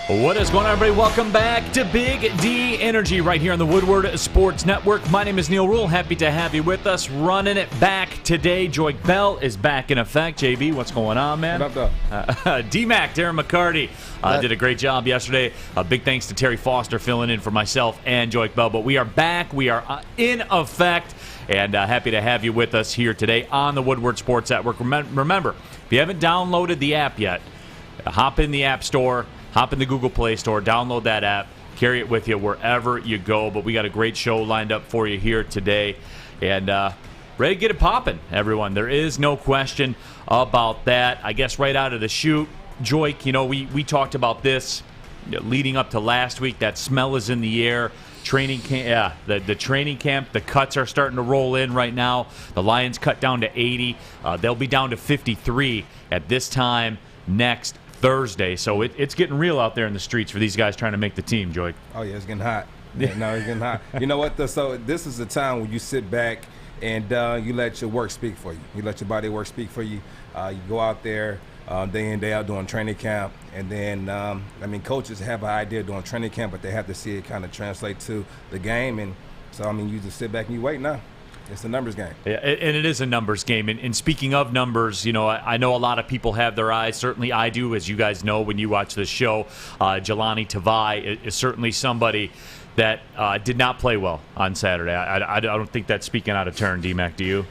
What is going on, everybody? Welcome back to Big D Energy right here on the Woodward Sports Network. My name is Neil Rule. Happy to have you with us. Running it back today. Joik Bell is back in effect. JB, what's going on, man? What up, D-Mac, Darren McCarty did a great job yesterday. Big thanks to Terry Foster filling in for myself and Joik Bell. But we are back. We are in effect. And happy to have you with us here today on the Woodward Sports Network. Remember, if you haven't downloaded the app yet, hop in the App Store. Hop in the Google Play Store, download that app, carry it with you wherever you go. But we got a great show lined up for you here today. And ready to get it popping, everyone. There is no question about that. I guess right out of the chute, Joik, we talked about this leading up to last week. That smell is in the air. Training camp, the training camp, the cuts are starting to roll in right now. The Lions cut down to 80. They'll be down to 53 at this time next Thursday, so it's getting real out there in the streets for these guys trying to make the team, Joik. Oh, yeah, it's getting hot. Yeah, no, it's getting hot. You know what, so this is the time when you sit back and you let your work speak for you. You let your body work speak for you. You go out there day in, day out doing training camp, and then, coaches have an idea doing training camp, but they have to see it kind of translate to the game, and so, you just sit back and you wait now. It's a numbers game. Yeah, and it is a numbers game. And speaking of numbers, I know a lot of people have their eyes. Certainly I do, as you guys know when you watch this show. Jelani Tavai is certainly somebody that did not play well on Saturday. I don't think that's speaking out of turn, D-Mac, do you?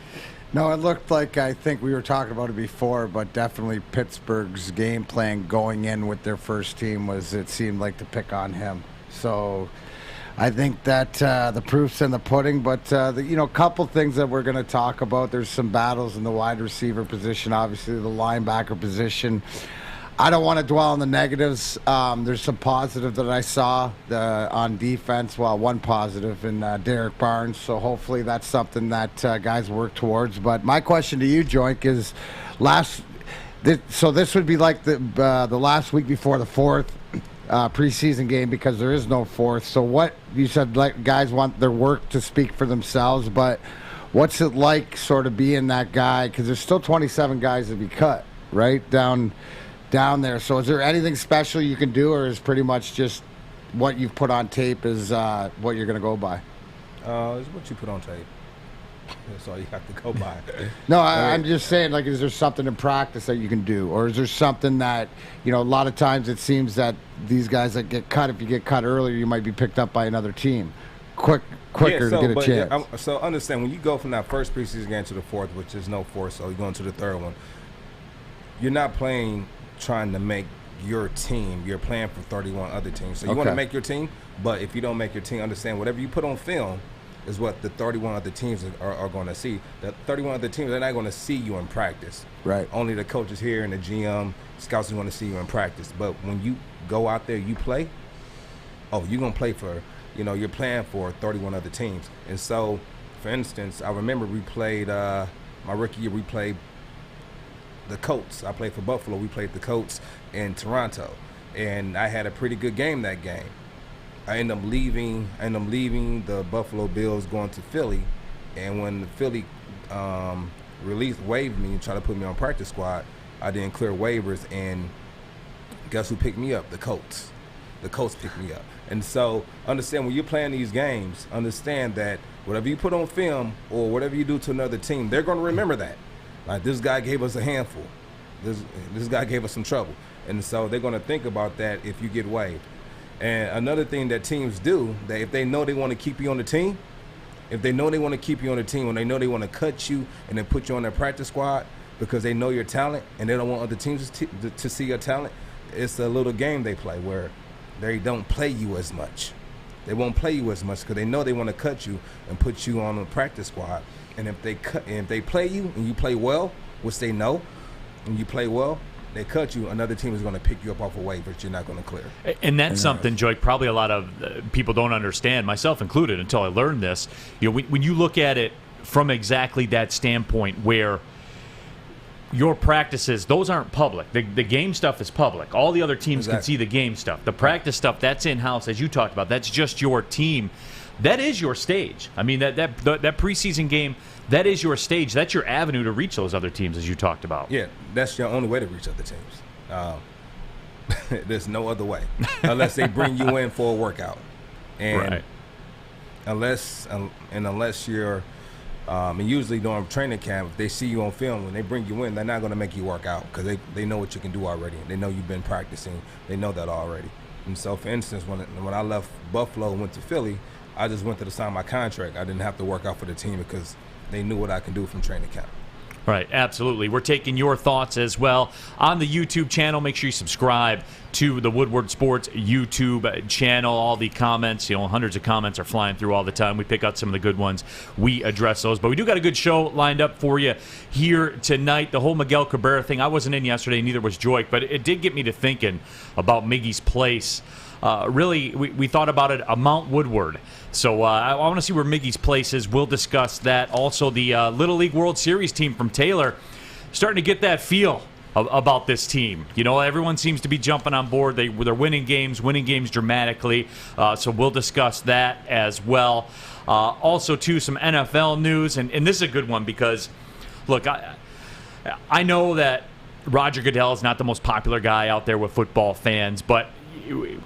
No, it looked like, I think we were talking about it before, but definitely Pittsburgh's game plan going in with their first team it seemed like to pick on him. So I think that the proof's in the pudding, but a couple things that we're going to talk about. There's some battles in the wide receiver position, obviously the linebacker position. I don't want to dwell on the negatives. There's some positive that I saw on defense. Well, one positive in Derek Barnes, so hopefully that's something that guys work towards. But my question to you, Joik, is so this would be like the last week before the fourth preseason game, because there is no fourth. So what you said, like, guys want their work to speak for themselves, but what's it like sort of being that guy, because there's still 27 guys to be cut right down there. So is there anything special you can do, or is pretty much just what you've put on tape is what you're going to go by? It's what you put on tape. That's all you have to go by. No, I'm just saying, like, is there something in practice that you can do? Or is there something that, a lot of times it seems that these guys that get cut, if you get cut earlier, you might be picked up by another team quicker to get a chance. So understand, when you go from that first preseason game to the fourth, which is no fourth, so you're going to the third one, you're not playing trying to make your team. You're playing for 31 other teams. So you want to make your team, but if you don't make your team, understand whatever you put on film is what the 31 other teams are going to see. The 31 other teams, they're not going to see you in practice. Right. Only the coaches here and the GM, scouts are going to see you in practice. But when you go out there, you play, you're going to play for, you're playing for 31 other teams. And so, for instance, I remember we played, my rookie year, we played the Colts. I played for Buffalo. We played the Colts in Toronto. And I had a pretty good game that game. I ended up leaving the Buffalo Bills, going to Philly, and when the Philly waived me and tried to put me on practice squad, I didn't clear waivers, and guess who picked me up? The Colts. The Colts picked me up. And so understand, when you're playing these games, understand that whatever you put on film or whatever you do to another team, they're going to remember that. Like, this guy gave us a handful. This guy gave us some trouble. And so they're going to think about that if you get waived. And another thing that teams do, that if they know they want to keep you on the team, when they know they want to cut you and then put you on their practice squad because they know your talent and they don't want other teams to see your talent, it's a little game they play where they don't play you as much. They won't play you as much because they know they want to cut you and put you on the practice squad. And if they play you and you play well, which they know, and you play well, they cut you, another team is going to pick you up off a waiver that you're not going to clear. And that's something, Joik, probably a lot of people don't understand, myself included, until I learned this. When you look at it from exactly that standpoint where your practices, those aren't public. The game stuff is public. All the other teams can see the game stuff. The practice stuff, that's in-house, as you talked about. That's just your team. That is your stage. I mean, that preseason game, that is your stage. That's your avenue to reach those other teams, as you talked about. Yeah, that's your only way to reach other teams. There's no other way unless they bring you in for a workout, and unless you're and usually during training camp, if they see you on film, when they bring you in, they're not going to make you work out because they know what you can do already. They know you've been practicing. They know that already. And so, for instance, when I left Buffalo and went to Philly, I just went to sign my contract. I didn't have to work out for the team because they knew what I can do from training camp. Right, absolutely. We're taking your thoughts as well on the YouTube channel. Make sure you subscribe to the Woodward Sports YouTube channel. All the comments, hundreds of comments are flying through all the time. We pick out some of the good ones. We address those. But we do got a good show lined up for you here tonight. The whole Miguel Cabrera thing, I wasn't in yesterday, neither was Joik, but it did get me to thinking about Miggy's place. Really, we thought about it, Mount Woodward. So I want to see where Miggy's place is. We'll discuss that. Also, the Little League World Series team from Taylor starting to get that feel about this team. Everyone seems to be jumping on board. They're winning games dramatically. So we'll discuss that as well. Also, too, some NFL news. And this is a good one because, look, I know that Roger Goodell is not the most popular guy out there with football fans, but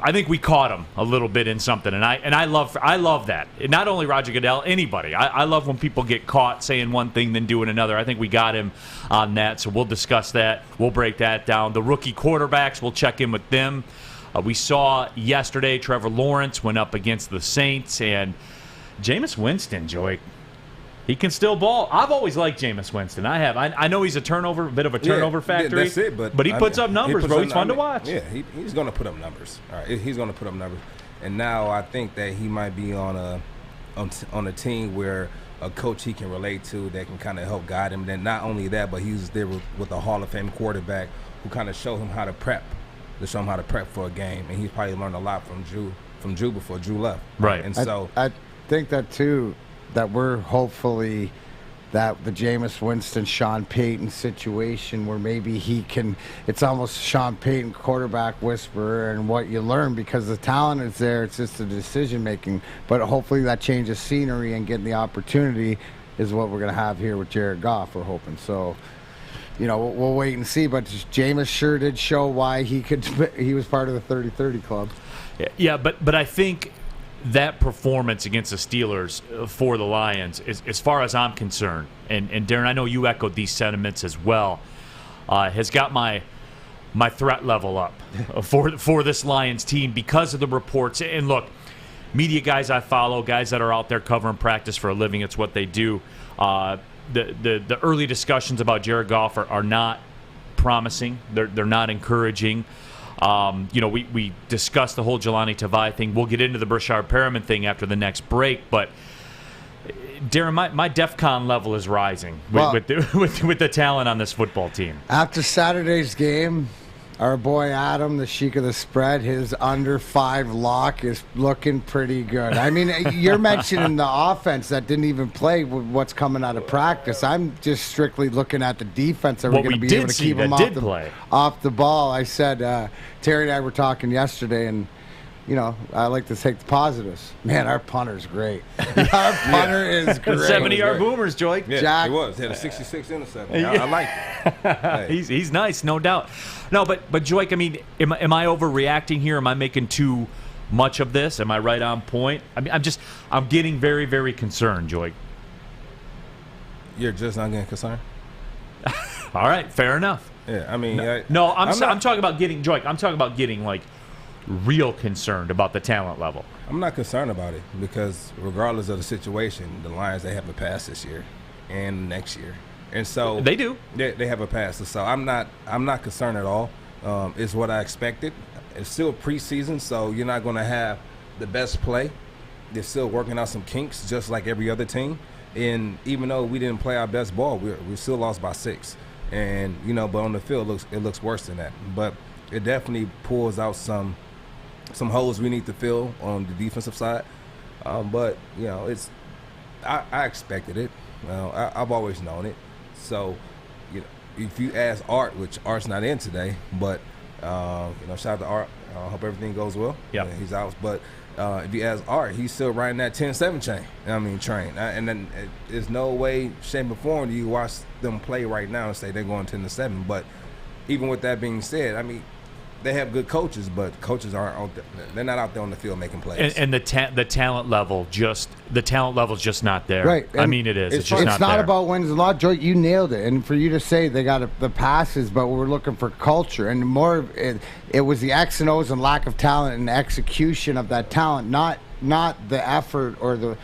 I think we caught him a little bit in something, and I love that. Not only Roger Goodell, anybody. I love when people get caught saying one thing then doing another. I think we got him on that, so we'll discuss that. We'll break that down. The rookie quarterbacks, we'll check in with them. We saw yesterday Trevor Lawrence went up against the Saints, and Jameis Winston, Joy, he can still ball. I've always liked Jameis Winston. I have. I know he's a bit of a turnover factory. That's it, but he puts up numbers, bro. He's fun to watch. Yeah, he's going to put up numbers. All right, he's going to put up numbers. And now I think that he might be on a team where a coach he can relate to that can kind of help guide him. Then not only that, but he's there with a Hall of Fame quarterback who kind of show him how to prep, for a game. And he's probably learned a lot from Drew before Drew left. Right. And so I think that too. That we're hopefully that the Jameis Winston, Sean Payton situation where maybe it's almost Sean Payton quarterback whisperer and what you learn because the talent is there. It's just the decision making. But hopefully that change of scenery and getting the opportunity is what we're going to have here with Jared Goff, we're hoping. So, we'll wait and see. But Jameis sure did show why he was part of the 30-30 club. Yeah, but I think that performance against the Steelers for the Lions, as far as I'm concerned, and Darren, I know you echoed these sentiments as well, has got my threat level up for this Lions team because of the reports. And look, media guys I follow, guys that are out there covering practice for a living, it's what they do. The early discussions about Jared Goff are not promising. They're not encouraging. We discussed the whole Jelani Tavai thing. We'll get into the Brashard Perriman thing after the next break. But, Darren, my DEFCON level is rising with the talent on this football team. After Saturday's game, our boy Adam, the Sheik of the Spread, his under 5 lock is looking pretty good. I mean, you're mentioning the offense that didn't even play with what's coming out of practice. I'm just strictly looking at the defense. Are we going to be able to keep them off the ball? I said, Terry and I were talking yesterday, and I like to take the positives. Man, our punter's great. Our punter is great. 70-yard boomers, Joy. Yeah, Jack, he was. He had a 66 interception. I like it. Hey. He's nice, no doubt. No, but Joy, I mean, am I overreacting here? Am I making too much of this? Am I right on point? I mean, I'm getting very, very concerned, Joy. You're just not getting concerned? All right, fair enough. Yeah, I mean, I'm talking about getting, Joy, I'm talking about getting, like, real concerned about the talent level. I'm not concerned about it because regardless of the situation, the Lions, they have a pass this year and next year. And so they do. They have a pass. So I'm not concerned at all. It's what I expected. It's still preseason, so you're not going to have the best play. They're still working out some kinks just like every other team. And even though we didn't play our best ball, we still lost by 6. And, but on the field, it looks worse than that. But it definitely pulls out some holes we need to fill on the defensive side. But, I expected it. I've always known it. So, if you ask Art, which Art's not in today, but, shout out to Art. I hope everything goes well. Yeah. He's out. But if you ask Art, he's still riding that 10-7 train. And then there's no way, shape, or form do you watch them play right now and say they're going 10-7. But even with that being said, I mean, they have good coaches, but coaches aren't out there. They're not out there on the field making plays. And the talent level just not there. Right. I mean, it is. It's just it's not about wins and losses. Joy, you nailed it. And for you to say they got the passes, but we're looking for culture and more. It was the X and O's and lack of talent and execution of that talent, not the effort or the,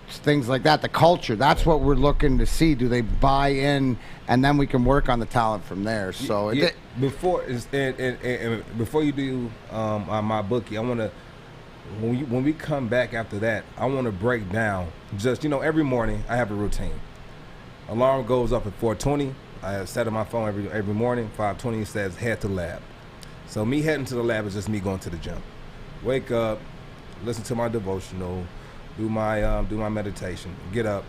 things like that. The culture. That's what we're looking to see. Do they buy in? And then we can work on the talent from there. So before you do on my bookie, I want to when we come back after that, I want to break down just every morning I have a routine. Alarm goes up at 4:20. I set on my phone every morning. 5:20 says head to lab. So me heading to the lab is just me going to the gym. Wake up, listen to my devotional, do my meditation, get up,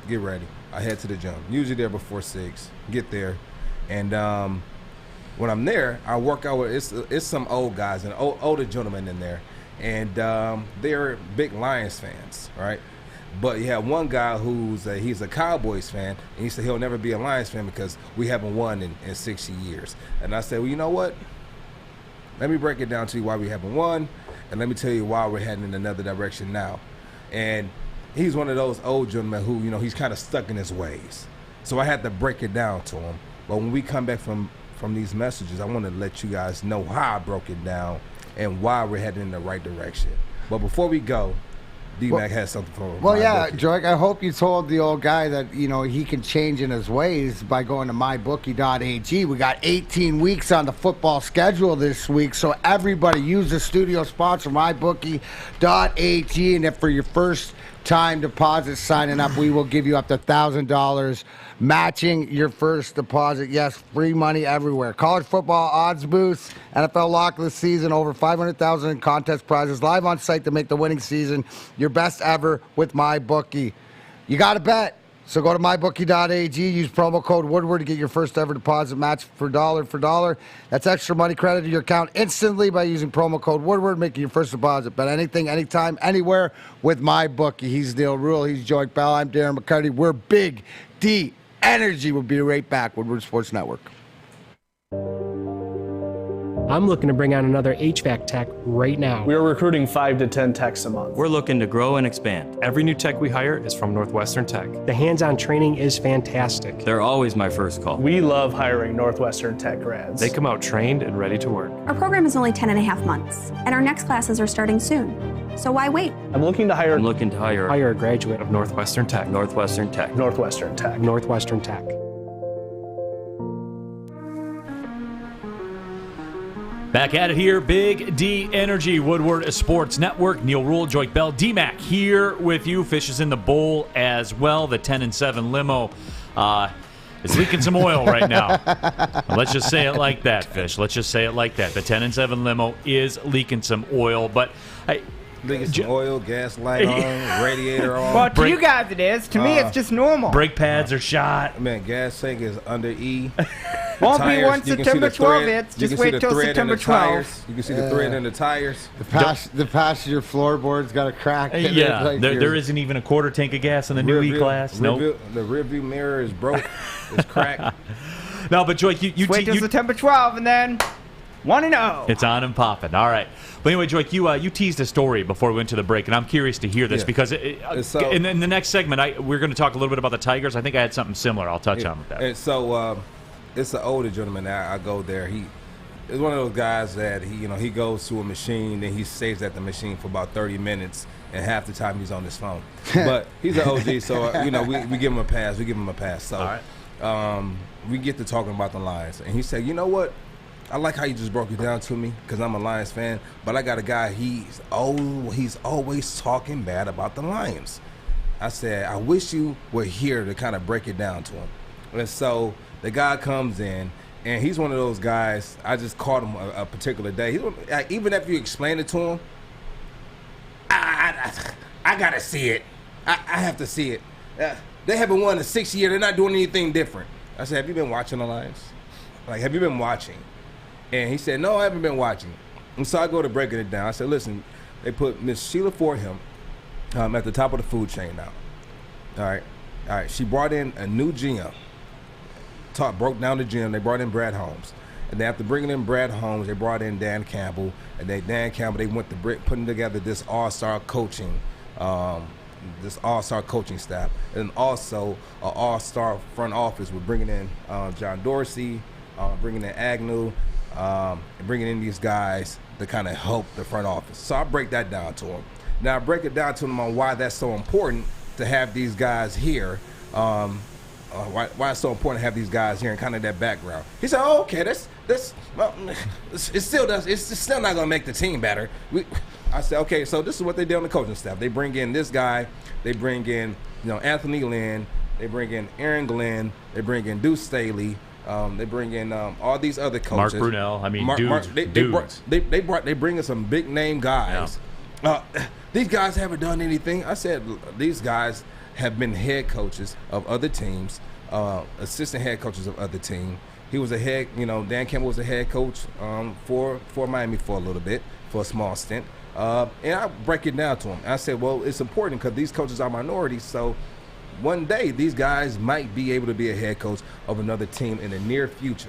get ready. I head to the gym. Usually there before 6. Get there, and when I'm there, I work out with it's some old guys and older gentlemen in there, and they're big Lions fans, right? But you have one guy he's a Cowboys fan, and he said he'll never be a Lions fan because we haven't won in 60 years. And I said, well, you know what? Let me break it down to you why we haven't won, and let me tell you why we're heading in another direction now. And he's one of those old gentlemen who, he's kind of stuck in his ways. So I had to break it down to him. But when we come back from these messages, I want to let you guys know how I broke it down and why we're heading in the right direction. But before we go, D-Mac has something for him. Well, yeah, Joy, I hope you told the old guy that, he can change in his ways by going to mybookie.ag. We got 18 weeks on the football schedule this week, so everybody use the studio sponsor, mybookie.ag, and if for your first time deposit signing up, we will give you up to $1,000 matching your first deposit. Yes, free money everywhere. College football odds boosts, NFL lock of the season, over $500,000 in contest prizes, live on site to make the winning season your best ever with MyBookie. You got to bet. So go to mybookie.ag, use promo code Woodward to get your first ever deposit match for dollar. That's extra money credited to your account instantly by using promo code Woodward, making your first deposit. Bet anything, anytime, anywhere with MyBookie. He's Dale Rule. He's Joey Bell. I'm Darren McCarty. We're Big D Energy. We'll be right back. Woodward Sports Network. I'm looking to bring on another HVAC tech right now. We're recruiting 5 to 10 techs a month. We're looking to grow and expand. Every new tech we hire is from Northwestern Tech. The hands-on training is fantastic. They're always my first call. We love hiring Northwestern Tech grads. They come out trained and ready to work. Our program is only 10 and a half months, and our next classes are starting soon. So why wait? I'm looking to hire a graduate of Northwestern Tech. Northwestern Tech. Northwestern Tech. Northwestern Tech. Back at it here, Big D Energy, Woodward Sports Network. Neil Rule, Joik Bell, D-Mac here with you. Fish is in the bowl as well. The 10-7 limo is leaking some oil right now. Let's just say it like that, Fish. Let's just say it like that. The 10-7 limo is leaking some oil, but leaking some oil, gas light on, radiator on. Well, to you guys it is. To me, it's just normal. Brake pads are shot. Man, gas tank is under E. Won't be once September 12th. It's just wait till September 12th. You can see the thread in the tires. The passenger floorboard's got a crack in it. Yeah, Like there isn't even a quarter tank of gas in the new E-Class. No. The rear view mirror is broke. It's cracked. No, but Joy, you wait till September 12th and then 1-0. It's on and popping. All right. But anyway, Joy, you teased a story before we went to the break, and I'm curious to hear this because in the next segment, we're going to talk a little bit about the Tigers. I think I had something similar. I'll touch on with that. And so it's an older gentleman that I go there. He is one of those guys that he goes to a machine and he stays at the machine for about 30 minutes, and half the time he's on his phone. But he's an OG, so we give him a pass. We give him a pass. So all right. We get to talking about the Lions, and he said, "You know what? I like how you just broke it down to me because I'm a Lions fan, but I got a guy, he's always talking bad about the Lions." I said, "I wish you were here to kind of break it down to him." And so the guy comes in, and he's one of those guys, I just caught him a particular day. Even if you explain it to him, I got to see it. I have to see it. They haven't won in 6 years. They're not doing anything different. I said, "Have you been watching the Lions? Like, have you been watching?" And he said, "No, I haven't been watching." And so I go to breaking it down. I said, "Listen, they put Miss Sheila Fordham at the top of the food chain now. All right. She brought in a new GM. Broke down the GM. They brought in Brad Holmes. And then after bringing in Brad Holmes, they brought in Dan Campbell. And Dan Campbell, they went to putting together this all-star coaching staff, and also an all-star front office with bringing in John Dorsey, bringing in Agnew, and bringing in these guys to kind of help the front office. So I break that down to him. Now I break it down to him on why that's so important to have these guys here. Why it's so important to have these guys here and kind of that background. He said, "Oh, okay, well, it still does. It's still not going to make the team better." I said, "Okay, so this is what they do on the coaching staff. They bring in this guy. They bring in, Anthony Lynn. They bring in Aaron Glenn. They bring in Deuce Staley. They bring in all these other coaches. Mark Brunell. I mean, dudes. They bring in some big name guys. Yeah. These guys haven't done anything." I said, "These guys have been head coaches of other teams, assistant head coaches of other teams. He was a head, Dan Campbell was a head coach for Miami for a little bit, for a small stint. And I break it down to him. I said, well, it's important because these coaches are minorities, so one day these guys might be able to be a head coach of another team in the near future."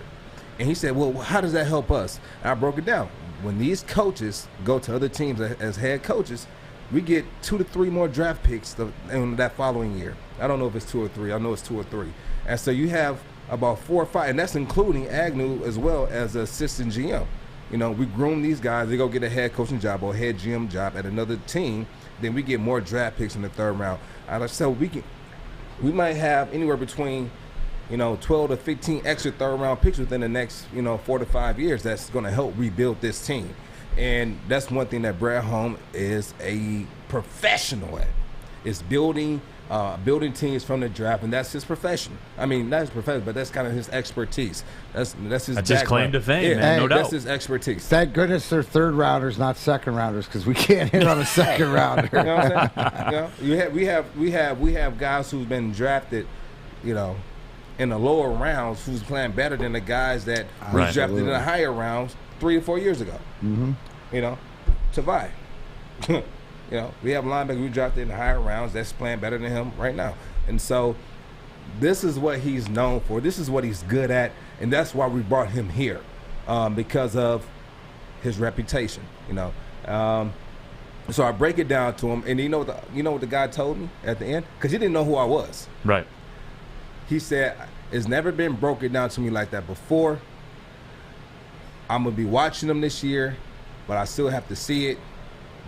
And he said, well, how does that help us? And I broke it down. When these coaches go to other teams as head coaches, we get 2 to 3 more draft picks in that following year. I don't know if it's 2 or 3. I know it's 2 or 3. And so you have about 4 or 5, and that's including Agnew as well as an assistant GM. We groom these guys. They go get a head coaching job or a head GM job at another team. Then we get more draft picks in the 3rd round. So we might have anywhere between 12 to 15 extra 3rd round picks within the next 4 to 5 years. That's going to help rebuild this team. And that's one thing that Brad Holmes is a professional at, is building teams from the draft, and that's his profession. I mean, not his profession, but that's kind of his expertise. That's his claim to fame, man. No doubt. That's his expertise. Thank goodness they're 3rd rounders, not 2nd rounders, because we can't hit on a 2nd rounder. You know what I'm saying? We have guys who've been drafted, in the lower rounds, who's playing better than the guys that were drafted in the higher rounds 3 or 4 years ago. Mm-hmm. Tavai. We have linebackers we drafted in the higher rounds that's playing better than him right now. And so this is what he's known for. This is what he's good at, and that's why we brought him here, because of his reputation. So I break it down to him, and you know what the guy told me at the end? Because he didn't know who I was. Right. He said, "It's never been broken down to me like that before. I'm going to be watching them this year, but I still have to see it.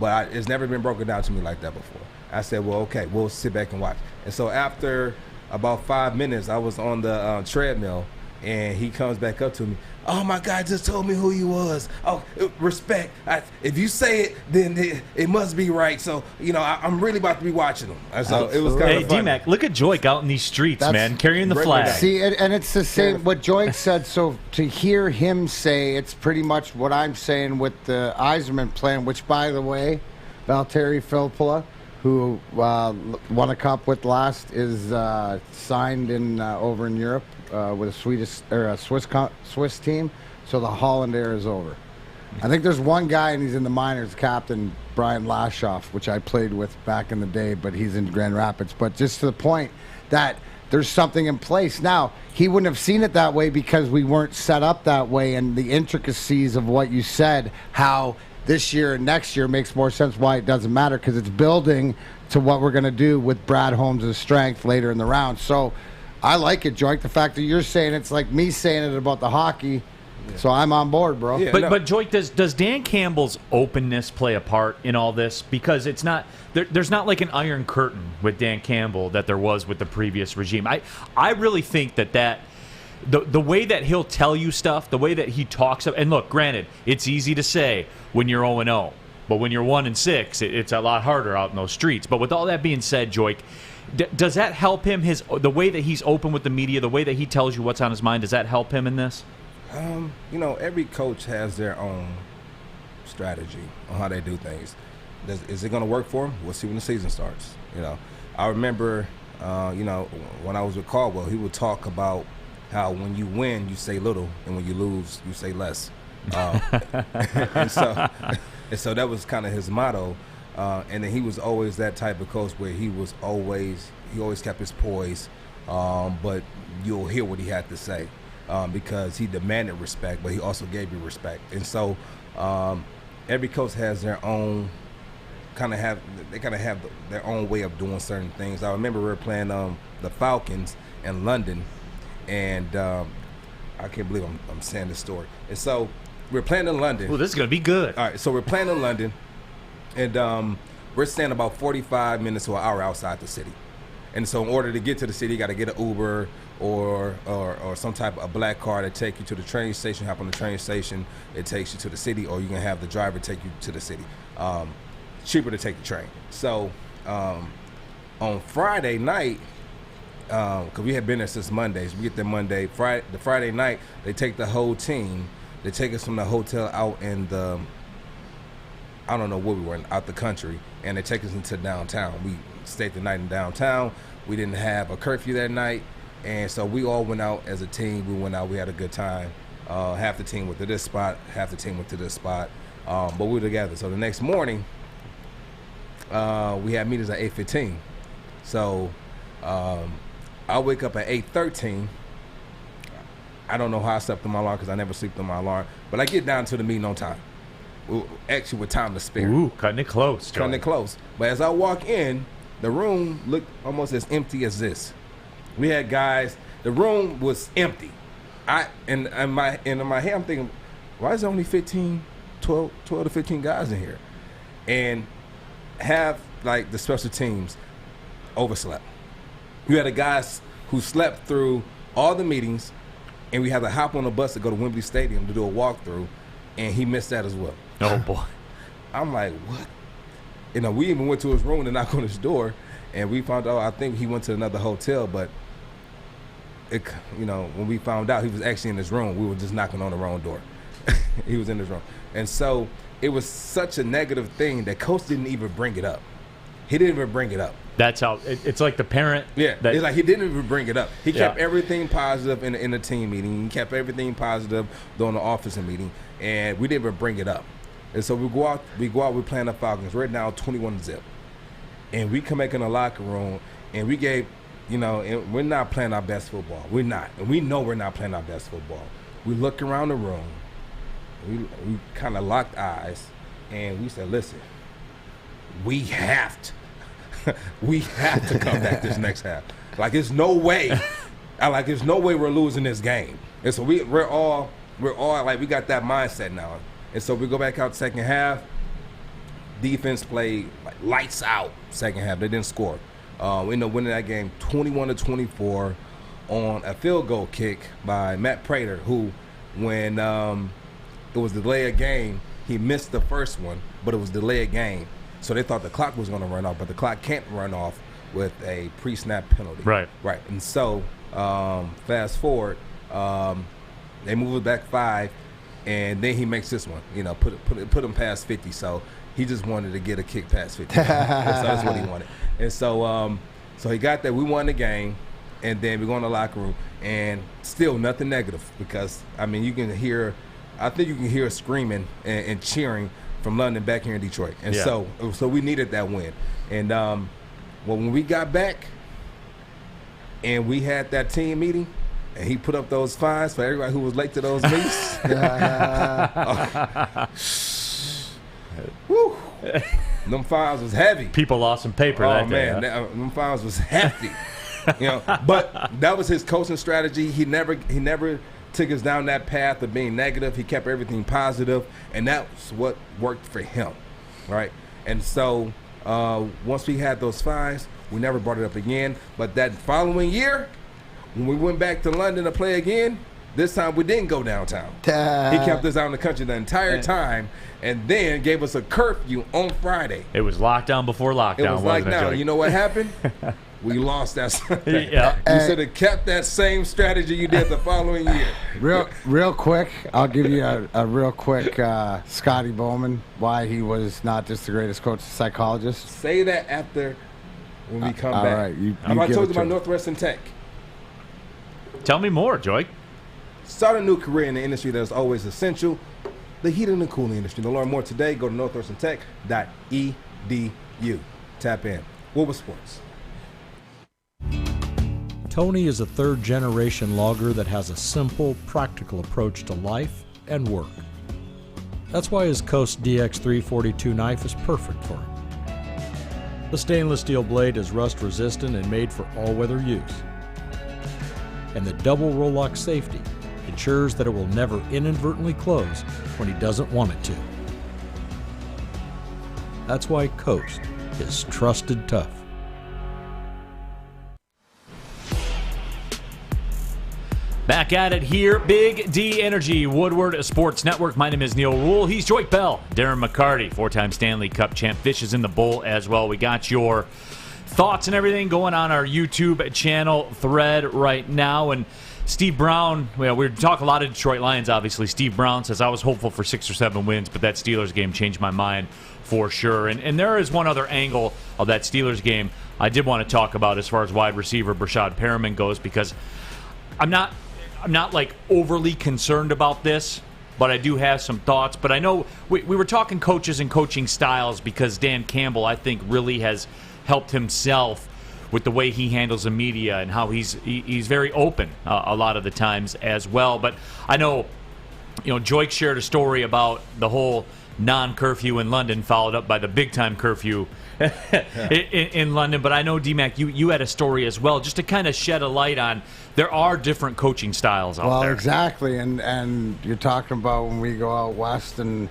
But it's never been broken down to me like that before." I said, well, okay, we'll sit back and watch. And so after about 5 minutes, I was on the treadmill, and he comes back up to me. "Oh, my guy just told me who he was. Oh, respect. If you say it, then it must be right. So, I'm really about to be watching him." So it was kind of funny. D-Mac, look at Joik out in these streets, man, carrying the flag. See, and it's the same what Joik said. So to hear him say, it's pretty much what I'm saying with the Eiserman plan, which, by the way, Valtteri Filppula, who won a cup with last, is signed over in Europe with a Swiss team. So the Holland era is over. I think there's one guy, and he's in the minors, Captain Brian Lashoff, which I played with back in the day, but he's in Grand Rapids. But just to the point that there's something in place. Now, he wouldn't have seen it that way because we weren't set up that way, and the intricacies of what you said, how this year and next year makes more sense why it doesn't matter, because it's building to what we're going to do with Brad Holmes' strength later in the round. So I like it, Joik. The fact that you're saying it's like me saying it about the hockey. Yeah. So I'm on board, bro. Yeah, but Joik, does Dan Campbell's openness play a part in all this? Because it's not there's not like an iron curtain with Dan Campbell that there was with the previous regime. I really think that the way that he'll tell you stuff, the way that he talks, and look, granted, it's easy to say when you're 0-0, but when you're 1-6, it's a lot harder out in those streets. But with all that being said, Joik, does that help him? The way that he's open with the media, the way that he tells you what's on his mind, does that help him in this? Every coach has their own strategy on how they do things. Is it going to work for him? We'll see when the season starts. I remember, when I was with Caldwell, he would talk about how when you win, you say little, and when you lose, you say less. And so that was kind of his motto. And then he was always that type of coach where he always kept his poise, but you'll hear what he had to say. because he demanded respect, but he also gave you respect. And so every coach has their own have their own way of doing certain things. I remember we were playing the Falcons in London, and I can't believe I'm saying this story. And so we're playing in London. Well, this is going to be good. All right, so we're playing in London, and we're staying about 45 minutes to an hour outside the city. And so in order to get to the city, you got to get an Uber or some type of a black car to take you to the train station, hop on the train station, it takes you to the city, or you can have the driver take you to the city. Cheaper to take the train. So on Friday night, because we had been there since Mondays, we get there Monday. The Friday night, they take the whole team. They take us from the hotel out in the, I don't know where we were, out the country, and they take us into downtown. We stayed the night in downtown. We didn't have a curfew that night, and so we all went out as a team. We went out. We had a good time. Half the team went to this spot, half the team went to this spot, but we were together. So the next morning, we had meetings at 8:15. So I wake up at 8:13. I don't know how I slept on my alarm because I never sleep on my alarm, but I get down to the meeting on time. Actually, with time to spare. Ooh, cutting it close. Cutting it close. But as I walk in, the room looked almost as empty as this. We had guys. The room was empty. In my head, I'm thinking, why is there only 12 to 15 guys in here? And have like the special teams overslept. You had a guys who slept through all the meetings, and we had to hop on a bus to go to Wembley Stadium to do a walkthrough, and he missed that as well. Oh boy. I'm like, what? You know, we even went to his room to knock on his door, and we found out, I think he went to another hotel, but when we found out he was actually in his room, we were just knocking on the wrong door. He was in his room. And so it was such a negative thing that coach didn't even bring it up. He didn't even bring it up. That's how it's like the parent. Yeah, it's like he didn't even bring it up. He kept everything positive in the team meeting. He kept everything positive during the office meeting, and we didn't even bring it up. And so we go out, we're playing the Falcons. We're now 21-0. And we come back in the locker room, and we gave, and we're not playing our best football. We're not. And we know we're not playing our best football. We look around the room. We kind of locked eyes, and we said, listen, we have to come back this next half. Like, there's no way. There's no way we're losing this game. And so we're all like, we got that mindset now. And so we go back out second half. Defense played like lights out second half. They didn't score. We ended up winning that game 21-24 on a field goal kick by Matt Prater, who, when it was delayed game, he missed the first one, but it was delayed game. So they thought the clock was going to run off, but the clock can't run off with a pre-snap penalty. Right. And so fast forward, they move it back 5, and then he makes this one. Put him past 50. So he just wanted to get a kick past 50. So that's what he wanted. And so he got that. We won the game, and then we go in the locker room, and still nothing negative because you can hear. I think you can hear screaming and cheering from London back here in Detroit. And so we needed that win. And when we got back and we had that team meeting and he put up those fines for everybody who was late to those meetings. Woo. Them fines was heavy. People lost some paper that day. Oh, man. Them fines was hefty. But that was his coaching strategy. He never took us down that path of being negative. He kept everything positive, and that's what worked for him, right? And so once we had those fines, we never brought it up again. But that following year, when we went back to London to play again, this time we didn't go downtown. He kept us out in the country the entire time, and then gave us a curfew on Friday. It was lockdown before lockdown. It was like, now, you know what happened? We lost that Sunday. You should have kept that same strategy you did the following year. Real quick, I'll give you a real quick Scotty Bowman, why he was not just the greatest coach, psychologist. Say that after when we come back. All right. I told you about Northwestern Tech. Tell me more, Joy. Start a new career in the industry that is always essential, the heating and cooling industry. To learn more today, go to northwesterntech.edu. Tap in. Woodward Sports. Tony is a third-generation logger that has a simple, practical approach to life and work. That's why his Coast DX342 knife is perfect for him. The stainless steel blade is rust-resistant and made for all-weather use. And the double roll-lock safety ensures that it will never inadvertently close when he doesn't want it to. That's why Coast is trusted tough. Back at it here, Big D Energy, Woodward Sports Network. My name is Neil Rule. He's Joyke Bell. Darren McCarty, four-time Stanley Cup champ, fishes in the bowl as well. We got your thoughts and everything going on our YouTube channel thread right now. And Steve Brown, well, we talk a lot of Detroit Lions, obviously. Steve Brown says, I was hopeful for 6 or 7 wins, but that Steelers game changed my mind for sure. And there is one other angle of that Steelers game I did want to talk about as far as wide receiver Brashad Perriman goes, because I'm not like overly concerned about this, but I do have some thoughts. But I know we were talking coaches and coaching styles, because Dan Campbell, I think, really has helped himself with the way he handles the media and how he's very open a lot of the times as well. But I know, Joyke shared a story about the whole non-curfew in London, followed up by the big-time curfew in London. But I know, D-Mac, you had a story as well, just to kind of shed a light on there are different coaching styles out there. Well, exactly. And you're talking about when we go out west and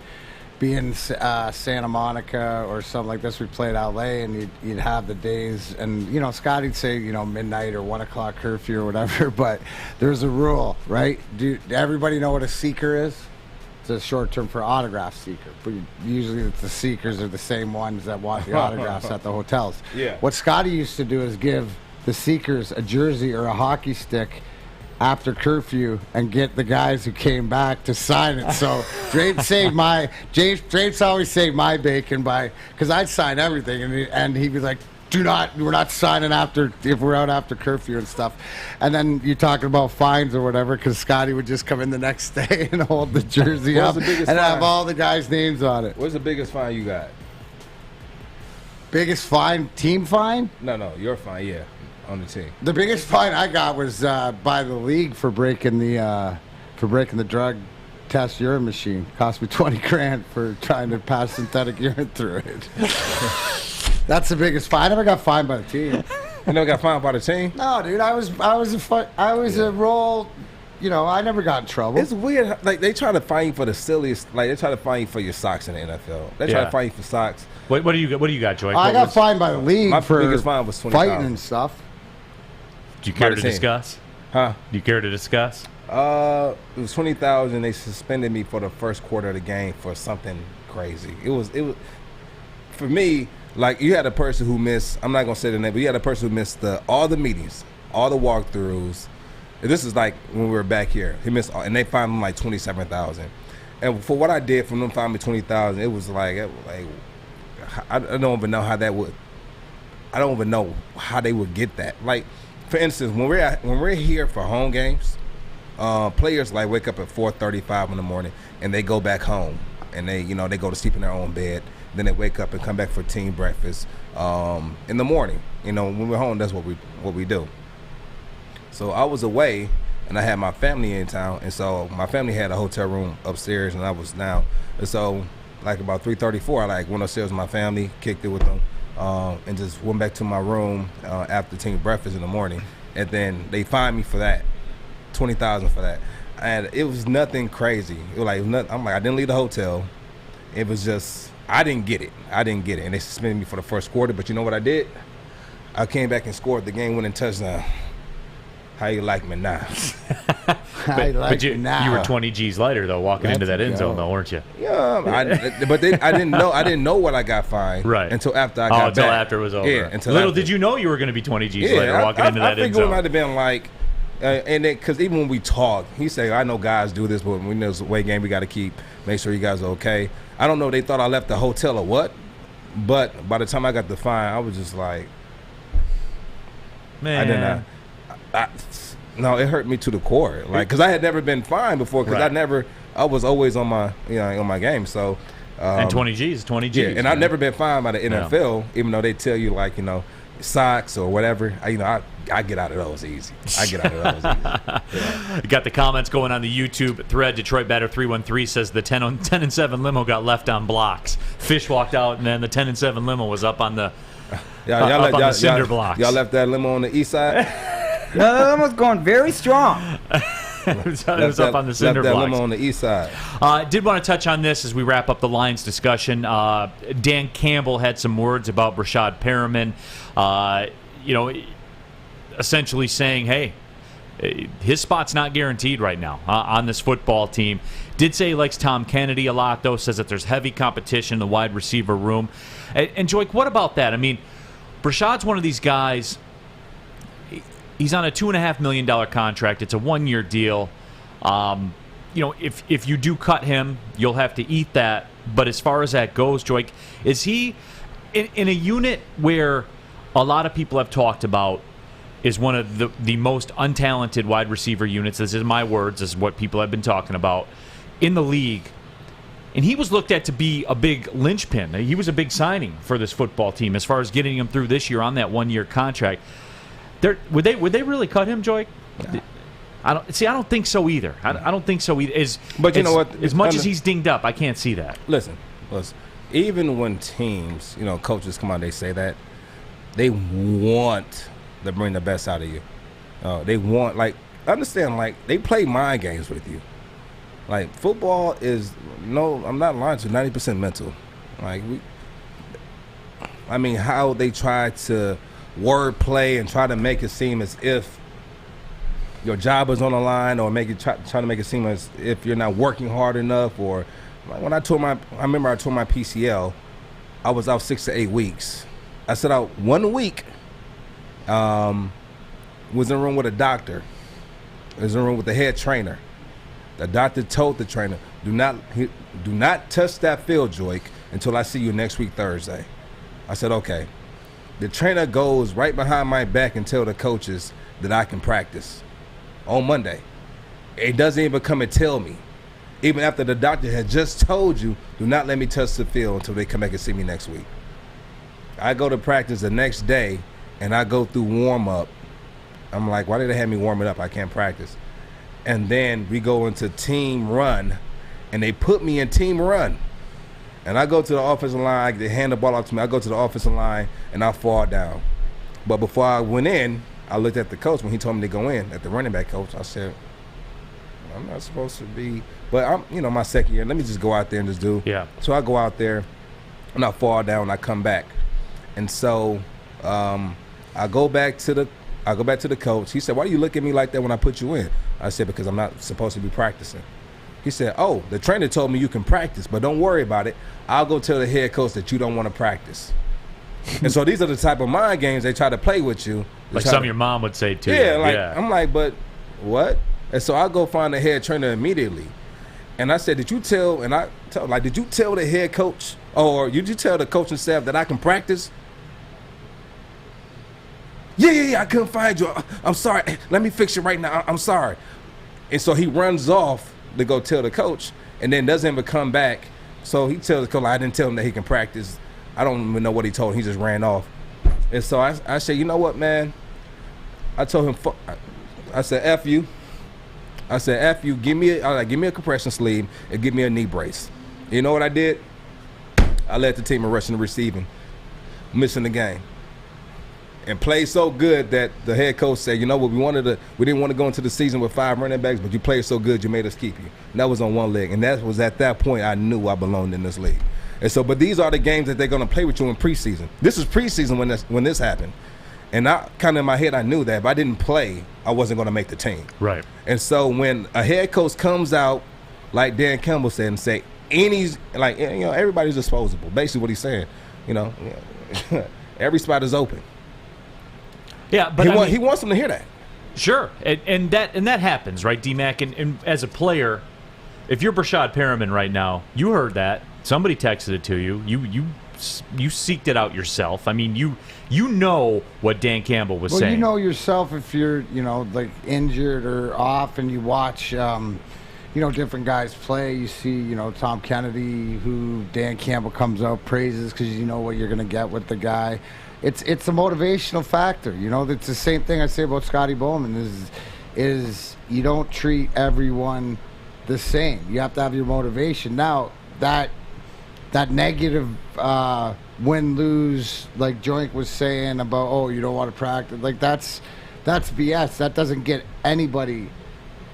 be in Santa Monica or something like this, we played LA, and you'd have the days, and Scotty'd say midnight or 1 o'clock curfew or whatever, but there's a rule, right? Do everybody know what a seeker is? It's a short term for autograph seeker, but usually the seekers are the same ones that want the autographs at the hotels. Yeah. What Scotty used to do is give the seekers a jersey or a hockey stick after curfew and get the guys who came back to sign it. So Drapes always saved my bacon because I'd sign everything, and he'd be like, we're not signing if we're out after curfew and stuff. And then you're talking about fines or whatever, because Scotty would just come in the next day and hold the jersey up and have all the guys' names on it. What's the biggest fine you got? Biggest fine? Team fine? No, your fine, yeah, on the team. The biggest fine I got was by the league for breaking the drug test urine machine. Cost me $20,000 for trying to pass synthetic urine through it. That's the biggest fine. I never got fined by the team. You never got fined by the team? No, dude. I was a role. I never got in trouble. It's weird. Like, they try to fine you for the silliest. Like, they try to fine you for your socks in the NFL. They try to fine you for socks. What do you got, Joyke? I got fined by the league for biggest fine was $20,000. Fighting and stuff. Do you care to discuss? Huh? Do you care to discuss? It was $20,000. They suspended me for the first quarter of the game for something crazy. It was for me. Like, you had a person who missed, I'm not going to say the name, but you had a person who missed all the meetings, all the walkthroughs. This is like when we were back here. He missed, and they fined him like $27,000. And for what I did from them finding me $20,000, it was like I don't even know how that would, I don't even know how they would get that. Like, for instance, when we're here for home games, players like wake up at 4:35 in the morning and they go back home and they go to sleep in their own bed. Then they wake up and come back for team breakfast in the morning. When we're home, that's what we do. So I was away, and I had my family in town, and so my family had a hotel room upstairs, and I was down. And so, like about 3:34, I went upstairs with my family, kicked it with them, and just went back to my room after team breakfast in the morning. And then they fined me for that, $20,000 for that, and it was nothing crazy. It was like I'm like, I didn't leave the hotel. It was just, I didn't get it, and they suspended me for the first quarter. But you know what I did? I came back and scored the game-winning touchdown. How you like me now? You were 20 G's lighter though, walking into that end zone though, weren't you? Yeah, I didn't know what I got fined until after I got back. Until after it was over. Yeah, did you know you were going to be 20 G's later walking into that end zone? I think it might have been like, and then because even when we talk, he said, I know guys do this, but when we know it's a away game, we got to make sure you guys are okay. I don't know, they thought I left the hotel or what, but by the time I got the fine, I was just like, man, I did not. No, it hurt me to the core, because I had never been fined before, because I was always on my on my game. So and 20 G's, yeah, and I've never been fined by the NFL, even though they tell you socks or whatever. I get out of those easy. Yeah. You got the comments going on the YouTube thread. Detroit Batter 313 says the 10-7 limo got left on blocks. Fish walked out, and then the 10-7 limo was up on the the cinder blocks. Y'all left that limo on the east side? No, the limo's going very strong. It was up on the cinder blocks. blocks. Limo on the east side. Did want to touch on this as we wrap up the Lions discussion. Dan Campbell had some words about Brashad Perriman. Essentially saying, hey, his spot's not guaranteed right now on this football team. Did say he likes Tom Kennedy a lot, though, says that there's heavy competition in the wide receiver room. And Joik, what about that? I mean, Brashad's one of these guys, he's on a $2.5 million contract. It's a one-year deal. If you do cut him, you'll have to eat that. But as far as that goes, Joik, is he in a unit where a lot of people have talked about is one of the most untalented wide receiver units. This is my words. This is what people have been talking about in the league. And he was looked at to be a big linchpin. He was a big signing for this football team as far as getting him through this year on that one-year contract. Would they really cut him, Joy? Yeah. I don't think so either. I don't think so either. But you know what? As much as he's dinged up, I can't see that. Listen. Even when teams, coaches come out, they say that they want to bring the best out of you. They want, understand, they play mind games with you. Football is, I'm not lying to you, 90% mental. How they try to word play and try to make it seem as if your job is on the line, or try to make it seem as if you're not working hard enough. Or when I remember I tore my PCL, I was out 6 to 8 weeks. I sat out 1 week. Was in a room with a doctor. Was in a room with the head trainer. The doctor told the trainer, do not touch that field, Joik, until I see you next week Thursday. I said, okay. The trainer goes right behind my back and tell the coaches that I can practice on Monday. It doesn't even come and tell me. Even after the doctor had just told you, do not let me touch the field until they come back and see me next week. I go to practice the next day, and I go through warm-up. I'm like, why did they have me warming up? I can't practice. And then we go into team run, and they put me in team run. And I go to the offensive line. They hand the ball off to me. I go to the offensive line, and I fall down. But before I went in, I looked at the coach when he told me to go in, at the running back coach. I said, I'm not supposed to be. But I'm, my second year. Let me just go out there and just do. Yeah. So I go out there, and I fall down, and I come back. And so I go back to the coach. He said, why do you look at me like that when I put you in? I said, because I'm not supposed to be practicing. He said, oh, the trainer told me you can practice, but don't worry about it. I'll go tell the head coach that you don't want to practice. And so these are the type of mind games they try to play with you. Like some of your mom would say too. Yeah, I'm like, but what? And so I go find the head trainer immediately. And I said, did you tell the head coach, or did you tell the coaching staff that I can practice? Yeah, I couldn't find you. I'm sorry. Let me fix it right now. I'm sorry. And so he runs off to go tell the coach, and then doesn't even come back. So he tells the coach, I didn't tell him that he can practice. I don't even know what he told him. He just ran off. And so I said, you know what, man? I told him, I said, F you. I said, F you. Give me a compression sleeve and give me a knee brace. You know what I did? I led the team in rushing and receiving, missing the game. And played so good that the head coach said, you know what, we didn't want to go into the season with 5 running backs, but you played so good, you made us keep you. And that was on one leg. And that was at that point I knew I belonged in this league. And so, but these are the games that they're going to play with you in preseason. This is preseason when this happened. And I kind of in my head, I knew that if I didn't play, I wasn't going to make the team. Right. And so when a head coach comes out, like Dan Campbell said, and say, everybody's disposable. Basically what he's saying, every spot is open. Yeah, but he wants them to hear that. Sure, and that happens, right, D-Mac? And as a player, if you're Brashad Perriman right now, you heard that. Somebody texted it to you. You seeked it out yourself. I mean, you know what Dan Campbell was saying. Well, you know yourself if you're, injured or off, and you watch, different guys play. You see, Tom Kennedy, who Dan Campbell comes out, praises because you know what you're going to get with the guy. it's a motivational factor. You know, it's the same thing I say about Scotty Bowman is you don't treat everyone the same. You have to have your motivation. Now, that negative win-lose, like Joink was saying about, oh, you don't want to practice, like that's BS. That doesn't get anybody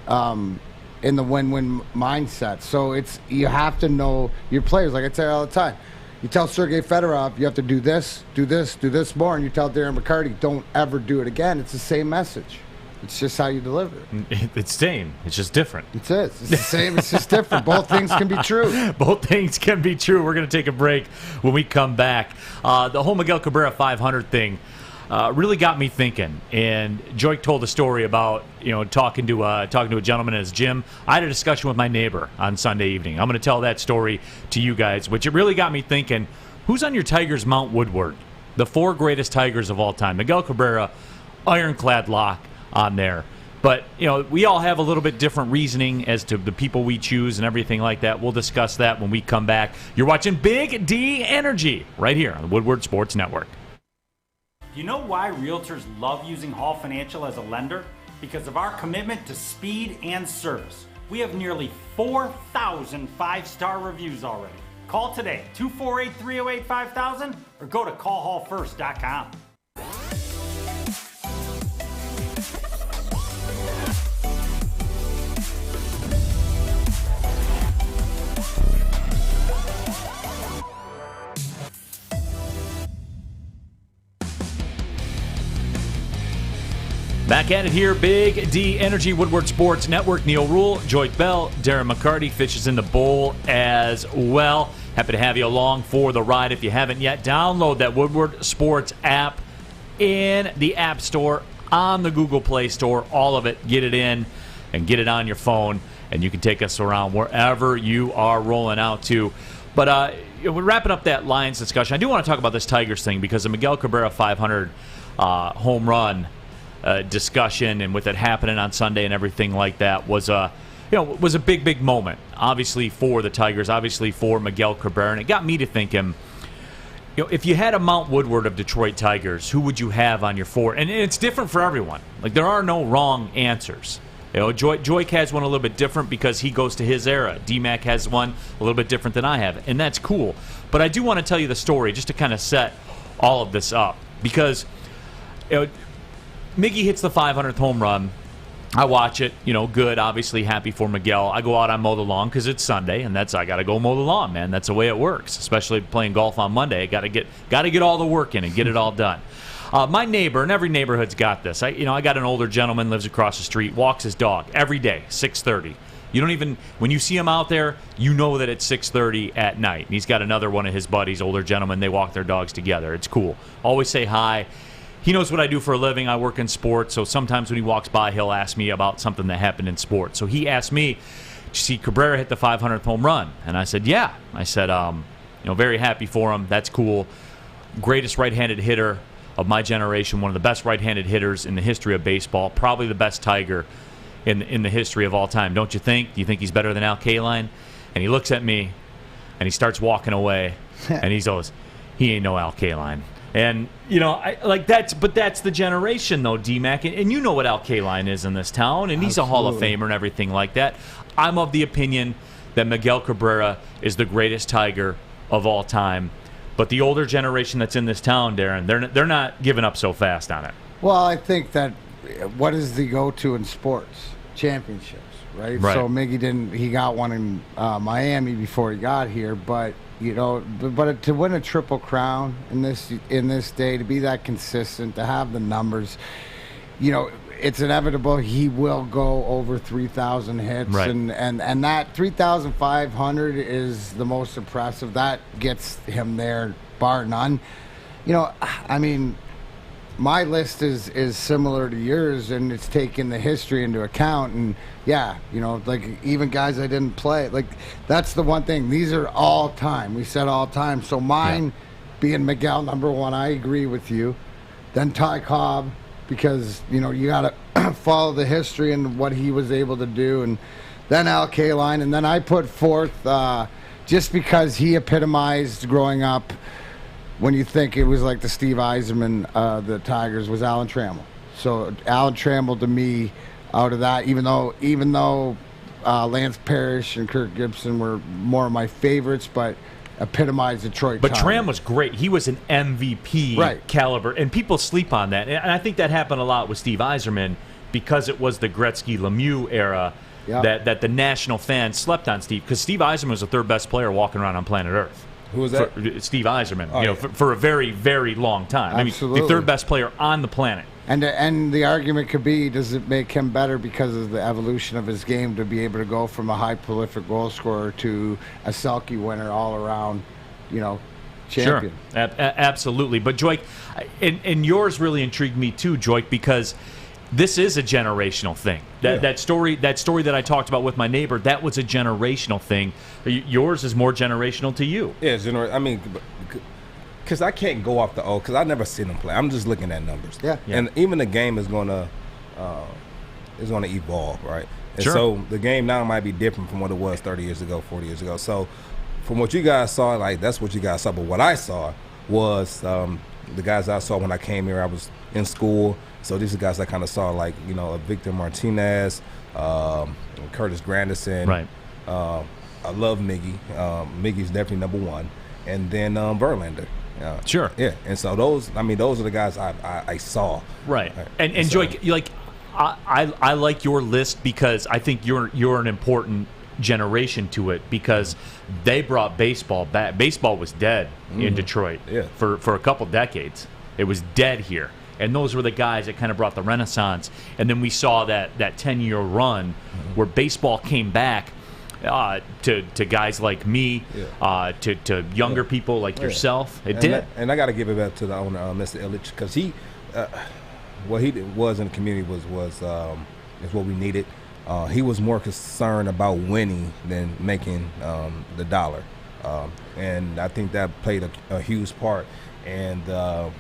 in the win-win mindset. So you have to know your players. Like I tell you all the time, you tell Sergei Fedorov you have to do this more, and you tell Darren McCarty don't ever do it again. It's the same message. It's just how you deliver it. It's same. It's just different. It's the same. It's just different. Both things can be true. Both things can be true. We're going to take a break. When we come back, the whole Miguel Cabrera 500 thing really got me thinking. And Joik told a story about talking to a gentleman at his gym. I had a discussion with my neighbor on Sunday evening. I'm going to tell that story to you guys, which it really got me thinking. Who's on your Tigers Mount Woodward? The 4 greatest Tigers of all time. Miguel Cabrera, ironclad lock on there. But, we all have a little bit different reasoning as to the people we choose and everything like that. We'll discuss that when we come back. You're watching Big D Energy right here on the Woodward Sports Network. Do you know why realtors love using Hall Financial as a lender? Because of our commitment to speed and service. We have nearly 4,000 5-star reviews already. Call today, 248-308-5000, or go to callhallfirst.com. Back at it here, Big D Energy, Woodward Sports Network. Neil Rule, Joik Bell, Darren McCarty fishes in the bowl as well. Happy to have you along for the ride. If you haven't yet, download that Woodward Sports app in the App Store, on the Google Play Store, all of it. Get it in and get it on your phone, and you can take us around wherever you are rolling out to. But we're wrapping up that Lions discussion. I do want to talk about this Tigers thing because the Miguel Cabrera 500 home run discussion, and with it happening on Sunday and everything like that, was a big moment, obviously for the Tigers, obviously for Miguel Cabrera, and it got me to thinking, if you had a Mount Woodward of Detroit Tigers, who would you have on your 4? And it's different for everyone. Like, there are no wrong answers. Joik has one a little bit different because he goes to his era. D-Mac has one a little bit different than I have, and that's cool. But I do want to tell you the story just to kind of set all of this up, because Miggy hits the 500th home run. I watch it, good, obviously happy for Miguel. I go out on mow the lawn because it's Sunday, and I got to go mow the lawn, man. That's the way it works, especially playing golf on Monday. I got to get all the work in and get it all done. My neighbor, and every neighborhood's got this. I got an older gentleman, lives across the street, walks his dog every day, 6:30. You don't even, when you see him out there, you know that it's 6:30 at night. And he's got another one of his buddies, older gentlemen. They walk their dogs together. It's cool. Always say hi. He knows what I do for a living. I work in sports, so sometimes when he walks by, he'll ask me about something that happened in sports. So he asked me, did you see Cabrera hit the 500th home run? And I said, yeah. I said, very happy for him. That's cool. Greatest right-handed hitter of my generation, one of the best right-handed hitters in the history of baseball, probably the best Tiger in the history of all time. Don't you think? Do you think he's better than Al Kaline? And he looks at me, and he starts walking away, and he goes, he ain't no Al Kaline. And, that's the generation, though, D-Mac. And you know what Al Kaline is in this town, and he's a Hall of Famer and everything like that. I'm of the opinion that Miguel Cabrera is the greatest Tiger of all time. But the older generation that's in this town, Darren, they're not giving up so fast on it. Well, I think that what is the go-to in sports? Championships, right? So Miggy he got one in Miami before he got here, but but to win a Triple Crown in this day, to be that consistent, to have the numbers, it's inevitable he will go over 3,000 hits, right. and that 3,500 is the most impressive. That gets him there, bar none. My list is similar to yours, and it's taking the history into account. And even guys I didn't play, that's the one thing. These are all time. We said all time. So mine being Miguel, number one, I agree with you. Then Ty Cobb, because you got to follow the history and what he was able to do, and then Al Kaline, and then I put forth just because he epitomized growing up when you think it was like the Steve Yzerman, the Tigers, was Alan Trammell. So Alan Trammell, to me, out of that, even though Lance Parrish and Kirk Gibson were more of my favorites, but epitomized Detroit. But Tigers. Tram was great. He was an MVP caliber, and people sleep on that. And I think that happened a lot with Steve Yzerman because it was the Gretzky-Lemieux era that the national fans slept on Steve, because Steve Yzerman was the third best player walking around on planet Earth. Who was that? Steve Yzerman. For a very, very long time. Absolutely. I mean, the third best player on the planet. And the argument could be, does it make him better because of the evolution of his game to be able to go from a high prolific goal scorer to a Selke winner all around, champion? Sure, absolutely. But Joik, and yours really intrigued me too, Joik, because this is a generational thing. That story that I talked about with my neighbor, that was a generational thing. Yours is more generational to you. Yeah, I mean, because I can't go off the old, because I never seen them play. I'm just looking at numbers. Yeah. And even the game is gonna evolve, right? And Sure. so the game now might be different from what it was 30 years ago, 40 years ago. So from what you guys saw, like, that's what you guys saw. But what I saw was the guys I saw when I came here. I was in school. So these are guys I kind of saw, like, Victor Martinez, Curtis Granderson. Right. I love Miggy. Miggy's definitely number one. And then Verlander. Sure. Yeah. And so those are the guys I saw. Right. And Joik, I like your list because I think you're an important generation to it, because they brought baseball back. Baseball was dead in Detroit for a couple decades. It was dead here. And those were the guys that kind of brought the renaissance. And then we saw that 10-year run where baseball came back to guys like me, to younger people like yourself. It did. And I got to give it back to the owner, Mr. Illich, because he, what he was in the community was is what we needed. He was more concerned about winning than making the dollar. And I think that played a huge part in the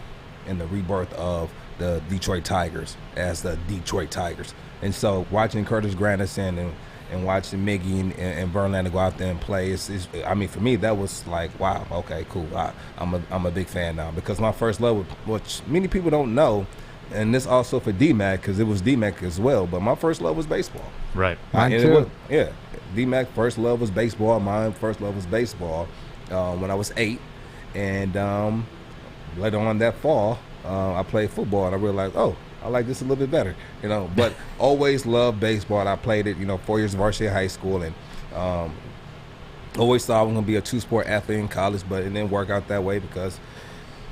rebirth of the Detroit Tigers as the Detroit Tigers. And so watching Curtis Granderson and watching Miggy and Verlander go out there and play, I mean, for me, that was like, wow, okay, cool. I'm a big fan now, because my first love, which many people don't know, and this also for D-Mac, because it was D-Mac as well, but my first love was baseball. Right. Mine too. D-Mac first love was baseball. Mine first love was baseball when I was 8. And later on that fall, I played football, and I realized, I like this a little bit better, But always loved baseball. I played it, 4 years of varsity high school, and always thought I was going to be a two-sport athlete in college, but it didn't work out that way because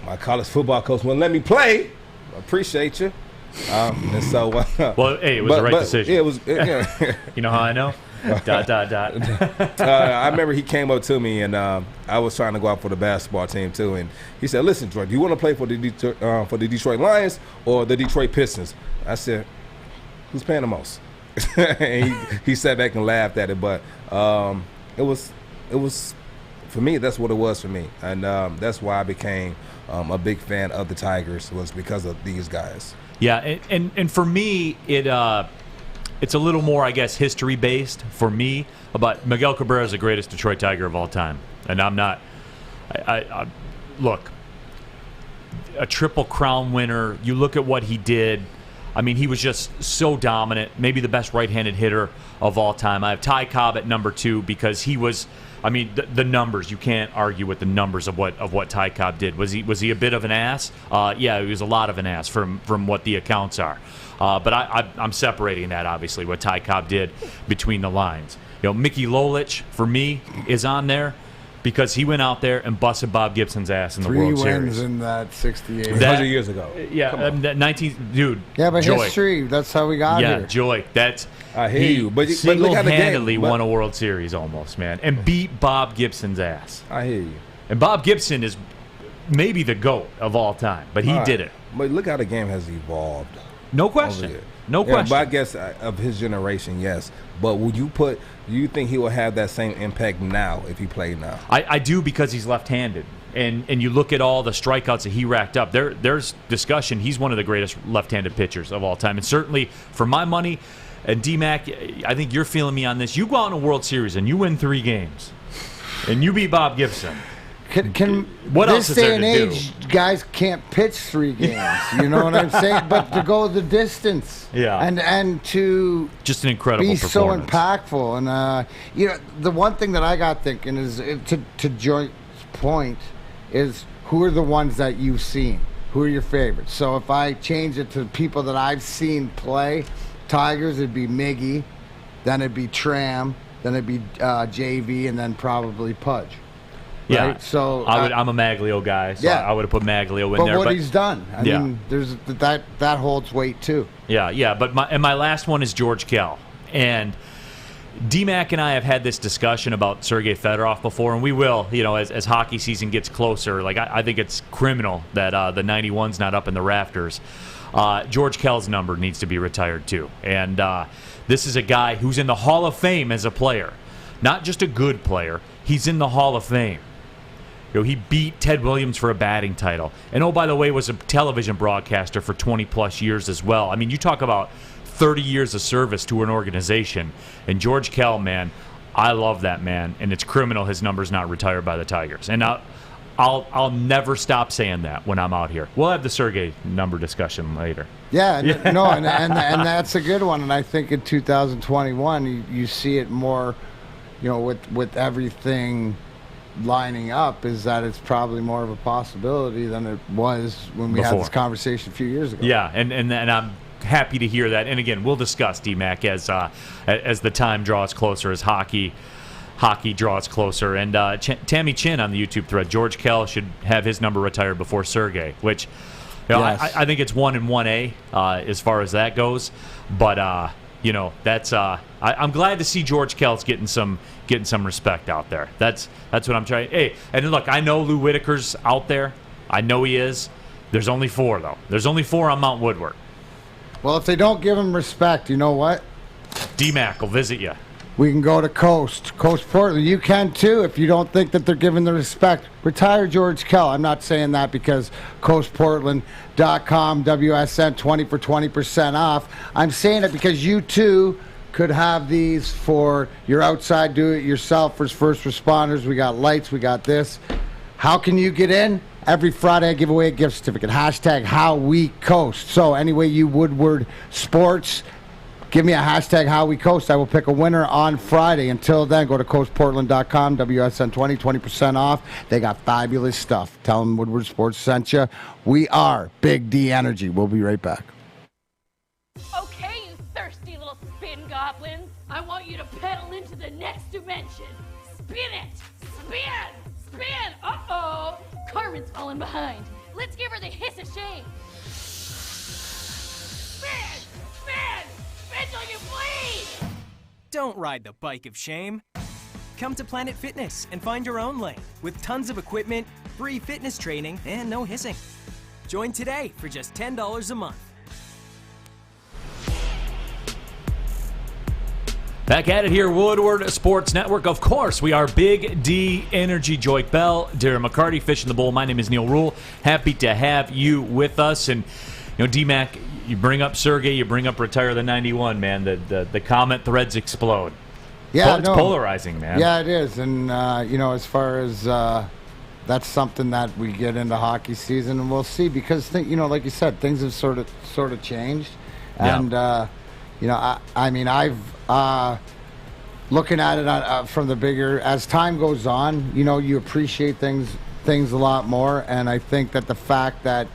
my college football coach wouldn't let me play. I appreciate you. And so, well, hey, it was the right decision. Yeah, it was. Yeah. You know how I know? ... I remember he came up to me, and I was trying to go out for the basketball team too, and he said, "Listen, Troy, do you want to play for the Detroit Lions or the Detroit Pistons?" I said, "Who's paying the most?" And he sat back and laughed at it, but it was for me. That's what it was for me, and that's why I became a big fan of the Tigers, was because of these guys. Yeah, and for me, it's a little more, I guess, history-based for me. But Miguel Cabrera is the greatest Detroit Tiger of all time. And I'm not... look, a Triple Crown winner, you look at what he did. I mean, he was just so dominant, maybe the best right-handed hitter of all time. I have Ty Cobb at number 2 because he was... I mean, the numbers, you can't argue with the numbers of what Ty Cobb did. Was he a bit of an ass? Yeah, he was a lot of an ass from what the accounts are. But I'm separating that, obviously, what Ty Cobb did between the lines. Mickey Lolich, for me, is on there because he went out there and busted Bob Gibson's ass in the World Series. 3 wins in that 68. 100 years ago. Yeah, 19, dude. Yeah, but Joy. history, that's how we got here. Yeah, Joy. I hear you. But look at the game. Single-handedly won a World Series almost, man, and beat Bob Gibson's ass. I hear you. And Bob Gibson is maybe the GOAT of all time, but he did it. But look how the game has evolved. No question. No question. But I guess of his generation, yes. But do you think he will have that same impact now if he played now? I do, because he's left-handed. And you look at all the strikeouts that he racked up. There's discussion. He's one of the greatest left-handed pitchers of all time. And certainly, for my money, and D-Mac, I think you're feeling me on this. You go out in a World Series and you win 3 games. And you beat Bob Gibson. What else this is there day and to age, guys can't pitch 3 games. You know what I'm saying? But to go the distance, and to just an incredible be performance. so impactful, and the one thing that I got thinking is to Joy's point is who are the ones that you've seen? Who are your favorites? So if I change it to people that I've seen play, Tigers, it'd be Miggy, then it'd be Tram, then it'd be JV, and then probably Pudge. Yeah, right? So I'm a Maglio guy, so I would have put Maglio in there. But what he's done, I mean, there's that holds weight too. Yeah. But my last one is George Kell, and D-Mac and I have had this discussion about Sergei Fedorov before, and we will, as hockey season gets closer. Like I think it's criminal that the 91's not up in the rafters. George Kell's number needs to be retired too, and this is a guy who's in the Hall of Fame as a player, not just a good player. He's in the Hall of Fame. He beat Ted Williams for a batting title. And, oh, by the way, was a television broadcaster for 20-plus years as well. I mean, you talk about 30 years of service to an organization. And George Kell, man, I love that man. And it's criminal his number's not retired by the Tigers. And I'll never stop saying that when I'm out here. We'll have the Sergei number discussion later. Yeah, no, and that's a good one. And I think in 2021, you see it more, with everything lining up, is that it's probably more of a possibility than it was when we had this conversation a few years ago. Yeah, and I'm happy to hear that. And again, we'll discuss D-Mac as the time draws closer, as hockey draws closer. And Tammy Chin on the YouTube thread, George Kell should have his number retired before Sergei, which yes. I think it's 1 and 1A as far as that goes. But that's I'm glad to see George Kell's getting some respect out there. That's what I'm trying. Hey, and look, I know Lou Whitaker's out there. I know he is. There's only 4 though. There's only 4 on Mount Woodward. Well, if they don't give him respect, you know what? D-Mac will visit you. We can go to Coast Portland. You can too if you don't think that they're giving the respect. Retire George Kell. I'm not saying that because CoastPortland.com, WSN 20 for 20% off. I'm saying it because you too could have these for your outside do-it-yourself for first responders. We got lights. We got this. How can you get in? Every Friday I give away a gift certificate. Hashtag HowWeCoast. So anyway, you Woodward Sports, give me a hashtag HowWeCoast. I will pick a winner on Friday. Until then, go to CoastPortland.com, WSN 20% off. They got fabulous stuff. Tell them Woodward Sports sent you. We are Big D Energy. We'll be right back. Okay, you thirsty little spin goblins. I want you to pedal into the next dimension. Spin it! Spin! Spin! Uh-oh! Carmen's falling behind. Let's give her the hiss of shame. Spin! Spin! Spin till you bleed! Don't ride the bike of shame. Come to Planet Fitness and find your own lane with tons of equipment, free fitness training, and no hissing. Join today for just $10 a month. Back at it here, Woodward Sports Network. Of course, we are Big D Energy. Joik Bell, Darren McCarty, Fishing the Bowl. My name is Neil Rule. Happy to have you with us. And, D-Mac, you bring up Sergei, you bring up retire the 91, man. The comment threads explode. Yeah, it's polarizing, man. Yeah, it is. And, as far as that's something that we get into hockey season, and we'll see. Because, like you said, things have sort of changed. And, I've looking at it from the bigger, as time goes on, you appreciate things a lot more. And I think that the fact that,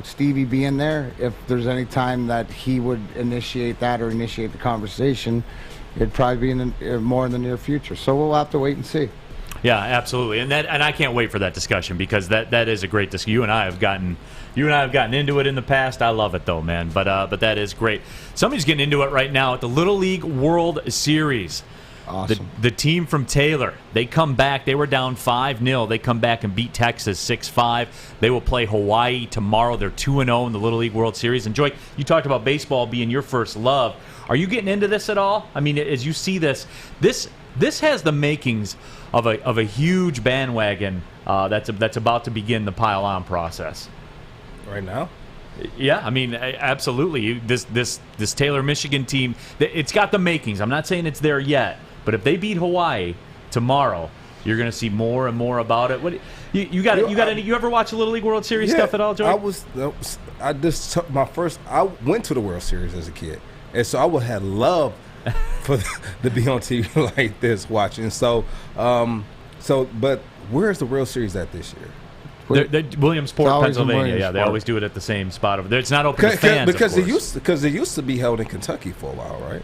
Stevie being there, if there's any time that he would initiate that or initiate the conversation, it'd probably be more in the near future. So we'll have to wait and see. Yeah, absolutely. And I can't wait for that discussion because that is a great discussion. You and I have gotten into it in the past. I love it though, man. But that is great. Somebody's getting into it right now at the Little League World Series. Awesome. The team from Taylor, they come back. They were down 5-0. They come back and beat Texas 6-5. They will play Hawaii tomorrow. They're 2-0 in the Little League World Series. And Joy, you talked about baseball being your first love. Are you getting into this at all? I mean, as you see this has the makings of a huge bandwagon that's about to begin the pile-on process. Right now? Yeah, I mean, absolutely. This Taylor, Michigan team, it's got the makings. I'm not saying it's there yet, but if they beat Hawaii tomorrow, You're going to see more and more about it. What you ever watch a Little League World Series stuff at all, Joey? I went to the World Series as a kid, and so I would have loved to be on TV like this watching. So, but where's the World Series at this year? Williamsport, Pennsylvania. Yeah, they always do it at the same spot over there. It's not open to fans because it used to be held in Kentucky for a while, right?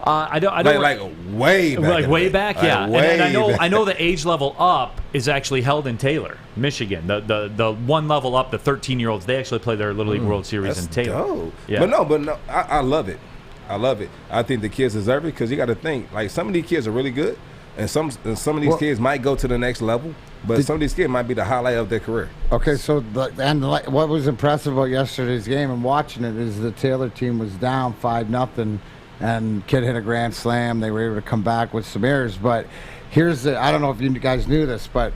I don't like way back. Like way back, yeah. And I know back. the age level up is actually held in Taylor, Michigan. The one level up, the 13-year-olds, they actually play their Little League World Series in Taylor. Dope. Yeah. But no, I love it. I love it. I think the kids deserve it because you got to think like some of these kids are really good, and some of these kids might go to the next level. But some of these kids might be the highlight of their career. Okay, so what was impressive about yesterday's game and watching it is the Taylor team was down 5-0. And kid hit a grand slam. They were able to come back with some errors. But I don't know if you guys knew this, but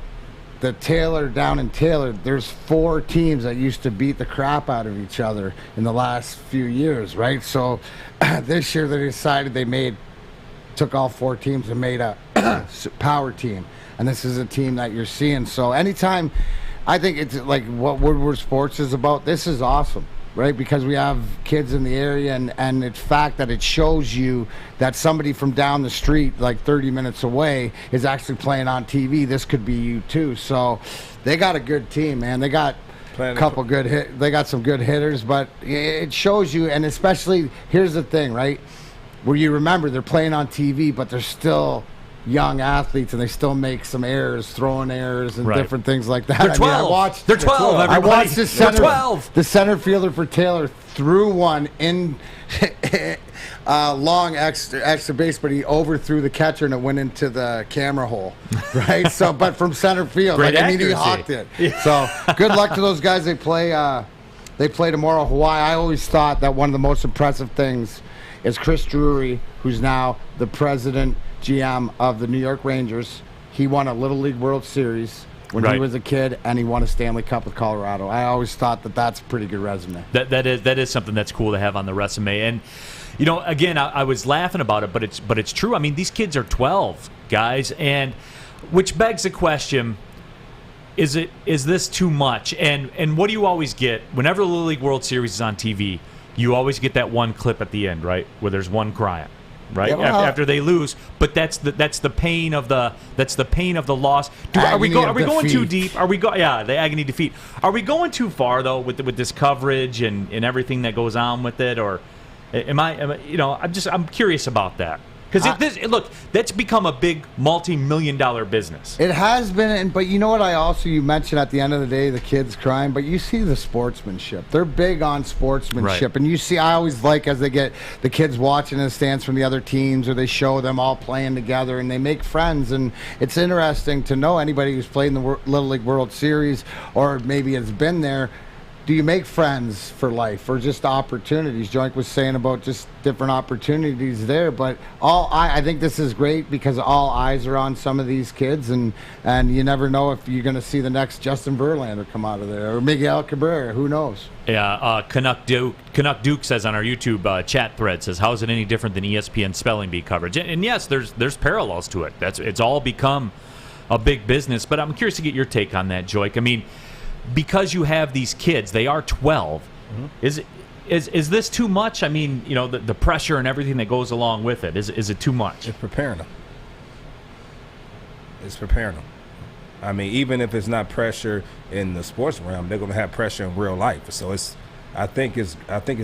down in Taylor, there's 4 teams that used to beat the crap out of each other in the last few years, right? So this year they decided took all 4 teams and made a power team. And this is a team that you're seeing. So anytime, I think it's like what Woodward Sports is about, this is awesome. Right, because we have kids in the area, and the fact that it shows you that somebody from down the street, like 30 minutes away, is actually playing on TV. This could be you too. So they got a good team, man. They got a couple good They got some good hitters, but it shows you. And especially, here's the thing, right? Where you remember they're playing on TV, but they're still young athletes, and they still make some errors, throwing errors and different things like that. They're 12. They're 12. I watched the center fielder for Taylor threw one in long extra base, but he overthrew the catcher and it went into the camera hole. Right. So, but from center field, he hawked it. Yeah. So, good luck to those guys. They play tomorrow, Hawaii. I always thought that one of the most impressive things is Chris Drury, who's now the president GM of the New York Rangers. He won a Little League World Series when he was a kid, and he won a Stanley Cup with Colorado. I always thought that's a pretty good resume. That is something that's cool to have on the resume. And again, I was laughing about it, but it's true. I mean, these kids are 12, guys, and which begs the question: is this too much? And what do you always get whenever the Little League World Series is on TV? You always get that one clip at the end, right, where there's one crying. Right, yeah, after they lose, but that's the pain of the loss. Are we going too deep? The agony defeat. Are we going too far though with this coverage and everything that goes on with it, or I'm curious about that. Because look, that's become a big multi-million-dollar business. It has been, but you know what? You mentioned at the end of the day the kids crying, but you see the sportsmanship. They're big on sportsmanship, and you see. I always like as they get the kids watching in the stands from the other teams, or they show them all playing together, and they make friends. And it's interesting to know anybody who's played in the Little League World Series, or maybe has been there. Do you make friends for life or just opportunities? Joink was saying about just different opportunities there, but I think this is great because all eyes are on some of these kids, and you never know if you're going to see the next Justin Verlander come out of there or Miguel Cabrera. Who knows? Yeah, Canuck Duke says on our YouTube chat thread, says, how is it any different than ESPN spelling bee coverage? And yes, there's parallels to it. It's all become a big business, but I'm curious to get your take on that, Joik. I mean, because you have these kids, they are 12. Mm-hmm. Is this too much? I mean, the pressure and everything that goes along with it. Is it too much? It's preparing them. I mean, even if it's not pressure in the sports realm, they're going to have pressure in real life. So I think it's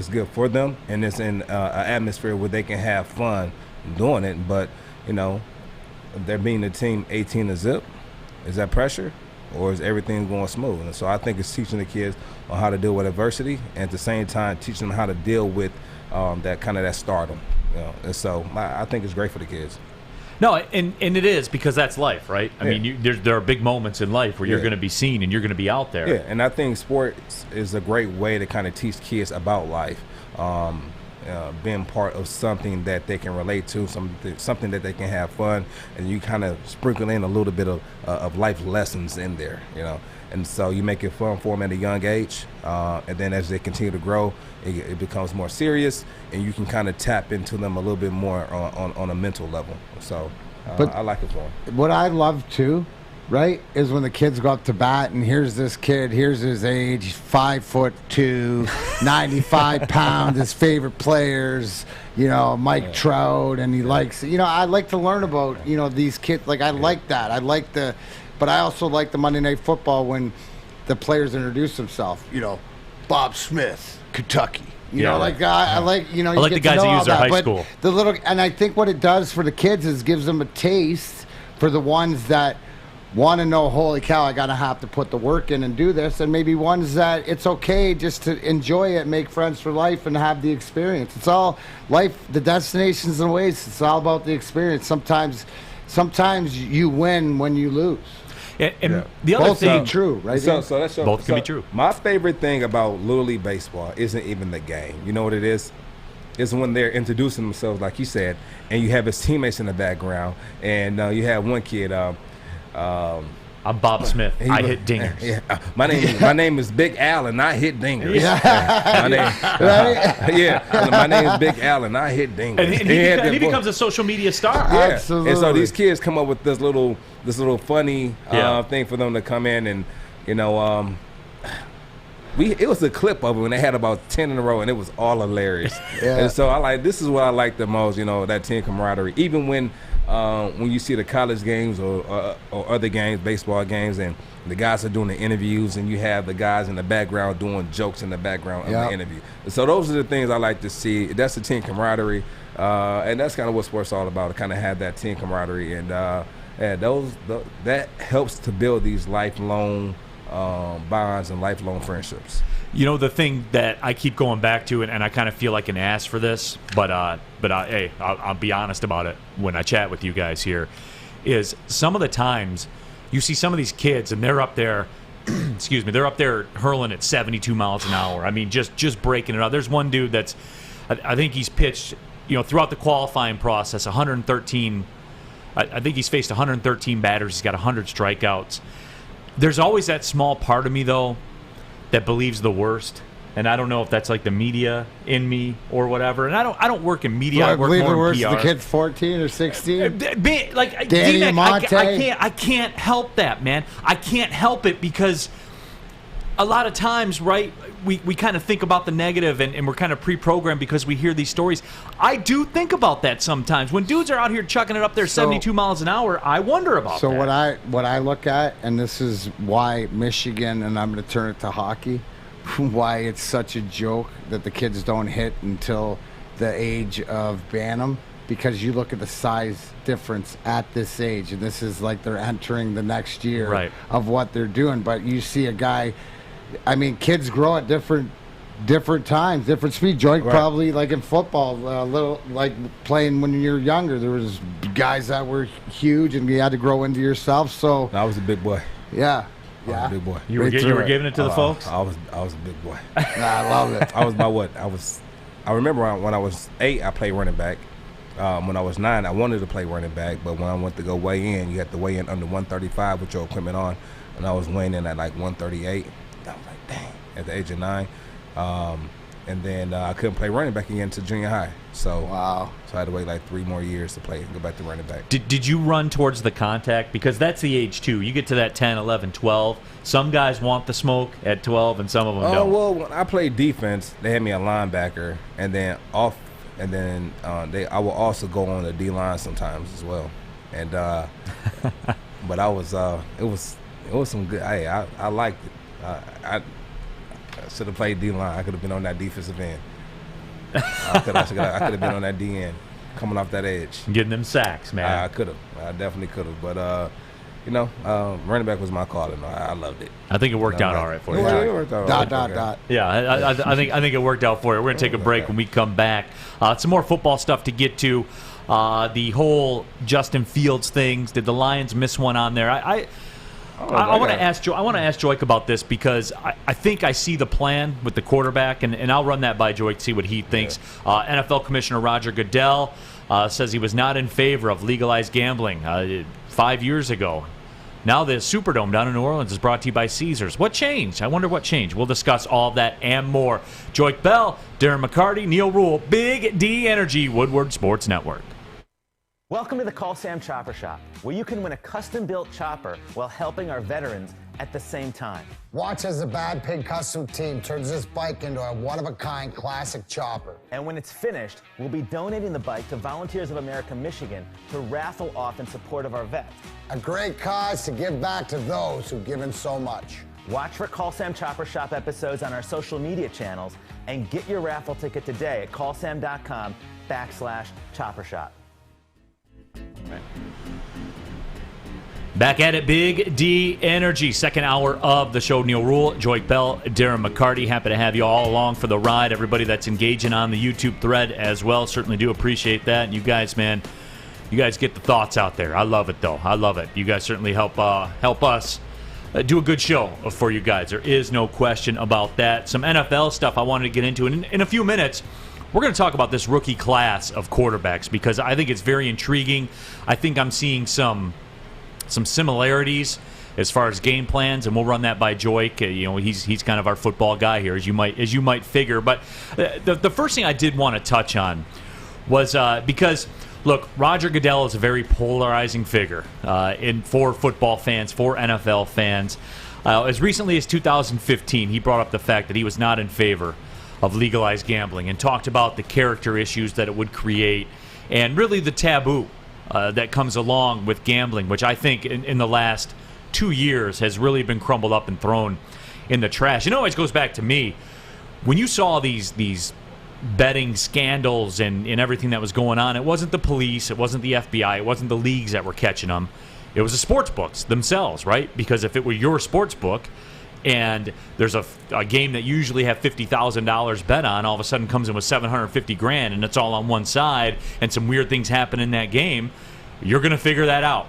good for them, and it's in an atmosphere where they can have fun doing it. But they're being the team 18-0. Is that pressure? Or is everything going smooth? And so I think it's teaching the kids on how to deal with adversity, and at the same time teaching them how to deal with that stardom. And so I think it's great for the kids. No, and it is, because that's life, right? I mean, there are big moments in life where you're going to be seen and you're going to be out there. Yeah, and I think sports is a great way to kind of teach kids about life. Being part of something that they can relate to, something that they can have fun, and you kind of sprinkle in a little bit of life lessons in there, And so you make it fun for them at a young age, and then as they continue to grow, it becomes more serious, and you can kind of tap into them a little bit more on a mental level. So I like it for them. What I love too right, is when the kids go up to bat, and here's this kid, here's his age, 5'2", 95 pounds, his favorite players, Mike Trout, and he likes, I like to learn about, these kids. Like, I like that. But I also like the Monday Night Football when the players introduce themselves, Bob Smith, Kentucky. I like the guys that use their high school. And I think what it does for the kids is gives them a taste for the ones that want to know, holy cow, I gotta have to put the work in and do this, and maybe ones that it's okay just to enjoy it, make friends for life, and have the experience. It's all life, the destinations and ways. It's all about the experience. Sometimes you win when you lose. And the other both thing, can be true, right? Both can be true. My favorite thing about Little League baseball isn't even the game. You know what it is? It's when they're introducing themselves, like you said, and you have his teammates in the background, and you have one kid. I'm Bob Smith. I hit dingers. Yeah. My name is Big Al, and I hit dingers. My name is Big Al, and I hit dingers. And he becomes a social media star. Yeah. Absolutely. And so these kids come up with this little funny thing for them to come in, and it was a clip of it when they had about 10 in a row, and it was all hilarious. And so this is what I like the most, that team camaraderie. Even when you see the college games or other games, baseball games, and the guys are doing the interviews, and you have the guys in the background doing jokes in the background of the interview. So those are the things I like to see. That's the team camaraderie, and that's kind of what sports is all about, to kind of have that team camaraderie. And that helps to build these lifelong bonds and lifelong friendships. The thing that I keep going back to, and I kind of feel like an ass for this, but hey, I'll be honest about it when I chat with you guys here, is some of the times you see some of these kids and they're up there, excuse me, they're up there hurling at 72 miles an hour. I mean, just breaking it up. There's one dude that's, I think he's pitched, throughout the qualifying process, 113. I think he's faced 113 batters. He's got 100 strikeouts. There's always that small part of me, though, that believes the worst, and I don't know if that's like the media in me or whatever. And I don't work in media. I work believe more the worst. in PR. The kid's 14 or 16. Like Danny Monte. I can't help that, man. I can't help it because a lot of times, right, we kind of think about the negative and we're kind of pre-programmed because we hear these stories. I do think about that sometimes. When dudes are out here chucking it up there 72 miles an hour, I wonder about that. So what I look at, and this is why Michigan, and I'm going to turn it to hockey, why it's such a joke that the kids don't hit until the age of Bantam, because you look at the size difference at this age, and this is like they're entering the next year of what th're doing. But you see a guy, I mean, kids grow at different times, different speed. Joint probably, like in football, a little like playing when you're younger. There was guys that were huge, and you had to grow into yourself. So I was a big boy. Yeah. I was a big boy. You were giving it to the folks? I was a big boy. I love it. I was about what? I remember when I was 8, I played running back. When I was 9, I wanted to play running back, but when I went to go weigh in, you had to weigh in under 135 with your equipment on, and I was weighing in at like 138. I was like, dang, at the age of 9. And then I couldn't play running back again until junior high. So So I had to wait like 3 more years to play and go back to running back. Did you run towards the contact? Because that's the age, too. You get to that 10, 11, 12. Some guys want the smoke at 12, and some of them don't. Well, when I played defense, they had me a linebacker, and then I will also go on the D-line sometimes as well. And but I was it was some good. Hey, I liked it. I should have played D-line. I could have been on that defensive end. I could have been on that D end, coming off that edge, getting them sacks, man. I could have. I definitely could have. But running back was my calling. I loved it. I think it worked out all right for you. It worked out all right. Dot. Yeah, I think it worked out for you. We're gonna take a break. When we come back, some more football stuff to get to. The whole Justin Fields things. Did the Lions miss one on there? I want to ask Joik about this because I think I see the plan with the quarterback, and I'll run that by Joik to see what he thinks. NFL Commissioner Roger Goodell says he was not in favor of legalized gambling 5 years ago. Now the Superdome down in New Orleans is brought to you by Caesars. What changed? I wonder what changed. We'll discuss all of that and more. Joik Bell, Darren McCarty, Neil Rule, Big D Energy, Woodward Sports Network. Welcome to the Call Sam Chopper Shop, where you can win a custom-built chopper while helping our veterans at the same time. Watch as the Bad Pig Custom Team turns this bike into a one-of-a-kind classic chopper. And when it's finished, we'll be donating the bike to Volunteers of America Michigan to raffle off in support of our vets. A great cause to give back to those who've given so much. Watch for Call Sam Chopper Shop episodes on our social media channels and get your raffle ticket today at callsam.com/chopper shop. Back at it, Big D Energy, second hour of the show. Neil Rule, Joy Bell, Darren McCarty. Happy to have you all along for the ride. Everybody that's engaging on the YouTube thread as well. Certainly do appreciate that. And you guys, man, you guys get the thoughts out there. I love it, though. I love it. You guys certainly help us do a good show for you guys. There is no question about that. Some NFL stuff I wanted to get into. And in a few minutes, we're going to talk about this rookie class of quarterbacks because I think it's very intriguing. I think I'm seeing some similarities as far as game plans, and we'll run that by Joik. He's kind of our football guy here, as you might figure. But the first thing I did want to touch on was because, look, Roger Goodell is a very polarizing figure for football fans, for NFL fans. As recently as 2015, he brought up the fact that he was not in favor of legalized gambling and talked about the character issues that it would create and really the taboo that comes along with gambling, which I think in the last 2 years has really been crumbled up and thrown in the trash. It always goes back to me. When you saw these betting scandals and everything that was going on, it wasn't the police, it wasn't the FBI, it wasn't the leagues that were catching them. It was the sports books themselves, right? Because if it were your sports book and there's a game that you usually have $50,000 bet on, all of a sudden comes in with $750,000 and it's all on one side and some weird things happen in that game, you're going to figure that out,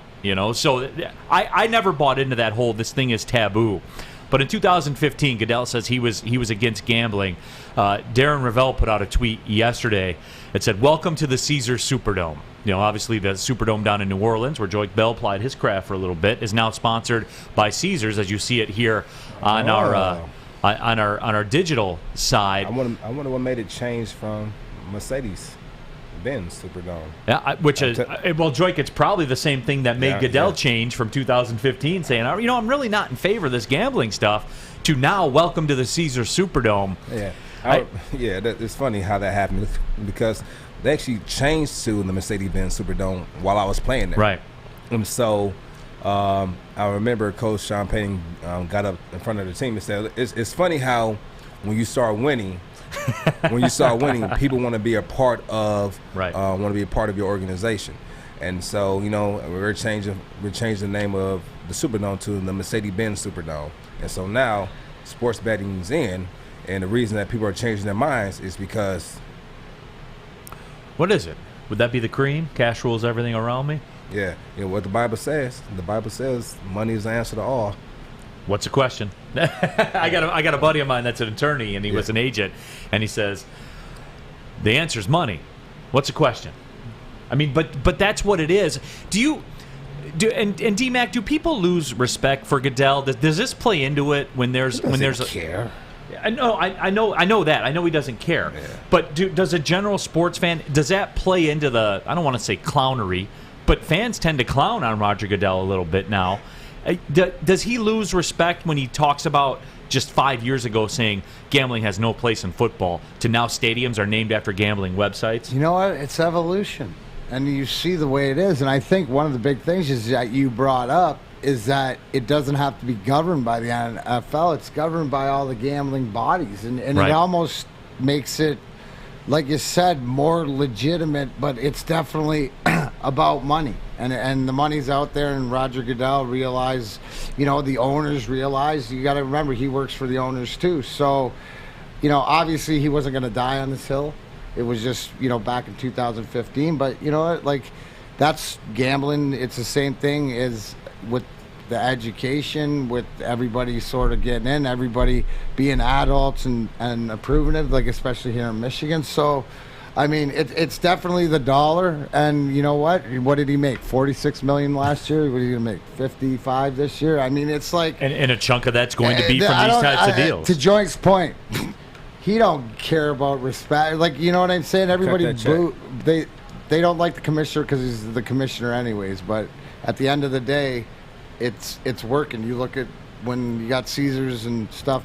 So I never bought into that whole this thing is taboo. But in 2015, Goodell says he was against gambling. Darren Ravel put out a tweet yesterday that said, "Welcome to the Caesars Superdome." Obviously the Superdome down in New Orleans, where Joik Bell plied his craft for a little bit, is now sponsored by Caesars, as you see it here on our digital side. I wonder what made it change from Mercedes-Benz Superdome. Yeah, which is Joik, it's probably the same thing that made Goodell change from 2015, saying, I'm really not in favor of this gambling stuff, to now welcome to the Caesars Superdome. Yeah, it's funny how that happened because they actually changed to the Mercedes-Benz Superdome while I was playing there. Right. And so I remember Coach Sean Payton got up in front of the team and said, it's funny how when you start winning, people want to be a part of your organization. And so, we're changing the name of the Superdome to the Mercedes-Benz Superdome. And so now sports betting's in, and the reason that people are changing their minds is because... What is it? Would that be the cream? Cash rules everything around me? Yeah. What the Bible says. The Bible says money is the answer to all. What's the question? I got a buddy of mine that's an attorney, and he was an agent, and he says, the answer is money. What's the question? I mean, but that's what it is. And D-Mac, do people lose respect for Goodell? Does this play into it when there's care? I know that. I know he doesn't care. Yeah. But does a general sports fan, does that play into the, I don't want to say clownery, but fans tend to clown on Roger Goodell a little bit now. Does he lose respect when he talks about just 5 years ago saying gambling has no place in football to now stadiums are named after gambling websites? You know what? It's evolution. And you see the way it is. And I think one of the big things is that you brought up is that it doesn't have to be governed by the NFL. It's governed by all the gambling bodies. And right. It almost makes it, like you said, more legitimate, but it's definitely about money. And the money's out there, and Roger Goodell realized, the owners realized, you got to remember, he works for the owners too. So, obviously he wasn't going to die on this hill. It was just, back in 2015. But, that's gambling. It's the same thing as with the education, with everybody sort of getting in, everybody being adults and approving it, like especially here in Michigan. So, I mean, it's definitely the dollar. And you know what? What did he make? $46 million last year? What are you going to make? 55 this year? I mean, it's like... And a chunk of that's going to be from these types of deals. To Joink's point, he don't care about respect. Like, you know what I'm saying? Everybody they don't like the commissioner because he's the commissioner anyways. But at the end of the day, it's working. You look at when you got Caesars and stuff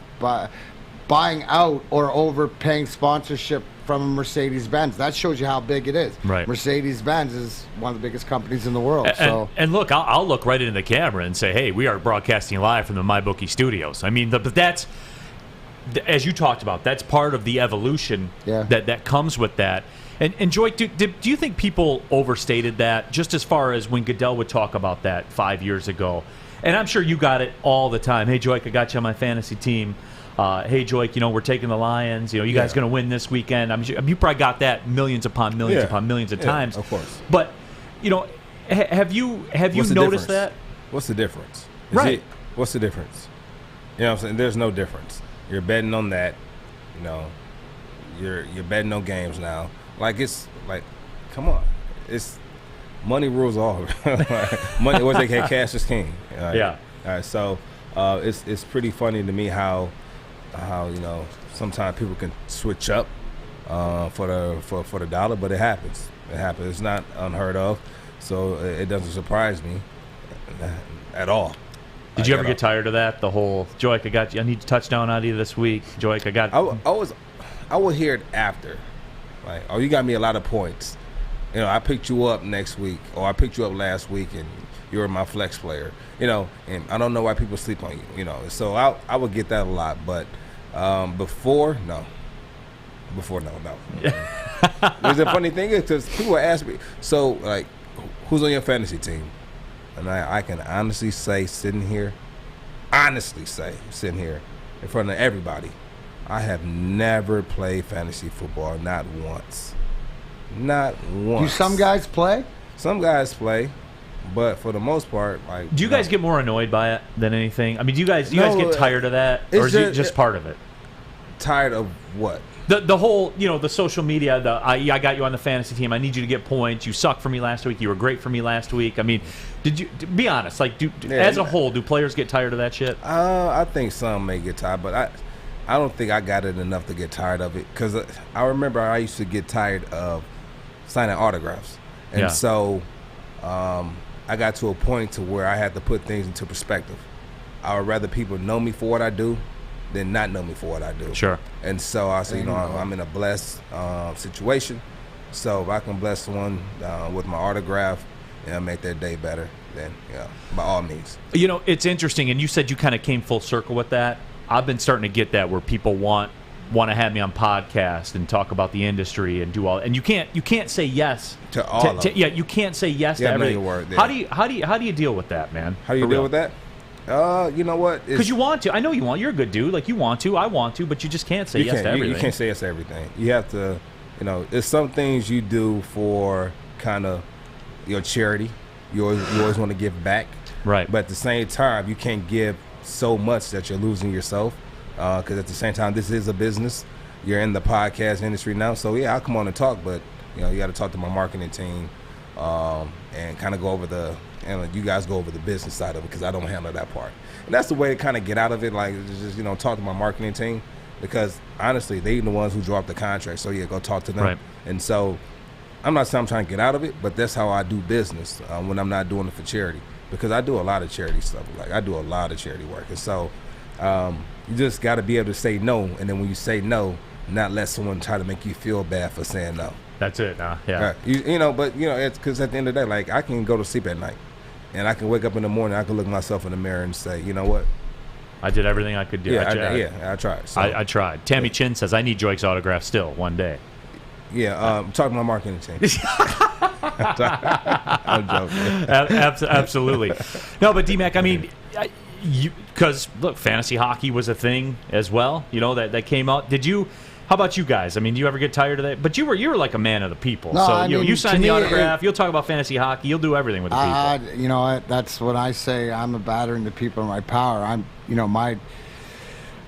buying out or overpaying sponsorship from a Mercedes-Benz. That shows you how big it is. Right. Mercedes-Benz is one of the biggest companies in the world. And look, I'll look right into the camera and say, hey, we are broadcasting live from the MyBookie studios. I mean, but that's, as you talked about, that's part of the evolution that comes with that. And Joy, do you think people overstated that, just as far as when Goodell would talk about that 5 years ago? And I'm sure you got it all the time. Hey, Joy, I got you on my fantasy team. Hey, Joy, we're taking the Lions. You guys going to win this weekend. I'm sure you probably got that millions upon millions upon millions of times. Of course. But, have you noticed that? What's the difference? What's the difference? You know what I'm saying? There's no difference. You're betting on that. You're betting on games now. It's come on. It's money rules all. Money, what they say, cash is king. Yeah. All right. So it's pretty funny to me how sometimes people can switch up for the dollar, but it happens. It happens. It's not unheard of. So it doesn't surprise me at all. Did you ever get tired of that? The whole Joy, I got you. I need a touchdown out of you this week. Joy, I got. I would hear it after, like, oh, you got me a lot of points. I picked you up next week, or I picked you up last week, and you were my flex player. And I don't know why people sleep on you. So I would get that a lot, but before, no. There's a funny thing is because people ask me, so like, who's on your fantasy team? And I can honestly say, sitting here in front of everybody, I have never played fantasy football, not once. Not once. Do some guys play? Some guys play, but for the most part, like. Do you guys get more annoyed by it than anything? I mean, do you guys get tired of that, or is it just part of it? Tired of what? The whole, the social media, I got you on the fantasy team. I need you to get points. You sucked for me last week. You were great for me last week. I mean, be honest, like, as a whole, do players get tired of that shit? I think some may get tired, but I don't think I got it enough to get tired of it, because I remember I used to get tired of signing autographs. And so I got to a point to where I had to put things into perspective. I would rather people know me for what I do than not know me for what I do. Sure. And so I said, I'm in a blessed situation. So if I can bless someone with my autograph and make their day better, then by all means. It's interesting, and you said you kind of came full circle with that. I've been starting to get that where people want to have me on podcast and talk about the industry and do all, and you can't say yes to all. You can't say yes to everything. Word, How do you deal with that, man? How do you deal with that? You know what? Because you want to. I know you want. You're a good dude. Like, you want to. I want to, but you just can't say yes to everything. You can't say yes to everything. You have to. There's some things you do for kind of your charity. You always want to give back. Right. But at the same time, you can't give so much that you're losing yourself. Because at the same time, this is a business. You're in the podcast industry now, so I'll come on and talk, but you got to talk to my marketing team and kind of go over you guys go over the business side of it, because I don't handle that part. And that's the way to kind of get out of it, like, just talk to my marketing team, because honestly, they're the ones who draw up the contract. So go talk to them. Right. And so I'm not saying I'm trying to get out of it, but that's how I do business when I'm not doing it for charity, because I do a lot of charity stuff. Like, I do a lot of charity work, and so. You just got to be able to say no, and then when you say no, not let someone try to make you feel bad for saying no. That's it. Yeah. Right. It's because at the end of the day, like, I can go to sleep at night, and I can wake up in the morning, I can look myself in the mirror and say, you know what? I did everything I could do. I tried. So. I tried. Tammy Chin says, I need Joyke's autograph still one day. Yeah, talk to my marketing team. I'm joking. Absolutely. No, but D-Mac, I mean, because look, fantasy hockey was a thing as well. That came out. How about you guys? I mean, do you ever get tired of that? But you were like a man of the people. No, so you sign the autograph. You'll talk about fantasy hockey. You'll do everything with the people. You know what? That's what I say. I'm a battering the people in my power.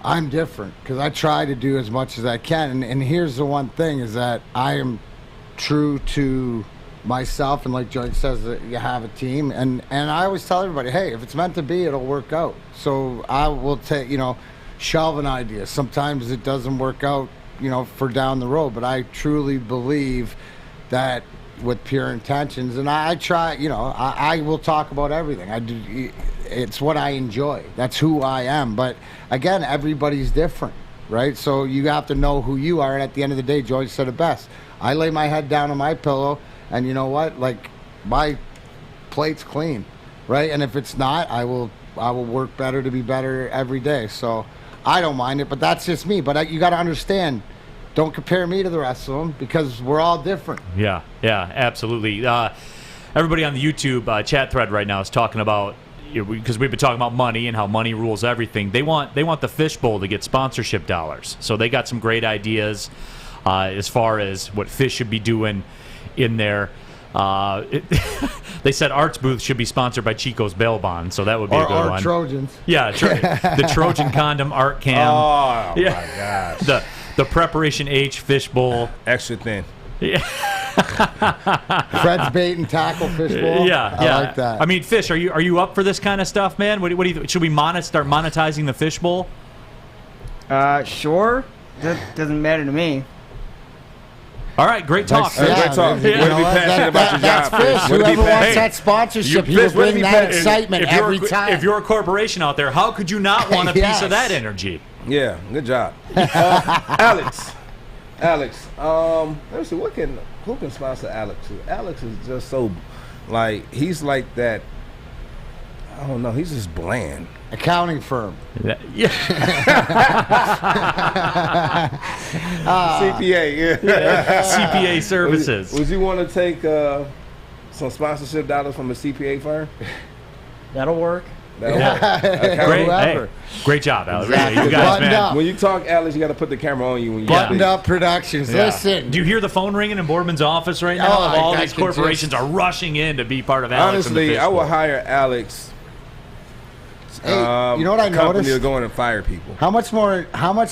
I'm different, because I try to do as much as I can. And here's the one thing, is that I am true to myself, and like Joyce says, that you have a team, and I always tell everybody, hey, if it's meant to be, it'll work out. So I will take, shelve an idea. Sometimes it doesn't work out, for down the road, but I truly believe that with pure intentions, and I try. I will talk about everything. I do. It's what I enjoy. That's who I am. But again, everybody's different, right? So you have to know who you are. And at the end of the day, George said it best. I lay my head down on my pillow, and you know what? Like, my plate's clean, right? And if it's not, I will work better to be better every day. So I don't mind it, but that's just me. But you got to understand, don't compare me to the rest of them because we're all different. Yeah, absolutely. Everybody on the YouTube chat thread right now is talking about, because we've been talking about money and how money rules everything. They want the fishbowl to get sponsorship dollars. So they got some great ideas as far as what Fish should be doing in there. They said Art's booth should be sponsored by Chico's Bail Bond, so that would be a good one. Or Trojans. Yeah, the Trojan condom art cam. Oh, my gosh. The Preparation H fishbowl. Extra thin. Yeah. Fred's bait and tackle fishbowl. Yeah. I like that. I mean, Fish, are you up for this kind of stuff, man? What do you should we start monetizing the fishbowl? Sure. That doesn't matter to me. All right, great talk. Great talk. Way to be passionate about your that's job, Fish. Fish. Way to be Whoever wants passionate. that sponsorship, You- you Fish, way to bring be that passionate. excitement every time. If you're a corporation out there, how could you not want a piece Yes. of that energy? Yeah, good job. Alex, let me see, who can sponsor Alex? Alex is just so, like, he's like that, I don't know, he's just bland. Accounting firm. Yeah. CPA, yeah. CPA services. Would you want to take some sponsorship dollars from a CPA firm? That'll work. Great job, Alex. Exactly. You guys, man. Up. When you talk, Alex, you got to put the camera on you when you Buttoned speak. Up Productions. Yeah. Listen. Do you hear the phone ringing in Boardman's office right now? Oh, All I these can corporations are rushing in to be part of Alex. Honestly, and the I would fishbowl. hire Alex. Hey, you know what I company noticed? to go in and fire people. How much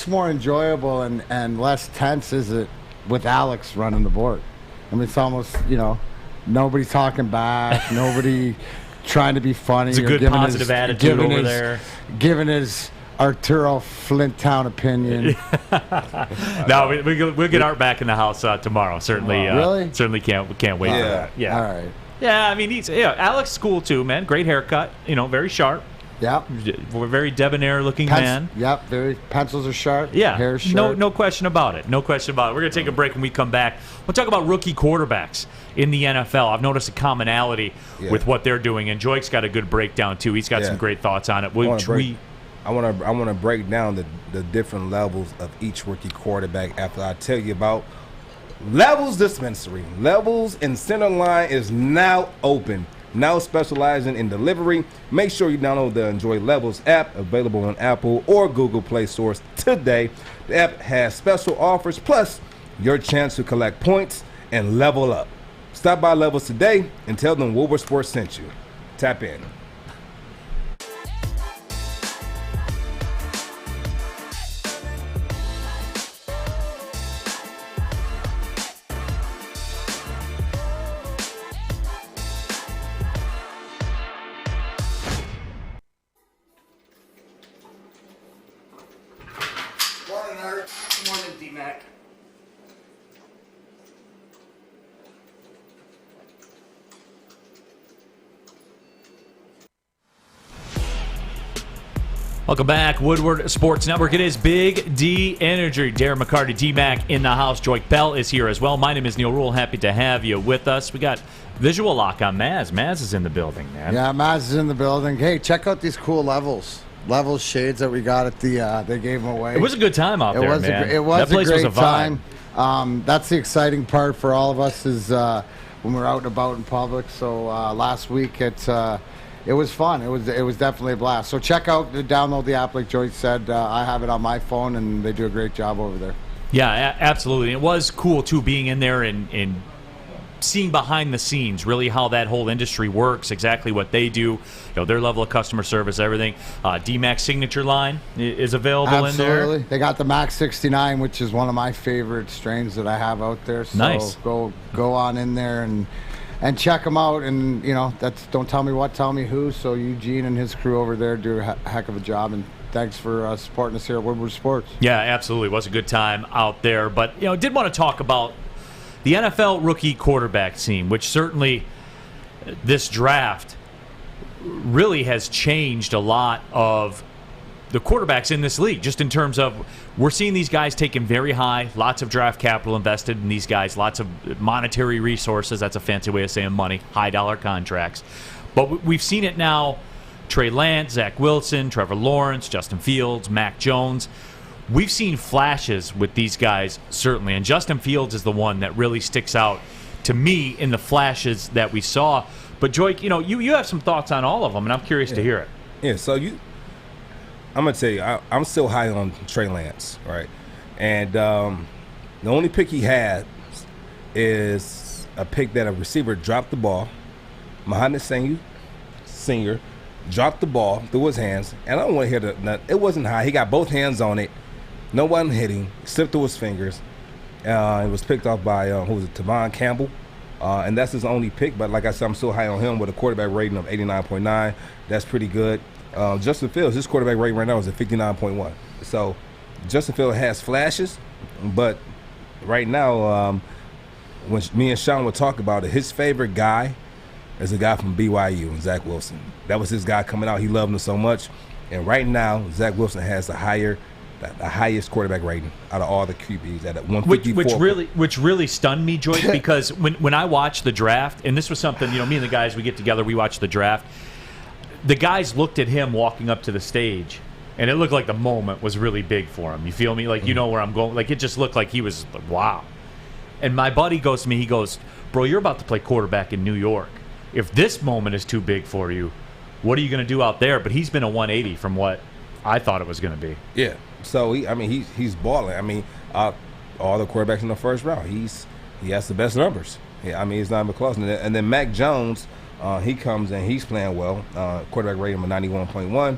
more enjoyable and less tense is it with Alex running the board? I mean, it's almost, nobody talking back, nobody trying to be funny. It's a or good giving positive attitude over there. Giving his Arturo Flinttown opinion. No, we'll get Art back in the house tomorrow. Certainly, really? Certainly can't wait for that. Yeah. All right. Yeah, I mean, Alex is cool too, man. Great haircut. Very sharp. Yep. Very debonair looking man. Yep. Pencils are sharp. Yeah. Hair's sharp. No question about it. No question about it. We're going to take a break. When we come back, we'll talk about rookie quarterbacks in the NFL. I've noticed a commonality with what they're doing, and Joik's got a good breakdown too. He's got some great thoughts on it. I want to break down the different levels of each rookie quarterback after I tell you about Levels Dispensary. Levels in Centerline is now open. Now specializing in delivery. Make sure you download the Enjoy Levels app, available on Apple or Google Play stores today. The app has special offers, plus your chance to collect points and level up. Stop by Levels today and tell them Woodward Sports sent you. Tap in. Morning, D-Mac. Welcome back, Woodward Sports Network. It is Big D Energy. Darren McCarty, D-Mac in the house. Joik Bell is here as well. My name is Neil Rule. Happy to have you with us. We got visual lock on Maz. Maz is in the building, man. Yeah, Maz is in the building. Hey, check out these cool levels shades that we got at the. They gave them away. It was a good time out there, man. It was that place a great was a vibe. time. That's the exciting part for all of us is when we're out and about in public. So last week it was fun. It was definitely a blast. So download the app like Joyce said. I have it on my phone, and they do a great job over there. Yeah, absolutely. It was cool too being in there and seeing behind the scenes, really how that whole industry works, exactly what they do, their level of customer service, everything. D-Max signature line is available in there. Absolutely. They got the Max 69, which is one of my favorite strains that I have out there. So nice. Go on in there and check them out. And, that's don't tell me what, tell me who. So Eugene and his crew over there do a heck of a job. And thanks for supporting us here at Woodward Sports. Yeah, absolutely. It was a good time out there. But, did want to talk about the NFL rookie quarterback scene, which certainly this draft really has changed a lot of the quarterbacks in this league, just in terms of we're seeing these guys taken very high, lots of draft capital invested in these guys, lots of monetary resources. That's a fancy way of saying money, high-dollar contracts. But we've seen it now. Trey Lance, Zach Wilson, Trevor Lawrence, Justin Fields, Mac Jones. We've seen flashes with these guys, certainly, and Justin Fields is the one that really sticks out to me in the flashes that we saw. But, Joy, you have some thoughts on all of them, and I'm curious to hear it. Yeah, so I'm going to tell you, I'm still high on Trey Lance, right? And the only pick he had is a pick that a receiver dropped the ball. Mohamed Senior dropped the ball through his hands, and I don't want to hear it wasn't high. He got both hands on it. No one hitting, slipped through his fingers. It was picked off by, Tavon Campbell. And that's his only pick. But like I said, I'm still high on him with a quarterback rating of 89.9. That's pretty good. Justin Fields, his quarterback rating right now is at 59.1. So Justin Fields has flashes, but right now, when me and Sean would talk about it, his favorite guy is a guy from BYU, Zach Wilson. That was his guy coming out. He loved him so much. And right now, Zach Wilson has the highest quarterback rating out of all the QBs at 154. Which really stunned me, Joyce, because when I watched the draft, and this was something, me and the guys, we get together, we watch the draft. The guys looked at him walking up to the stage, and it looked like the moment was really big for him. You feel me? Like, you know where I'm going. Like, it just looked like he was like, wow. And my buddy goes to me, he goes, bro, you're about to play quarterback in New York. If this moment is too big for you, what are you going to do out there? But he's been a 180 from what I thought it was going to be. Yeah. So, he's balling. All the quarterbacks in the first round, he has the best numbers. Yeah, it's not even close. And then Mac Jones, he comes and he's playing well. Quarterback rating of 91.1.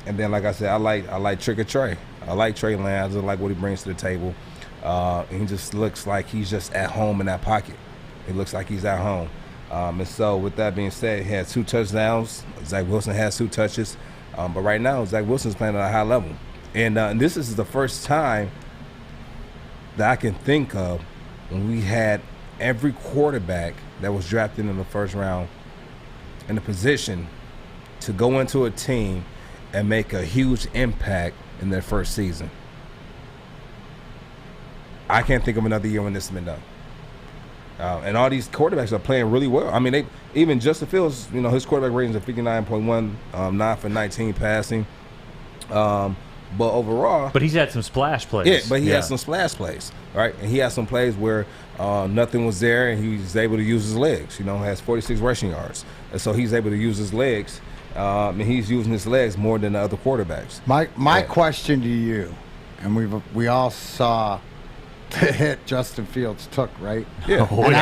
And then, like I said, I like Trick Trey. I like Trey Lance. I like what he brings to the table. He just looks like he's just at home in that pocket. It looks like he's at home. And so, with that being said, he had 2 touchdowns. Zach Wilson has 2 touches. But right now, Zach Wilson's playing at a high level. And this is the first time that I can think of when we had every quarterback that was drafted in the first round in a position to go into a team and make a huge impact in their first season. I can't think of another year when this has been done. And all these quarterbacks are playing really well. Even Justin Fields, his quarterback rating is at 59.1, 9 for 19 passing. But overall, but he's had some splash plays. Yeah, but he had some splash plays, right? And he had some plays where nothing was there, and he was able to use his legs. Has 46 rushing yards, and so he's able to use his legs. And he's using his legs more than the other quarterbacks. My question to you, and we all saw the hit Justin Fields took, right? Yeah. And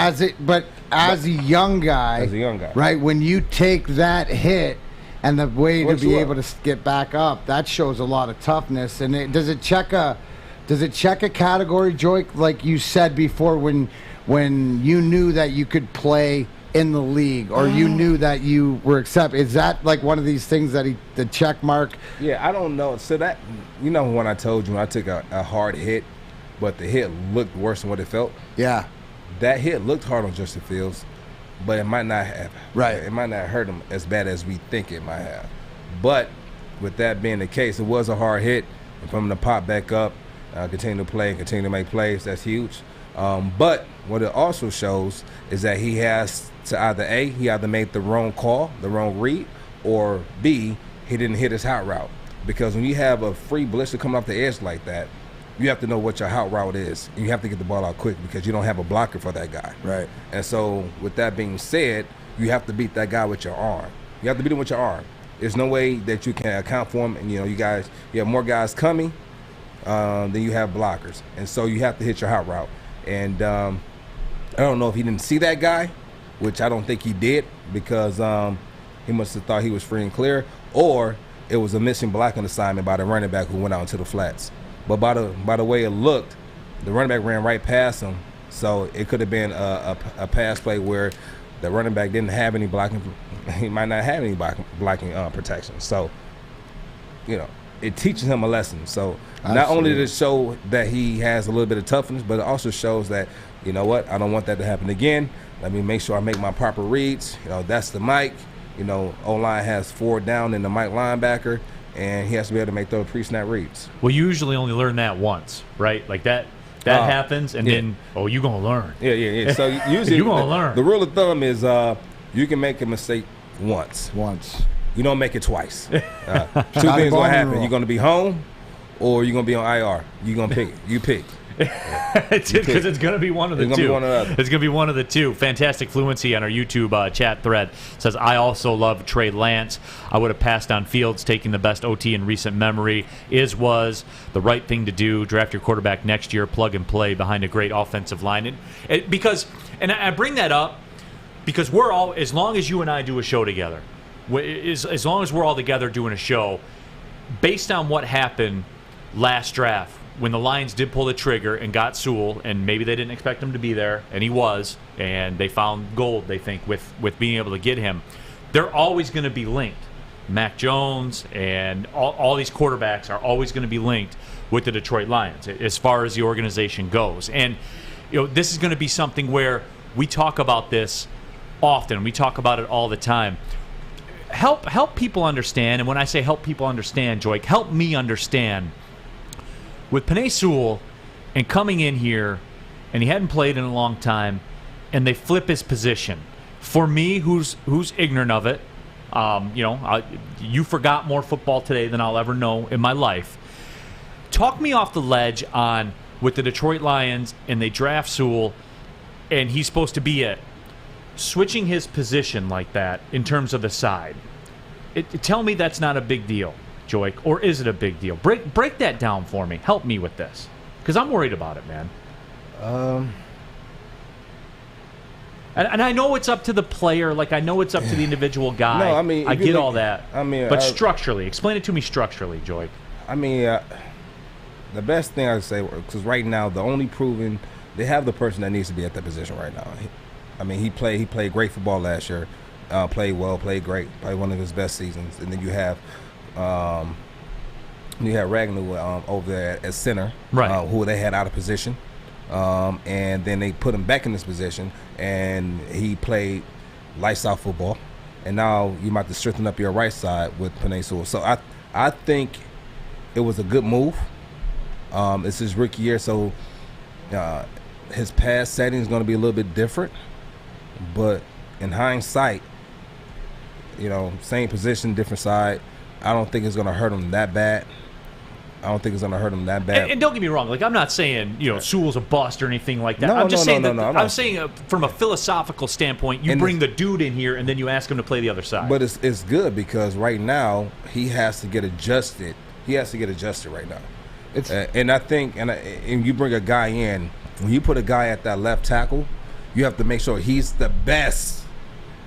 as a young guy, right? When you take that hit. And the way to be able to get back up, that shows a lot of toughness. And does it check a category, Joy, like you said before, when you knew that you could play in the league, or you knew that you were accepted? Is that like one of these things that the check mark? Yeah, I don't know. So that, when I told you I took a hard hit, but the hit looked worse than what it felt. Yeah, that hit looked hard on Justin Fields. But it might not have. Right. It might not hurt him as bad as we think it might have. But with that being the case, it was a hard hit. And for him to pop back up, continue to play and continue to make plays, that's huge. But what it also shows is that he has to either made the wrong call, the wrong read, or B, he didn't hit his hot route. Because when you have a free blitzer coming off the edge like that, you have to know what your hot route is. And you have to get the ball out quick because you don't have a blocker for that guy. Right. And so with that being said, you have to beat that guy with your arm. You have to beat him with your arm. There's no way that you can account for him. And, you have more guys coming than you have blockers. And so you have to hit your hot route. And I don't know if he didn't see that guy, which I don't think he did, because he must have thought he was free and clear, or it was a missing blocking assignment by the running back who went out into the flats. But by the way it looked, the running back ran right past him, so it could have been a pass play where the running back didn't have any blocking. He might not have any blocking protection. So, it teaches him a lesson. So not only does it show that he has a little bit of toughness, but it also shows that you know what? I don't want that to happen again. Let me make sure I make my proper reads. That's the Mike. O-line has 4 down in the Mike linebacker, and he has to be able to make those pre-snap reads. Well, you usually only learn that once, right? Like that happens, and then, you're going to learn. Yeah. So usually you're going to learn. The rule of thumb is you can make a mistake once. You don't make it twice. 2 things going to happen. You're going to be home, or you're going to be on IR. You're going to pick it. You pick. Because it's going to be one of the two. It's going to be one of the two. Fantastic fluency on our YouTube chat thread. Says, I also love Trey Lance. I would have passed on Fields taking the best OT in recent memory. Was the right thing to do. Draft your quarterback next year, plug and play behind a great offensive line. And I bring that up because we're all, as long as you and I do a show together, as long as we're all together doing a show, based on what happened last draft, when the Lions did pull the trigger and got Sewell, and maybe they didn't expect him to be there, and he was, and they found gold, they think, with being able to get him, they're always going to be linked. Mac Jones and all these quarterbacks are always going to be linked with the Detroit Lions as far as the organization goes. And this is going to be something where we talk about this often. We talk about it all the time. Help people understand, and when I say help people understand, Joy, help me understand. With Penei Sewell and coming in here, and he hadn't played in a long time, and they flip his position. For me, who's ignorant of it, you forgot more football today than I'll ever know in my life. Talk me off the ledge on with the Detroit Lions, and they draft Sewell, and he's supposed to be it. Switching his position like that in terms of the side. Tell me that's not a big deal. Joy, or is it a big deal? Break that down for me. Help me with this, because I'm worried about it, man. And I know it's up to the player. Like, I know it's up to the individual guy. No, I mean, I get all that. But structurally, explain it to me structurally, Joy. The best thing I would say, because right now the only proven they have the person that needs to be at that position right now. He played great football last year. Played well, played great, probably one of his best seasons. And then you have Ragnar over there at center, right? Who they had out of position, and then they put him back in this position, and he played lights out football. And now you might have to strengthen up your right side with Penei Sewell. So I think it was a good move. It's his rookie year, so his pass setting is going to be a little bit different. But in hindsight, same position, different side. I don't think it's going to hurt him that bad. And don't get me wrong. Like, I'm not saying, Sewell's a bust or anything like that. No, I'm just saying I'm saying from a philosophical standpoint, you bring the dude in here and then you ask him to play the other side. But it's good because right now he has to get adjusted. He has to get adjusted right now. And I think, and you bring a guy in, when you put a guy at that left tackle, you have to make sure he's the best.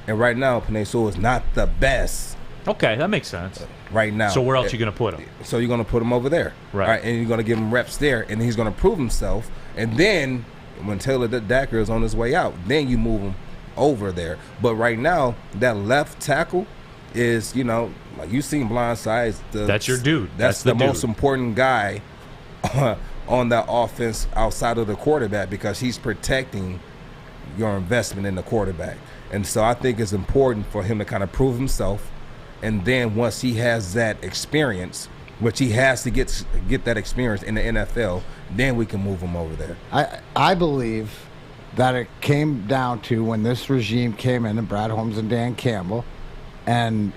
And right now, Penei Sewell is not the best. Okay, that makes sense. Right now. So where else are you going to put him? So you're going to put him over there. Right. All right. And you're going to give him reps there, and he's going to prove himself. And then when Taylor Decker is on his way out, then you move him over there. But right now, that left tackle is, like you've seen blind sides. That's your dude. That's the most important guy on that offense outside of the quarterback because he's protecting your investment in the quarterback. And so I think it's important for him to kind of prove himself. And then once he has that experience, which he has to get that experience in the NFL, then we can move him over there. I believe that it came down to when this regime came in, and Brad Holmes and Dan Campbell, and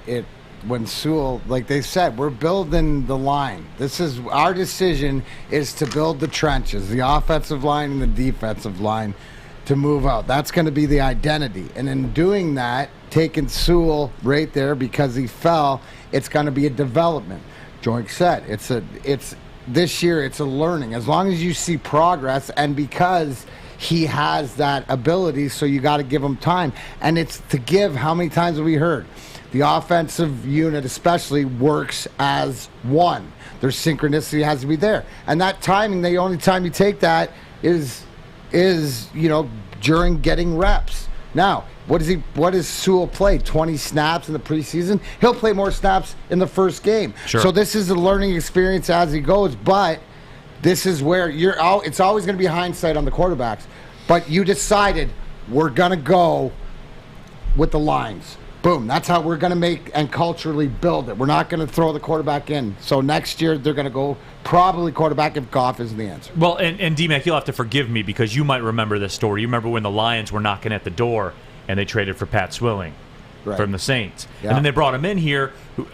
when Sewell, like they said, we're building the line. This is our decision is to build the trenches, the offensive line and the defensive line, to move out. That's going to be the identity. And in doing that, taking Sewell right there because he fell, it's going to be a development. Joink said, it's this year, it's a learning. As long as you see progress, and because he has that ability, so you got to give him time. And it's to give, how many times have we heard? The offensive unit especially works as one. Their synchronicity has to be there. And that timing, the only time you take that is during getting reps. Now, what does Sewell play? 20 snaps in the preseason? He'll play more snaps in the first game. Sure. So this is a learning experience as he goes, but this is where it's always going to be hindsight on the quarterbacks. but you decided we're going to go with the lines. Boom. That's how we're going to make and culturally build it. We're not going to throw the quarterback in. So next year, they're going to go probably quarterback if Goff isn't the answer. Well, and D-Mac, you'll have to forgive me because you might remember this story. You remember when the Lions were knocking at the door and they traded for Pat Swilling from the Saints. Yeah. And then they brought him in here.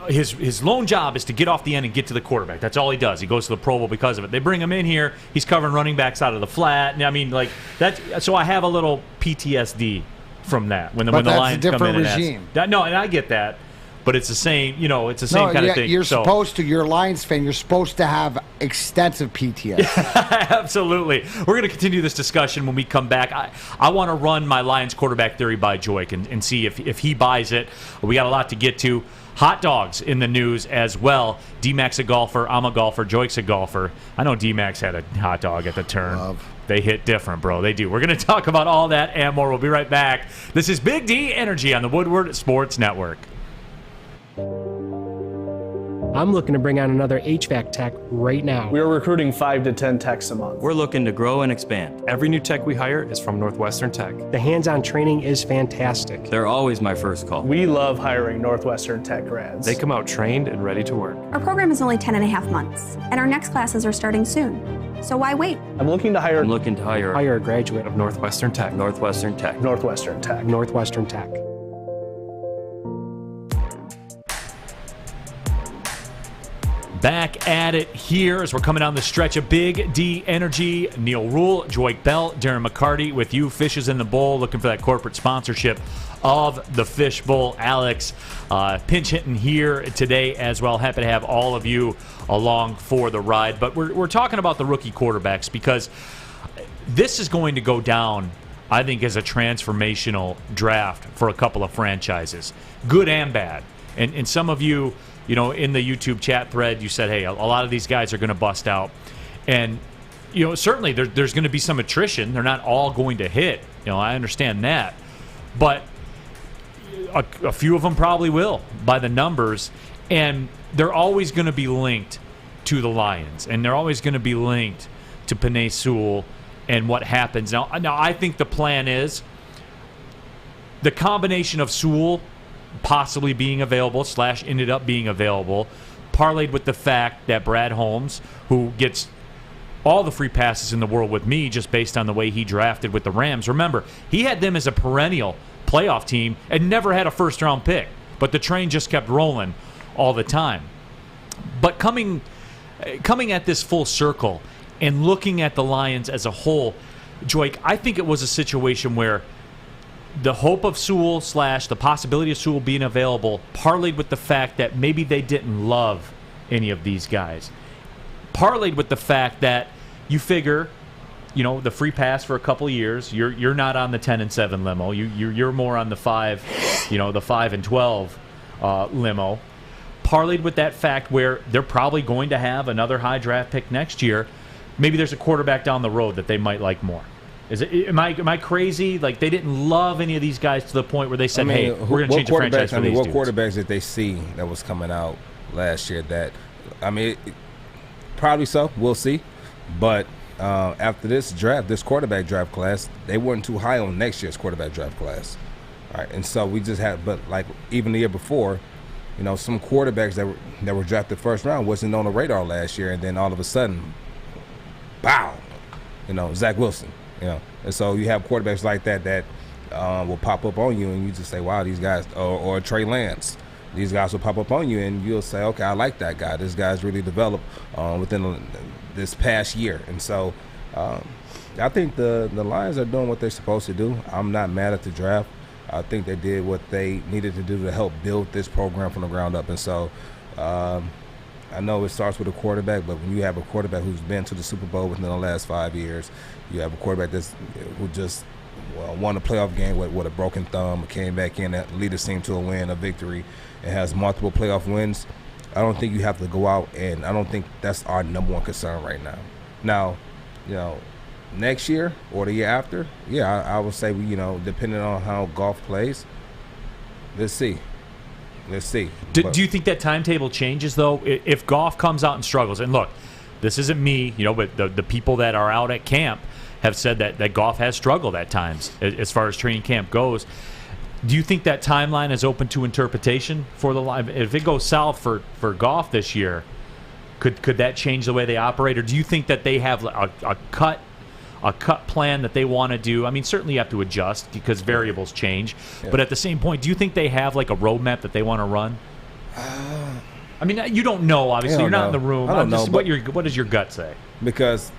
His lone job is to get off the end and get to the quarterback. That's all he does. He goes to the Pro Bowl because of it. They bring him in here. He's covering running backs out of the flat. I mean, like that. So I have a little PTSD from that when the Lions come in. Regime. No, and I get that. But it's the same, it's the same kind of thing. You're supposed to. You're a Lions fan. You're supposed to have extensive PTSD. Absolutely. We're going to continue this discussion when we come back. I want to run my Lions quarterback theory by Joik and see if he buys it. We got a lot to get to. Hot dogs in the news as well. D-Mac's a golfer. I'm a golfer. Joik's a golfer. I know D-Mac's had a hot dog at the turn. They hit different, bro. They do. We're going to talk about all that and more. We'll be right back. This is Big D Energy on the Woodward Sports Network. I'm looking to bring on another HVAC tech right now. We are recruiting 5 to 10 techs a month. We're looking to grow and expand. Every new tech we hire is from Northwestern Tech. The hands-on training is fantastic. They're always my first call. We love hiring Northwestern Tech grads. They come out trained and ready to work. Our program is only 10 and a half months, and our next classes are starting soon. So why wait? I'm looking to hire a graduate of Northwestern Tech. Northwestern Tech. Northwestern Tech. Northwestern Tech. Back at it here as we're coming down the stretch of Big D Energy. Neil Rule, Joik Bell, Darren McCarty with you. Fishes in the Bowl, looking for that corporate sponsorship of the Fish Bowl. Alex, pinch hitting here today as well. Happy to have all of you along for the ride. But we're talking about the rookie quarterbacks because this is going to go down, I think, as a transformational draft for a couple of franchises, good and bad. And some of you, in the YouTube chat thread, you said, hey, a lot of these guys are going to bust out. And, certainly there's going to be some attrition. They're not all going to hit. I understand that. But a few of them probably will by the numbers. And they're always going to be linked to the Lions. And they're always going to be linked to Penei Sewell and what happens. Now, I think the plan is the combination of Sewell possibly being available / ended up being available, parlayed with the fact that Brad Holmes, who gets all the free passes in the world with me just based on the way he drafted with the Rams. Remember, he had them as a perennial playoff team and never had a first-round pick, but the train just kept rolling all the time. But coming at this full circle and looking at the Lions as a whole, Joik, I think it was a situation where the hope of Sewell / the possibility of Sewell being available parlayed with the fact that maybe they didn't love any of these guys. Parlayed with the fact that you figure, the free pass for a couple of years, you're not on the 10-7 limo. You're more on the 5, the 5 and 12 limo. Parlayed with that fact where they're probably going to have another high draft pick next year. Maybe there's a quarterback down the road that they might like more. Am I crazy? Like, they didn't love any of these guys to the point where they said, hey, we're going to change the franchise for these dudes. What quarterbacks did they see that was coming out last year that, probably so. We'll see. But after this quarterback draft class, they weren't too high on next year's quarterback draft class. All right, and so we just had, but like even the year before, some quarterbacks that were drafted first round wasn't on the radar last year, and then all of a sudden, bow, Zach Wilson. And so you have quarterbacks like that will pop up on you, and you just say, wow, these guys, or Trey Lance, these guys will pop up on you, and you'll say, okay, I like that guy. This guy's really developed within this past year. And so I think the Lions are doing what they're supposed to do. I'm not mad at the draft. I think they did what they needed to do to help build this program from the ground up. And so I know it starts with a quarterback, but when you have a quarterback who's been to the Super Bowl within the last 5 years, you have a quarterback who just won a playoff game with a broken thumb, came back in and lead his team to a win, a victory, and has multiple playoff wins. I don't think you have to go out, and I don't think that's our number one concern right now. Now, next year or the year after, I would say, depending on how Goff plays, let's see. Do you think that timetable changes, though? If Goff comes out and struggles, and look, this isn't me, but the people that are out at camp, have said that Goff has struggled at times as far as training camp goes. Do you think that timeline is open to interpretation for the live? If it goes south for Goff this year, could that change the way they operate, or do you think that they have a cut plan that they want to do? I mean, certainly you have to adjust because variables change, but at the same point, do you think they have like a roadmap that they want to run? I mean, you don't know, obviously. You're not in the room. I don't know. What does your gut say? Because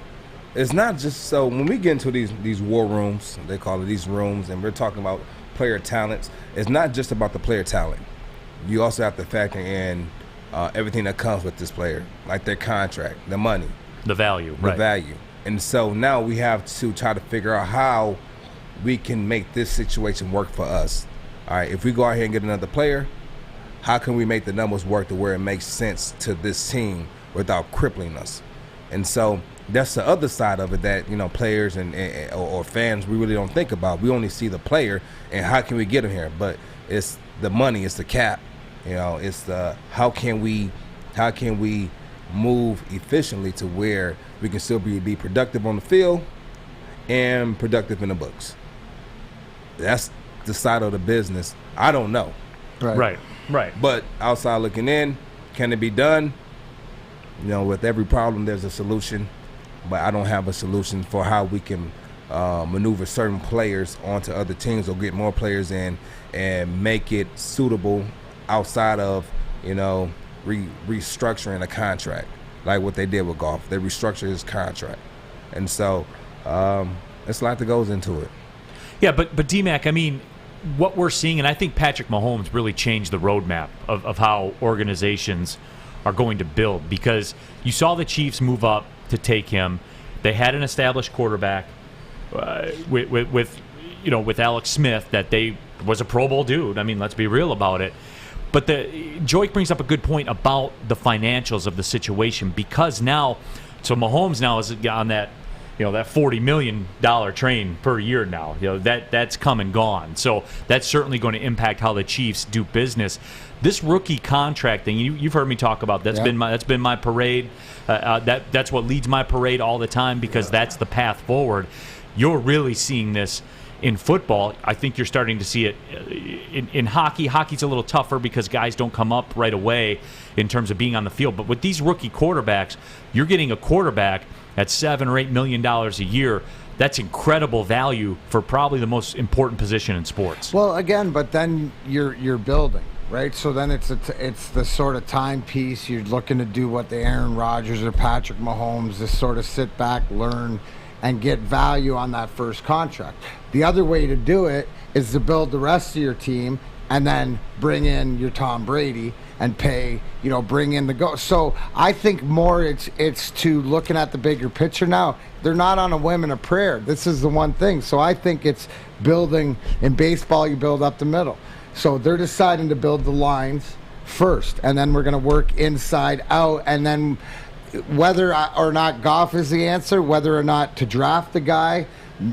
it's not just so when we get into these war rooms, they call it these rooms, and we're talking about player talents. It's not just about the player talent. You also have to factor in everything that comes with this player, like their contract, the money, the value, the value. And so now we have to try to figure out how we can make this situation work for us. All right, if we go out here and get another player, how can we make the numbers work to where it makes sense to this team without crippling us? And so that's the other side of it that, players or fans, we really don't think about. We only see the player and how can we get him here. But it's the money, it's the cap. It's the how can we move efficiently to where we can still be productive on the field and productive in the books. That's the side of the business. I don't know. Right. But outside looking in, can it be done? With every problem, there's a solution. But I don't have a solution for how we can maneuver certain players onto other teams or get more players in and make it suitable outside of, restructuring a contract like what they did with Goff. They restructured his contract. And so it's a lot that goes into it. Yeah, but D-Mac, I mean, what we're seeing, and I think Patrick Mahomes really changed the roadmap of how organizations are going to build, because you saw the Chiefs move up to take him. They had an established quarterback with Alex Smith that they was a Pro Bowl dude. I mean, let's be real about it. But Joik brings up a good point about the financials of the situation, because now, so Mahomes now is on that, that $40 million train per year now. That's come and gone. So that's certainly going to impact how the Chiefs do business. This rookie contract thing, you've heard me talk about. That's been my parade. That's what leads my parade all the time, because that's the path forward. You're really seeing this in football. I think you're starting to see it in hockey. Hockey's a little tougher because guys don't come up right away in terms of being on the field. But with these rookie quarterbacks, you're getting a quarterback at $7 or $8 million a year. That's incredible value for probably the most important position in sports. Well, again, but then you're building, right? So then it's the sort of timepiece. You're looking to do what the Aaron Rodgers or Patrick Mahomes, just sort of sit back, learn, and get value on that first contract. The other way to do it is to build the rest of your team and then bring in your Tom Brady and pay, bring in the go. So I think more it's to looking at the bigger picture now. They're not on a whim and a prayer. This is the one thing. So I think it's building. In baseball, you build up the middle. So they're deciding to build the lines first, and then we're going to work inside out, and then whether or not Goff is the answer, whether or not to draft the guy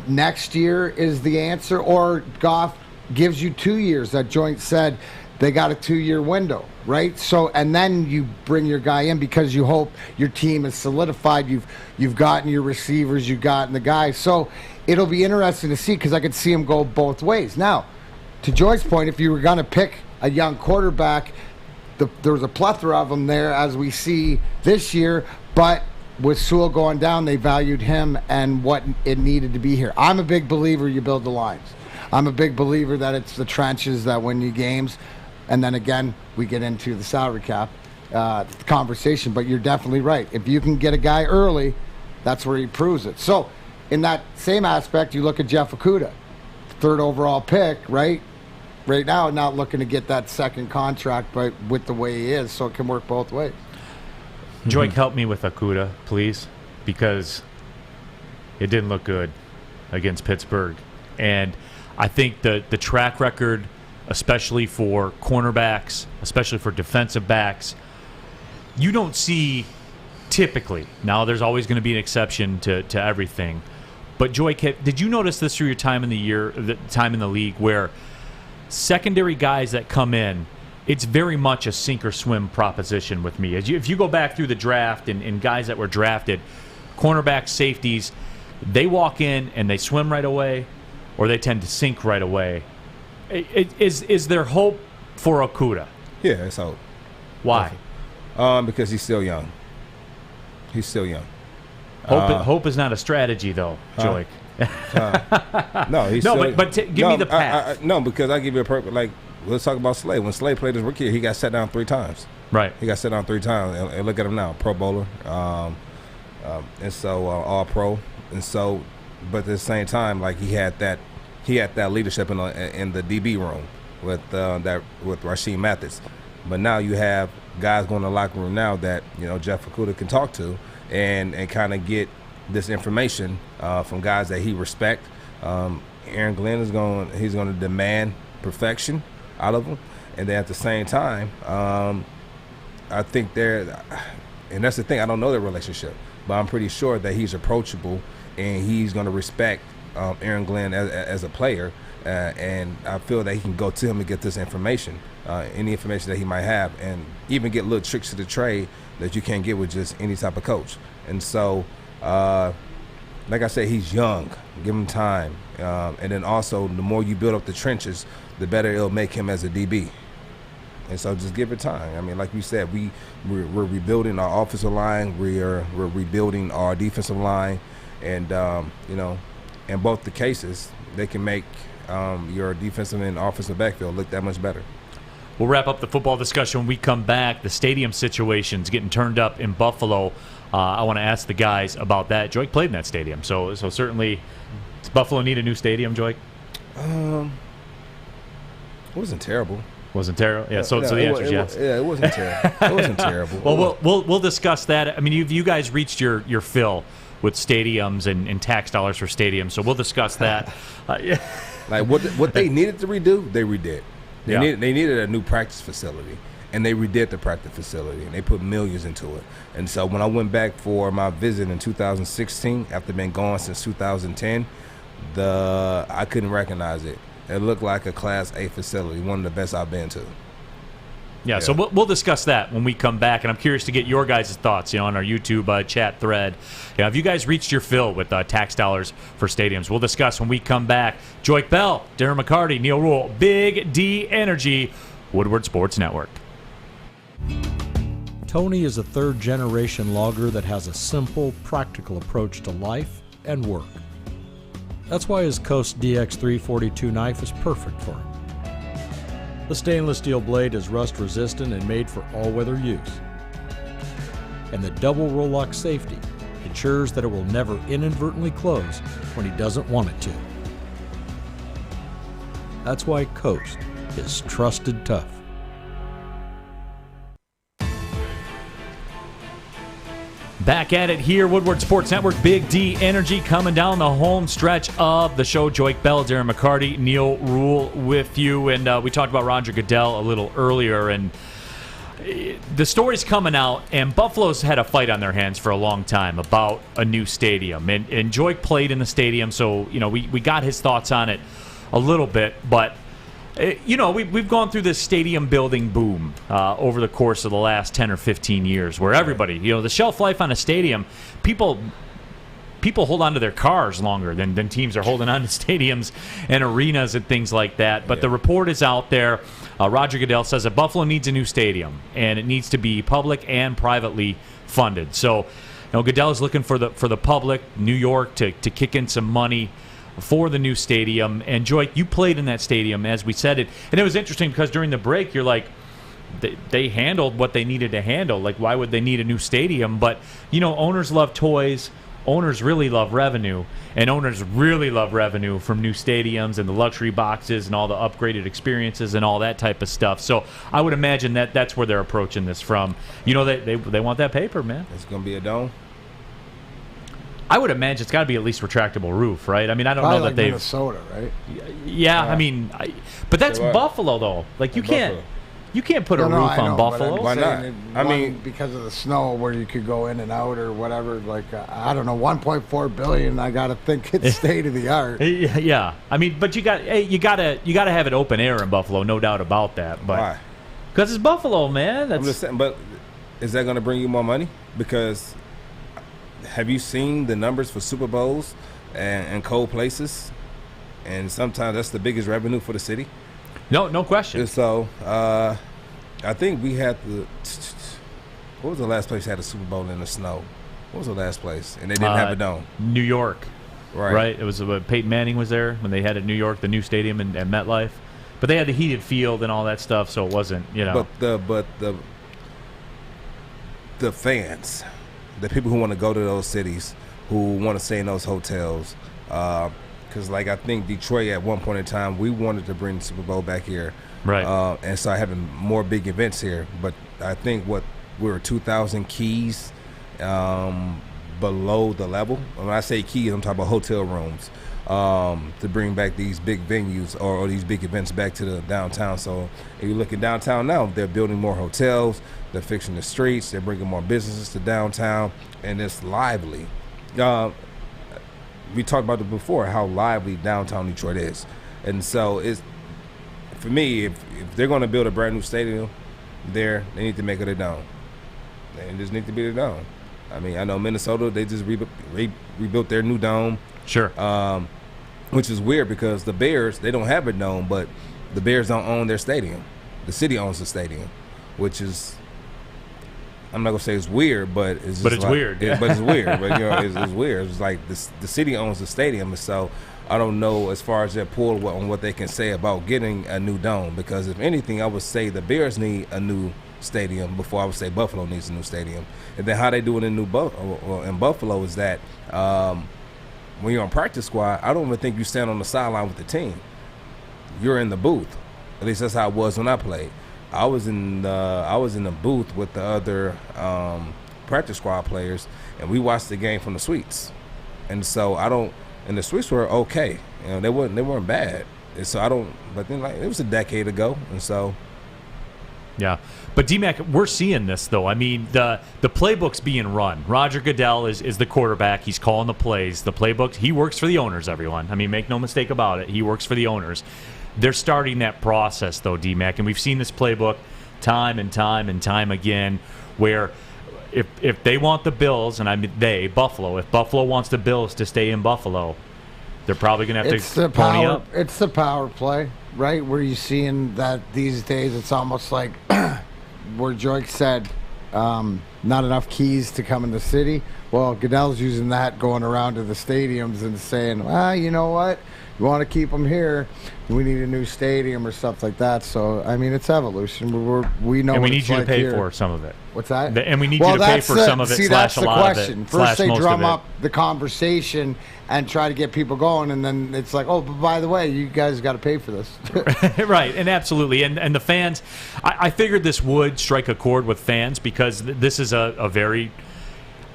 next year is the answer, or Goff gives you 2 years. That joint said they got a 2-year window, right? So, and then you bring your guy in because you hope your team is solidified. You've gotten your receivers, you've gotten the guys. So it'll be interesting to see, because I could see him go both ways. Now, to Joy's point, if you were going to pick a young quarterback, there was a plethora of them there, as we see this year, but with Sewell going down, they valued him and what it needed to be here. I'm a big believer you build the lines. I'm a big believer that it's the trenches that win you games. And then again, we get into the salary cap conversation, but you're definitely right. If you can get a guy early, that's where he proves it. So in that same aspect, you look at Jeff Okudah, 3rd overall pick, right? Right now, not looking to get that second contract, but with the way he is, so it can work both ways. Joik, help me with Okudah, please, because it didn't look good against Pittsburgh. And I think the track record, especially for cornerbacks, especially for defensive backs, you don't see typically. Now, there's always going to be an exception to everything. But Joik, did you notice this through your time in the league, where secondary guys that come in, it's very much a sink or swim proposition with me. If you go back through the draft and guys that were drafted, cornerbacks, safeties, they walk in and they swim right away, or they tend to sink right away. Is there hope for Okudah? Yeah, it's hope. Why? Because he's still young. He's still young. Hope is not a strategy, though, Joik. No, he's no, still, but give me the path. No, because I give you a perfect, like, let's talk about Slay. When Slay played his rookie year, he got set down 3 times. Right. He got set down 3 times. And look at him now, Pro Bowler. And so All Pro. And so, but at the same time, like, he had that leadership in the DB room with Rasheem Mathis. But now you have guys going to the locker room now that, you know, Jeff Okudah can talk to and kind of get this information from guys that he respect. Aaron Glenn is going to demand perfection out of him, and then at the same time, I think and that's the thing, I don't know their relationship, but I'm pretty sure that he's approachable and he's going to respect Aaron Glenn as a player, and I feel that he can go to him and get this information, any information that he might have, and even get little tricks to the trade that you can't get with just any type of coach. And so, like I said, he's young. Give him time. And then also, the more you build up the trenches, the better it'll make him as a DB. And so just give it time. I mean, like we said, we're rebuilding our offensive line. We're rebuilding our defensive line. And, you know, in both the cases, they can make your defensive and offensive backfield look that much better. We'll wrap up the football discussion when we come back. The stadium situation's getting turned up in Buffalo. I want to ask the guys about that. Joik played in that stadium, so certainly, does Buffalo need a new stadium, Joik? It wasn't terrible. Wasn't terrible? Yeah. So the answer is yes. It wasn't terrible. It wasn't terrible. Well, we'll discuss that. I mean, you guys reached your fill with stadiums and tax dollars for stadiums, so we'll discuss that. Like what they needed to redo, they redid. They needed a new practice facility, and they redid the practice facility, and they put millions into it. And so when I went back for my visit in 2016, after being gone since 2010, I couldn't recognize it. It looked like a Class A facility, one of the best I've been to. Yeah, so we'll discuss that when we come back, and I'm curious to get your guys' thoughts, on our YouTube chat thread. Have you guys reached your fill with tax dollars for stadiums? We'll discuss when we come back. Joik Bell, Darren McCarty, Neil Rule, Big D Energy, Woodward Sports Network. Tony is a third-generation logger that has a simple, practical approach to life and work. That's why his Coast DX342 knife is perfect for him. The stainless steel blade is rust-resistant and made for all-weather use. And the double roll-lock safety ensures that it will never inadvertently close when he doesn't want it to. That's why Coast is trusted tough. Back at it here, Woodward Sports Network, Big D Energy coming down the home stretch of the show. Joik Bell, Darren McCarty, Neil Rule with you. And we talked about Roger Goodell a little earlier, and the story's coming out, and Buffalo's had a fight on their hands for a long time about a new stadium. And Joik played in the stadium, so we got his thoughts on it a little bit, but we've gone through this stadium building boom over the course of the last 10 or 15 years where everybody, the shelf life on a stadium, people hold on to their cars longer than teams are holding on to stadiums and arenas and things like that. But the report is out there. Roger Goodell says that Buffalo needs a new stadium, and it needs to be public and privately funded. So Goodell is looking for the public, New York, to kick in some money for the new stadium. And Joik, you played in that stadium as we said it, and it was interesting because during the break you're like, they handled what they needed to handle. Like, why would they need a new stadium? But owners love toys, owners really love revenue, and owners really love revenue from new stadiums and the luxury boxes and all the upgraded experiences and all that type of stuff. So I would imagine that's where they're approaching this from. They want that paper, man. It's gonna be a dome. I would imagine it's got to be at least retractable roof, right? I mean, I don't Probably know that like they've Minnesota, right? Yeah, I mean, but that's Buffalo though. Like you can't put a roof on Buffalo. Why not? I mean, because of the snow, where you could go in and out or whatever. Like I don't know, 1.4 billion. I got to think it's state of the art. Yeah, I mean, but you got to have it open air in Buffalo, no doubt about that. But why? Because it's Buffalo, man. I'm just saying, but is that going to bring you more money? Because have you seen the numbers for Super Bowls and cold places? And sometimes that's the biggest revenue for the city. No question. And so I think we had what was the last place that had a Super Bowl in the snow? What was the last place? And they didn't have a dome. New York. Right. It was Peyton Manning was there when they had it in New York, the new stadium and MetLife. But they had the heated field and all that stuff, so it wasn't, But the fans, the people who want to go to those cities, who want to stay in those hotels, because I think Detroit at one point in time, we wanted to bring the Super Bowl back here, right? And start having more big events here. But I think we were 2,000 keys below the level. When I say keys, I'm talking about hotel rooms to bring back these big venues or these big events back to the downtown. So if you look at downtown now, they're building more hotels, they're fixing the streets, they're bringing more businesses to downtown, and it's lively. We talked about it before, how lively downtown Detroit is. And so it's, for me, if they're going to build a brand new stadium there, they need to make it a dome. They just need to be a dome. I mean, I know Minnesota, they just rebuilt their new dome. Sure. Which is weird because the Bears, they don't have a dome, but the Bears don't own their stadium. The city owns the stadium, which is, I'm not going to say it's weird, but it's just But it's weird. But it's weird. But, it's weird. It's like the city owns the stadium, and so I don't know as far as their pull on what they can say about getting a new dome, because if anything, I would say the Bears need a new stadium before I would say Buffalo needs a new stadium. And then how they do it in Buffalo is that when you're on practice squad, I don't even think you stand on the sideline with the team. You're in the booth. At least that's how it was when I played. I was in the booth with the other practice squad players, and we watched the game from the suites. And so and the suites were okay. They weren't bad. And so but then it was a decade ago, and so. Yeah. But D-Mac, we're seeing this, though. I mean, the playbook's being run. Roger Goodell is the quarterback. He's calling the plays. The playbook, he works for the owners, everyone. I mean, make no mistake about it. He works for the owners. They're starting that process, though, D-Mac. And we've seen this playbook time and time and time again where if they want the Bills, and I mean Buffalo, if Buffalo wants the Bills to stay in Buffalo, they're probably going to have to pony up. It's the power play, right? Where you're seeing that these days it's almost like where Joik said not enough keys to come in the city. Well, Goodell's using that going around to the stadiums and saying, you know what? You want to keep them here, we need a new stadium or stuff like that. So, I mean, it's evolution. We know and we what need it's you like to pay here. for some of it. What's that? And we need you to pay for some of it, that's a the lot question. of it. First they drum most of up the conversation and try to get people going, and then it's like, oh, but by the way, you guys got to pay for this. Right, and absolutely. And the fans, I figured this would strike a chord with fans because this is a very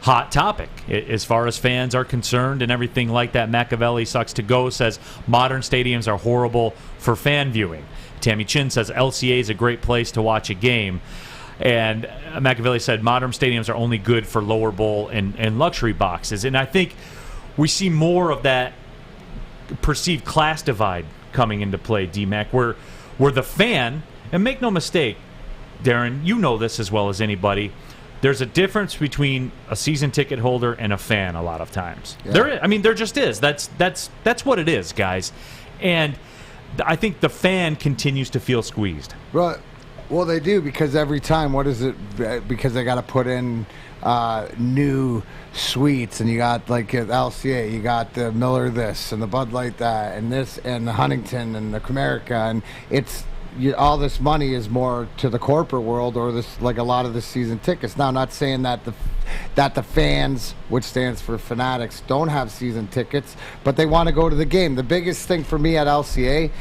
hot topic as far as fans are concerned and everything like that. Machiavelli Sucks to Go says modern stadiums are horrible for fan viewing. Tammy Chin says LCA is a great place to watch a game. And Machiavelli said modern stadiums are only good for lower bowl and luxury boxes. And I think we see more of that perceived class divide coming into play, D-Mac, where the fan, and make no mistake, Darren, you know this as well as anybody, there's a difference between a season ticket holder and a fan a lot of times. Yeah. There just is. That's what it is, guys. And I think the fan continues to feel squeezed. Right. Well, they do, because every time, what is it? Because they got to put in new suites, and you got like at LCA, you got the Miller this and the Bud Light that and this and the Huntington and the Comerica, and it's all this money is more to the corporate world, or this like a lot of the season tickets. Now, I'm not saying that the fans, which stands for fanatics, don't have season tickets, but they want to go to the game. The biggest thing for me at LCA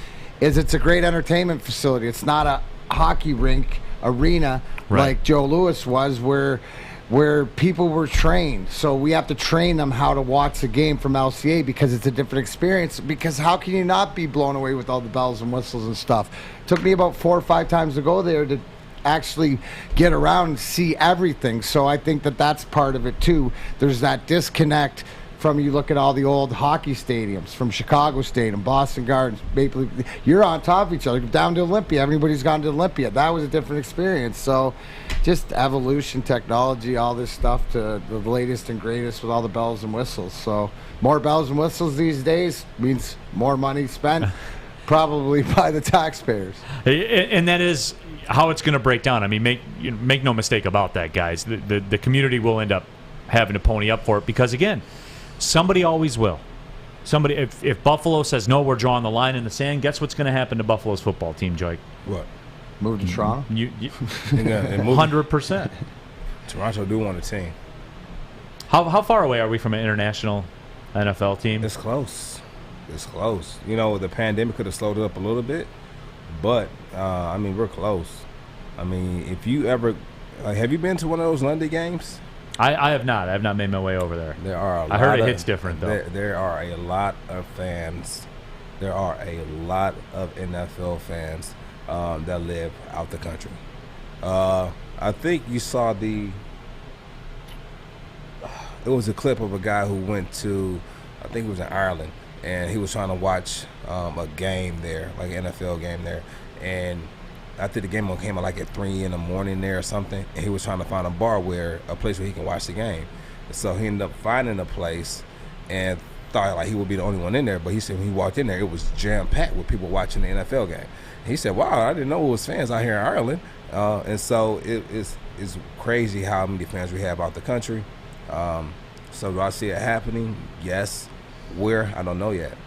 is it's a great entertainment facility. It's not a hockey rink arena like Joe Louis was, where people were trained. So we have to train them how to watch the game from LCA, because it's a different experience. Because how can you not be blown away with all the bells and whistles and stuff? It took me about 4 or 5 times to go there to actually get around and see everything. So I think that that's part of it too. There's that disconnect from, you look at all the old hockey stadiums, from Chicago Stadium, Boston Gardens, Maple Leaf, you're on top of each other. Down to Olympia, everybody's gone to Olympia. That was a different experience. So just evolution, technology, all this stuff to the latest and greatest with all the bells and whistles. So more bells and whistles these days means more money spent, probably by the taxpayers. And that is how it's going to break down. I mean, make no mistake about that, guys. The community will end up having to pony up for it because, again, somebody always will. Somebody, if Buffalo says no, we're drawing the line in the sand, guess what's going to happen to Buffalo's football team, Joy? What? Move to Toronto? 100%. Toronto do want a team. How far away are we from an international NFL team? It's close. It's close. You know, the pandemic could have slowed it up a little bit, but I mean, we're close. I mean, if you ever have you been to one of those London games? I have not. I have not made my way over there. There are. I heard it hits different though. There are a lot of fans. There are a lot of NFL fans that live out the country. I think you saw it was a clip of a guy who went to, I think it was in Ireland, and he was trying to watch a game there, like an NFL game there, and I think the game came out like at 3 in the morning there or something, and he was trying to find a place where he can watch the game. So he ended up finding a place and thought like he would be the only one in there, but he said when he walked in there, it was jam-packed with people watching the NFL game. He said, wow, I didn't know it was fans out here in Ireland. And so it's crazy how many fans we have out the country. So do I see it happening? Yes. Where? I don't know yet.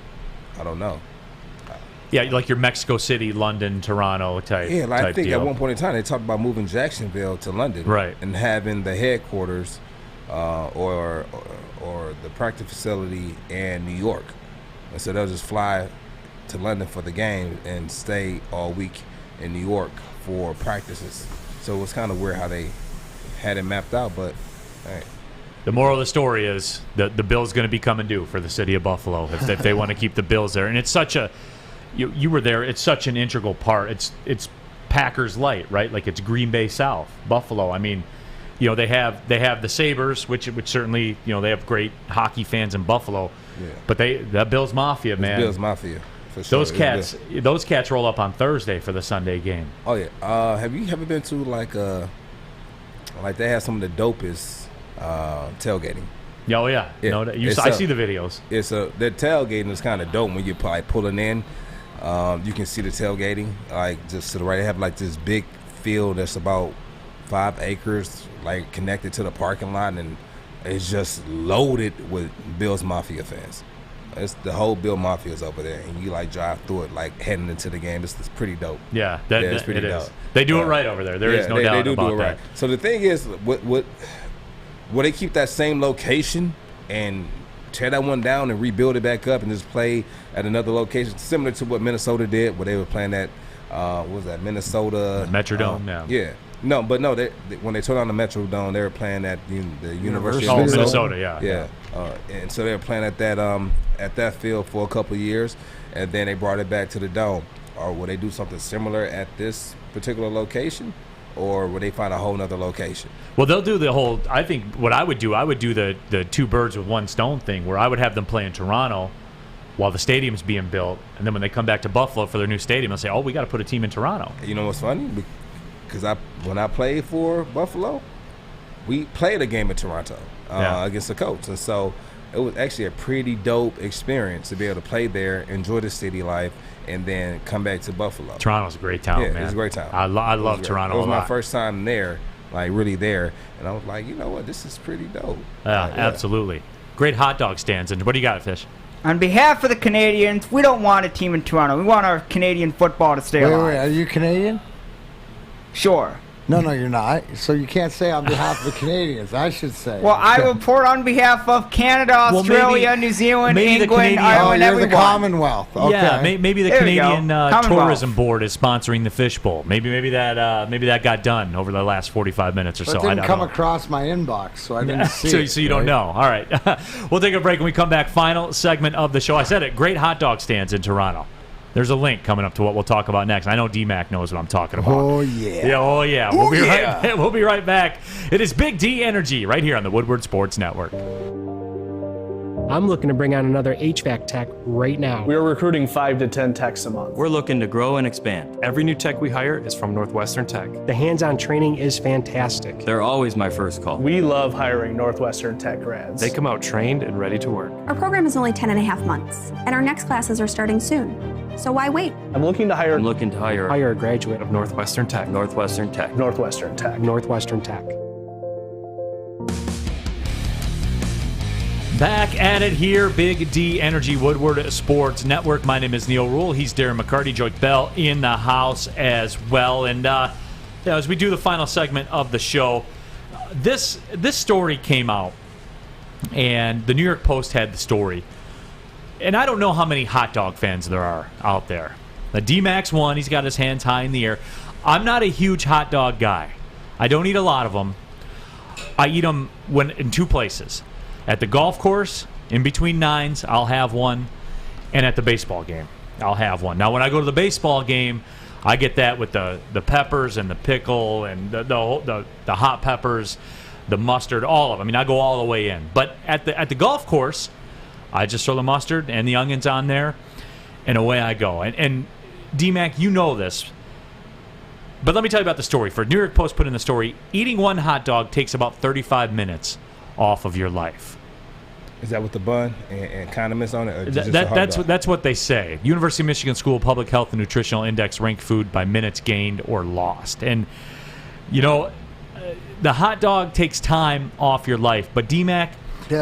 I don't know. Yeah, like your Mexico City, London, Toronto type. Yeah, like I think deal. at one point in time they talked about moving Jacksonville to London, right, and having the headquarters or the practice facility in New York, and so they'll just fly to London for the game and stay all week in New York for practices. So it was kind of weird how they had it mapped out, but hey. The moral of the story is that the bill's going to be coming due for the city of Buffalo if they want to keep the Bills there, and it's such a you were there. It's such an integral part. It's Packers light, right? Like it's Green Bay South, Buffalo. I mean, you know they have the Sabres, which certainly they have great hockey fans in Buffalo. Yeah. But that Bills Mafia, man. Bills Mafia. For sure. Those cats roll up on Thursday for the Sunday game. Oh yeah. Have you ever been to like they have some of the dopest tailgating? Oh yeah. No, I see the videos. The tailgating is kind of dope when you're like pulling in. You can see the tailgating, like just to the right. They have like this big field that's about 5 acres, like connected to the parking lot, and it's just loaded with Bills Mafia fans. It's the whole Bill Mafia is over there, and you like drive through it, like heading into the game. It's pretty dope. Yeah, it's pretty dope. Is. They do it right over there. There is no doubt they about do it that. right. So the thing is, will they keep that same location and tear that one down and rebuild it back up and just play at another location, similar to what Minnesota did, where they were playing at what was that, Minnesota Metrodome? Yeah. No, but no, when they tore down the Metrodome, they were playing at the University of Minnesota. Yeah. And so they were playing at that field for a couple of years, and then they brought it back to the Dome. Or will they do something similar at this particular location, or will they find a whole nother location? Well, they'll do the whole. I think what I would do the 2 birds with 1 stone thing, where I would have them play in Toronto while the stadium's being built, and then when they come back to Buffalo for their new stadium, they'll say, "Oh, we got to put a team in Toronto." You know what's funny? Because when I played for Buffalo, we played a game in Toronto against the Colts, and so it was actually a pretty dope experience to be able to play there, enjoy the city life, and then come back to Buffalo. Toronto's a great town, man. It's a great town. I love Toronto a lot. It was my first time there, like really there, and I was like, you know what, this is pretty dope. Absolutely. Great hot dog stands. And what do you got, Fish? On behalf of the Canadians, we don't want a team in Toronto. We want our Canadian football to stay alive. Wait, are you Canadian? Sure. No, you're not. So you can't say on behalf of the Canadians. I should say. Well, I report on behalf of Canada, Australia, New Zealand, England, Ireland, everyone. The Commonwealth. Okay. Yeah, maybe the Canadian Tourism Board is sponsoring the Fish Bowl. Maybe that got done over the last 45 minutes or so. It didn't come across my inbox, so I didn't see it. So you don't know. All right. We'll take a break. When we come back, final segment of the show. I said it. Great hot dog stands in Toronto. There's a link coming up to what we'll talk about next. I know D-Mac knows what I'm talking about. Oh, yeah. Oh, yeah. We'll be right back. It is Big D Energy right here on the Woodward Sports Network. I'm looking to bring on another HVAC tech right now. We are recruiting 5 to 10 techs a month. We're looking to grow and expand. Every new tech we hire is from Northwestern Tech. The hands-on training is fantastic. They're always my first call. We love hiring Northwestern Tech grads. They come out trained and ready to work. Our program is only 10.5 months, and our next classes are starting soon. So why wait? I'm looking to hire Hire a graduate Of Northwestern Tech. Northwestern Tech. Northwestern Tech. Northwestern Tech. Back at it here, Big D Energy Woodward Sports Network. My name is Neil Rule. He's Darren McCarty. Joyke Bell in the house as well. And as we do the final segment of the show, this story came out, and the New York Post had the story. And I don't know how many hot dog fans there are out there. The D-Max won. He's got his hands high in the air. I'm not a huge hot dog guy. I don't eat a lot of them. I eat them in two places. At the golf course, in between nines, I'll have one. And at the baseball game, I'll have one. Now, when I go to the baseball game, I get that with the peppers and the pickle and the hot peppers, the mustard, all of them. I mean, I go all the way in. But at the golf course, I just throw the mustard and the onions on there, and away I go. And D-Mac, you know this. But let me tell you about the story. For New York Post put in the story, eating one hot dog takes about 35 minutes off of your life. Is that with the bun and condiments on it? Or just a hot dog? That's what they say. University of Michigan School Public Health and Nutritional Index ranked food by minutes gained or lost. And, you know, the hot dog takes time off your life. But, D-Mac,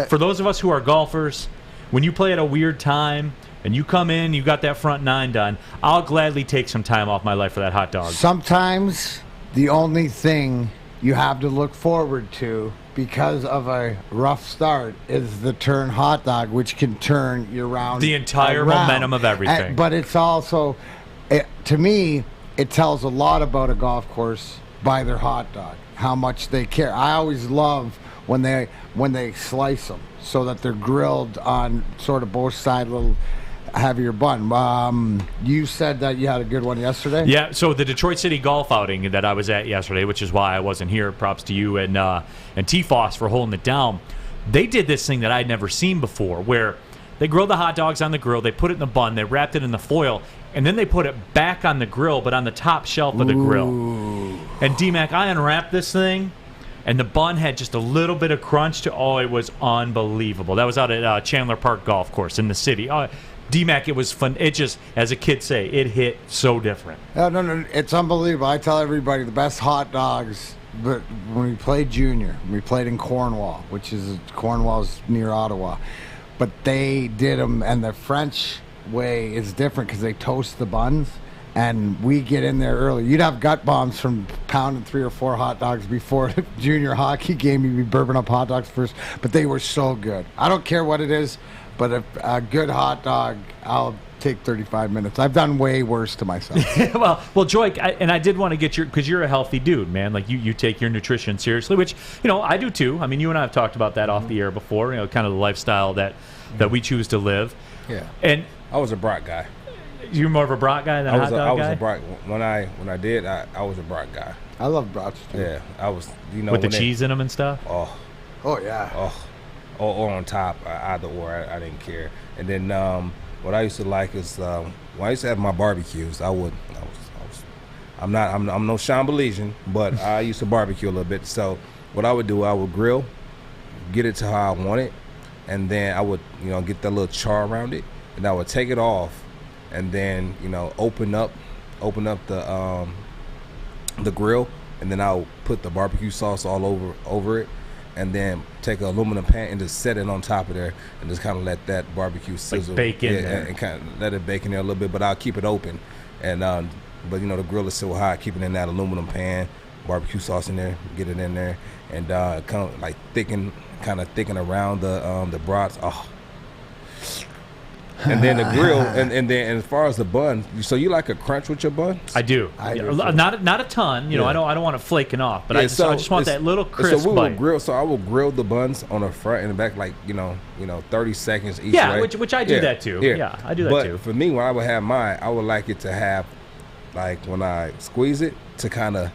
for those of us who are golfers, when you play at a weird time and you come in, you got that front nine done, I'll gladly take some time off my life for that hot dog. Sometimes the only thing you have to look forward to because of a rough start is the turn hot dog, which can turn you around. The entire momentum of everything. But it's also, to me, it tells a lot about a golf course by their hot dog, how much they care. I always love when they slice them so that they're grilled on sort of both sides, little heavier bun. You said that you had a good one yesterday? Yeah, so the Detroit City golf outing that I was at yesterday, which is why I wasn't here, props to you and T-Foss for holding it down. They did this thing that I'd never seen before, where they grilled the hot dogs on the grill, they put it in the bun, they wrapped it in the foil, and then they put it back on the grill, but on the top shelf of the grill. And D-Mac, I unwrapped this thing, and the bun had just a little bit of crunch to, it was unbelievable. That was out at Chandler Park Golf Course in the city. D-Mac, it was fun. It just, as a kid say, it hit so different. No, it's unbelievable. I tell everybody the best hot dogs, but when we played junior, we played in Cornwall, Cornwall's near Ottawa. But they did them, and the French way is different because they toast the buns, and we get in there early. You'd have gut bombs from pounding 3 or 4 hot dogs before the junior hockey game. You'd be burping up hot dogs first, but they were so good. I don't care what it is. But a good hot dog, I'll take 35 minutes. I've done way worse to myself. well, Joyke, I did want to get because you're a healthy dude, man. Like you take your nutrition seriously, which I do too. I mean, you and I have talked about that off the air before. Kind of the lifestyle that we choose to live. Yeah. And I was a brat guy. You're more of a brat guy than a hot dog guy? I was a brat. When I did, I was a brat guy. I love brats too. Yeah, I was. With the cheese in them and stuff. Oh yeah. Or on top, either or. I didn't care. And then what I used to like is when I used to have my barbecues. I'm no Sean Belizean, but I used to barbecue a little bit. So what I would do, I would grill, get it to how I want it, and then I would get that little char around it, and I would take it off, and then open up the grill, and then I'll put the barbecue sauce all over it. And then take an aluminum pan and just set it on top of there and just kind of let that barbecue sizzle. Like bake in there. And kind of let it bake in there a little bit, but I'll keep it open. And but the grill is so hot, keep it in that aluminum pan, barbecue sauce in there, get it in there, and kind of like thicken around the brats. And then the grill, and then as far as the bun, so you like a crunch with your bun? I do. Not a ton. I don't want it flaking off, but I just want that little crisp so bite. I will grill the buns on the front and the back, like 30 seconds each. Yeah, way. which I do that too. Yeah, I do that too. But for me, when I would have mine, I would like it to have, like when I squeeze it, to kind of.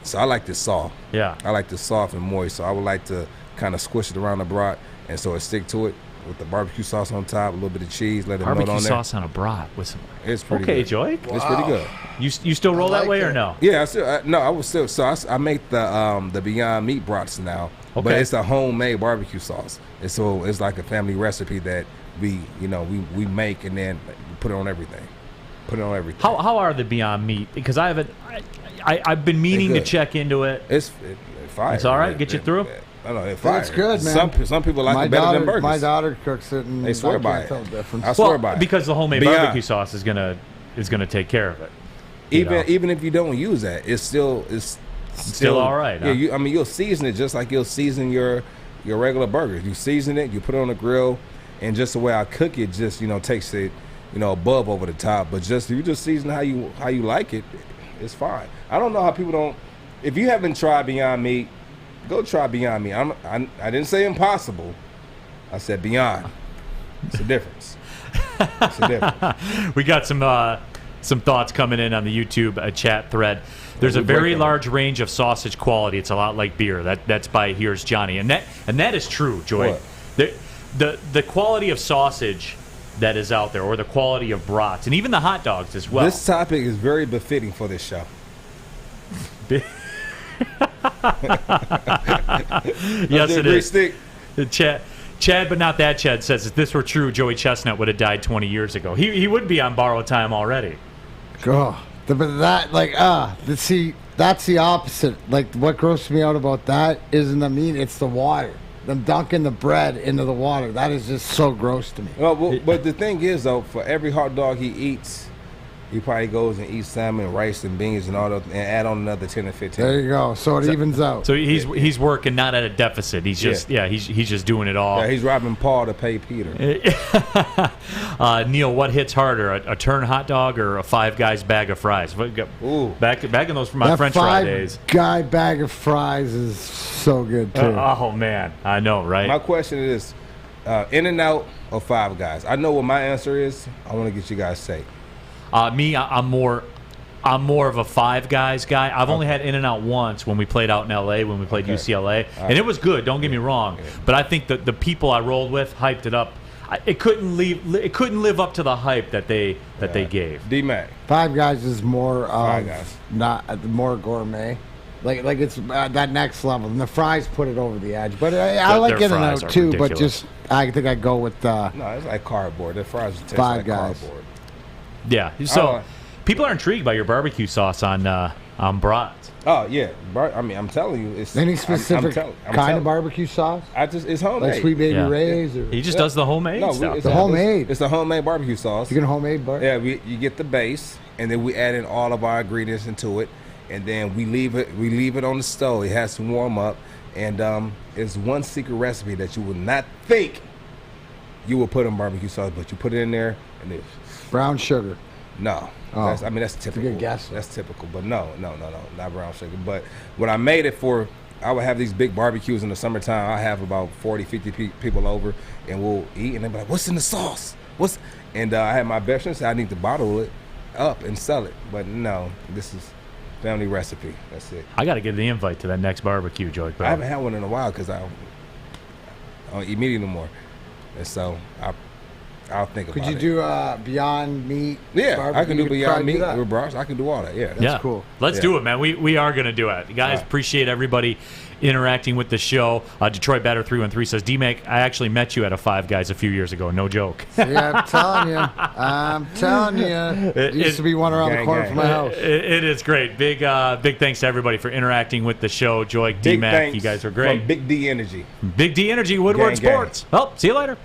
So I like this soft. Yeah. I like this soft and moist. So I would like to kind of squish it around the brat, and so it stick to it. with the barbecue sauce on top, a little bit of cheese, let it melt Barbecue on there. sauce on a brat with some. It's pretty okay, good. Joy. It's pretty good. You still roll that way or no? Yeah, I was still. So I make the Beyond Meat brats now, but Okay. it's a homemade barbecue sauce. And so it's like a family recipe that we make and then put it on everything. Put it on everything. How are the Beyond Meat? Because I've been meaning to check into it. It's fire. It's all right. Get you through. I know it's fire. It's good, man. Some people like it better than burgers. My daughter cooks it, and They swear I by can't it. tell the difference. I swear by it. Because the homemade Beyond. barbecue sauce is gonna take care of it. Even if you don't use that, it's still all right. Yeah, Huh? you'll season it just like you'll season your regular burgers. You season it, you put it on the grill, and just the way I cook it, just takes it above over the top. But just if you just season how you like it, it's fine. I don't know how people don't. If you haven't tried Beyond Meat, go try Beyond Meat. I didn't say impossible. I said Beyond. It's a difference. It's a difference. We got some thoughts coming in on the YouTube chat thread. There's a very large range of sausage quality. It's a lot like beer. That's by Here's Johnny, and that is true, Joy. What? The quality of sausage that is out there, or the quality of brats, and even the hot dogs as well. This topic is very befitting for this show. Yes, it is. Chad, but not that Chad, says if this were true, Joey Chestnut would have died 20 years ago. He would be on borrowed time already. Oh, but see, that's the opposite. Like, what grosses me out about that isn't the meat, it's the water. Them dunking the bread into the water. That is just so gross to me. Well, but the thing is, though, for every hot dog he eats, he probably goes and eats salmon, rice, and beans, and all that, and add on another 10 or 15. There you go. So it evens out. So he's working not at a deficit. He's just he's just doing it all. Yeah, he's robbing Paul to pay Peter. Neil, what hits harder, a turn hot dog or a Five Guys bag of fries? Ooh, back in those my French fry days. Guy bag of fries is so good too. Oh man, I know, right? My question is, In-N-Out or Five Guys? I know what my answer is. I want to get you guys say. Me, I'm more of a Five Guys guy. I've only had In-N-Out once when we played out in L.A. when we played UCLA, and it was good. Don't get me wrong, but I think that the people I rolled with hyped it up. It couldn't live up to the hype that they gave. D-Mac. Five Guys is more Five Guys. not more gourmet. Like it's that next level, and the fries put it over the edge. But I like In-N-Out too. But just I think I go with no, it's like cardboard. The fries taste Five like Guys. cardboard. Yeah. So people are intrigued by your barbecue sauce on brats. Oh yeah, I'm telling you, it's any specific kind of barbecue sauce. It's homemade. Like Sweet Baby Ray's. Or, he just does the homemade stuff. It's homemade. It's a homemade barbecue sauce. You get a homemade barbecue. Yeah, you get the base, and then we add in all of our ingredients into it, and then we leave it on the stove. It has to warm up, and it's one secret recipe that you would not think you would put in barbecue sauce, but you put it in there, and it's brown sugar. No. Oh. That's typical. Good guess. That's typical, but no, not brown sugar. But when I made it I would have these big barbecues in the summertime. I have about 40, 50 people over, and we'll eat, and they'll be like, what's in the sauce? And I had my best friend say I need to bottle it up and sell it. But no, this is family recipe. That's it. I got to get the invite to that next barbecue, Joey. I haven't had one in a while because I don't eat meat anymore. And so I'll think about it. Could you do Beyond Meat? Yeah, barbecue? I can do Beyond Meat that. with brats. I can do all that. Yeah, that's cool. Let's do it, man. We are going to do it. Guys, appreciate everybody interacting with the show. Detroit Batter 313 says, D-Mac, I actually met you at a Five Guys a few years ago. No joke. Yeah, I'm telling you. It used to be one around the corner from my house. It is great. Big thanks to everybody for interacting with the show. Joy, D-Mac, you guys are great. From Big D Energy. Big D Energy, Woodward Sports. Well, see you later.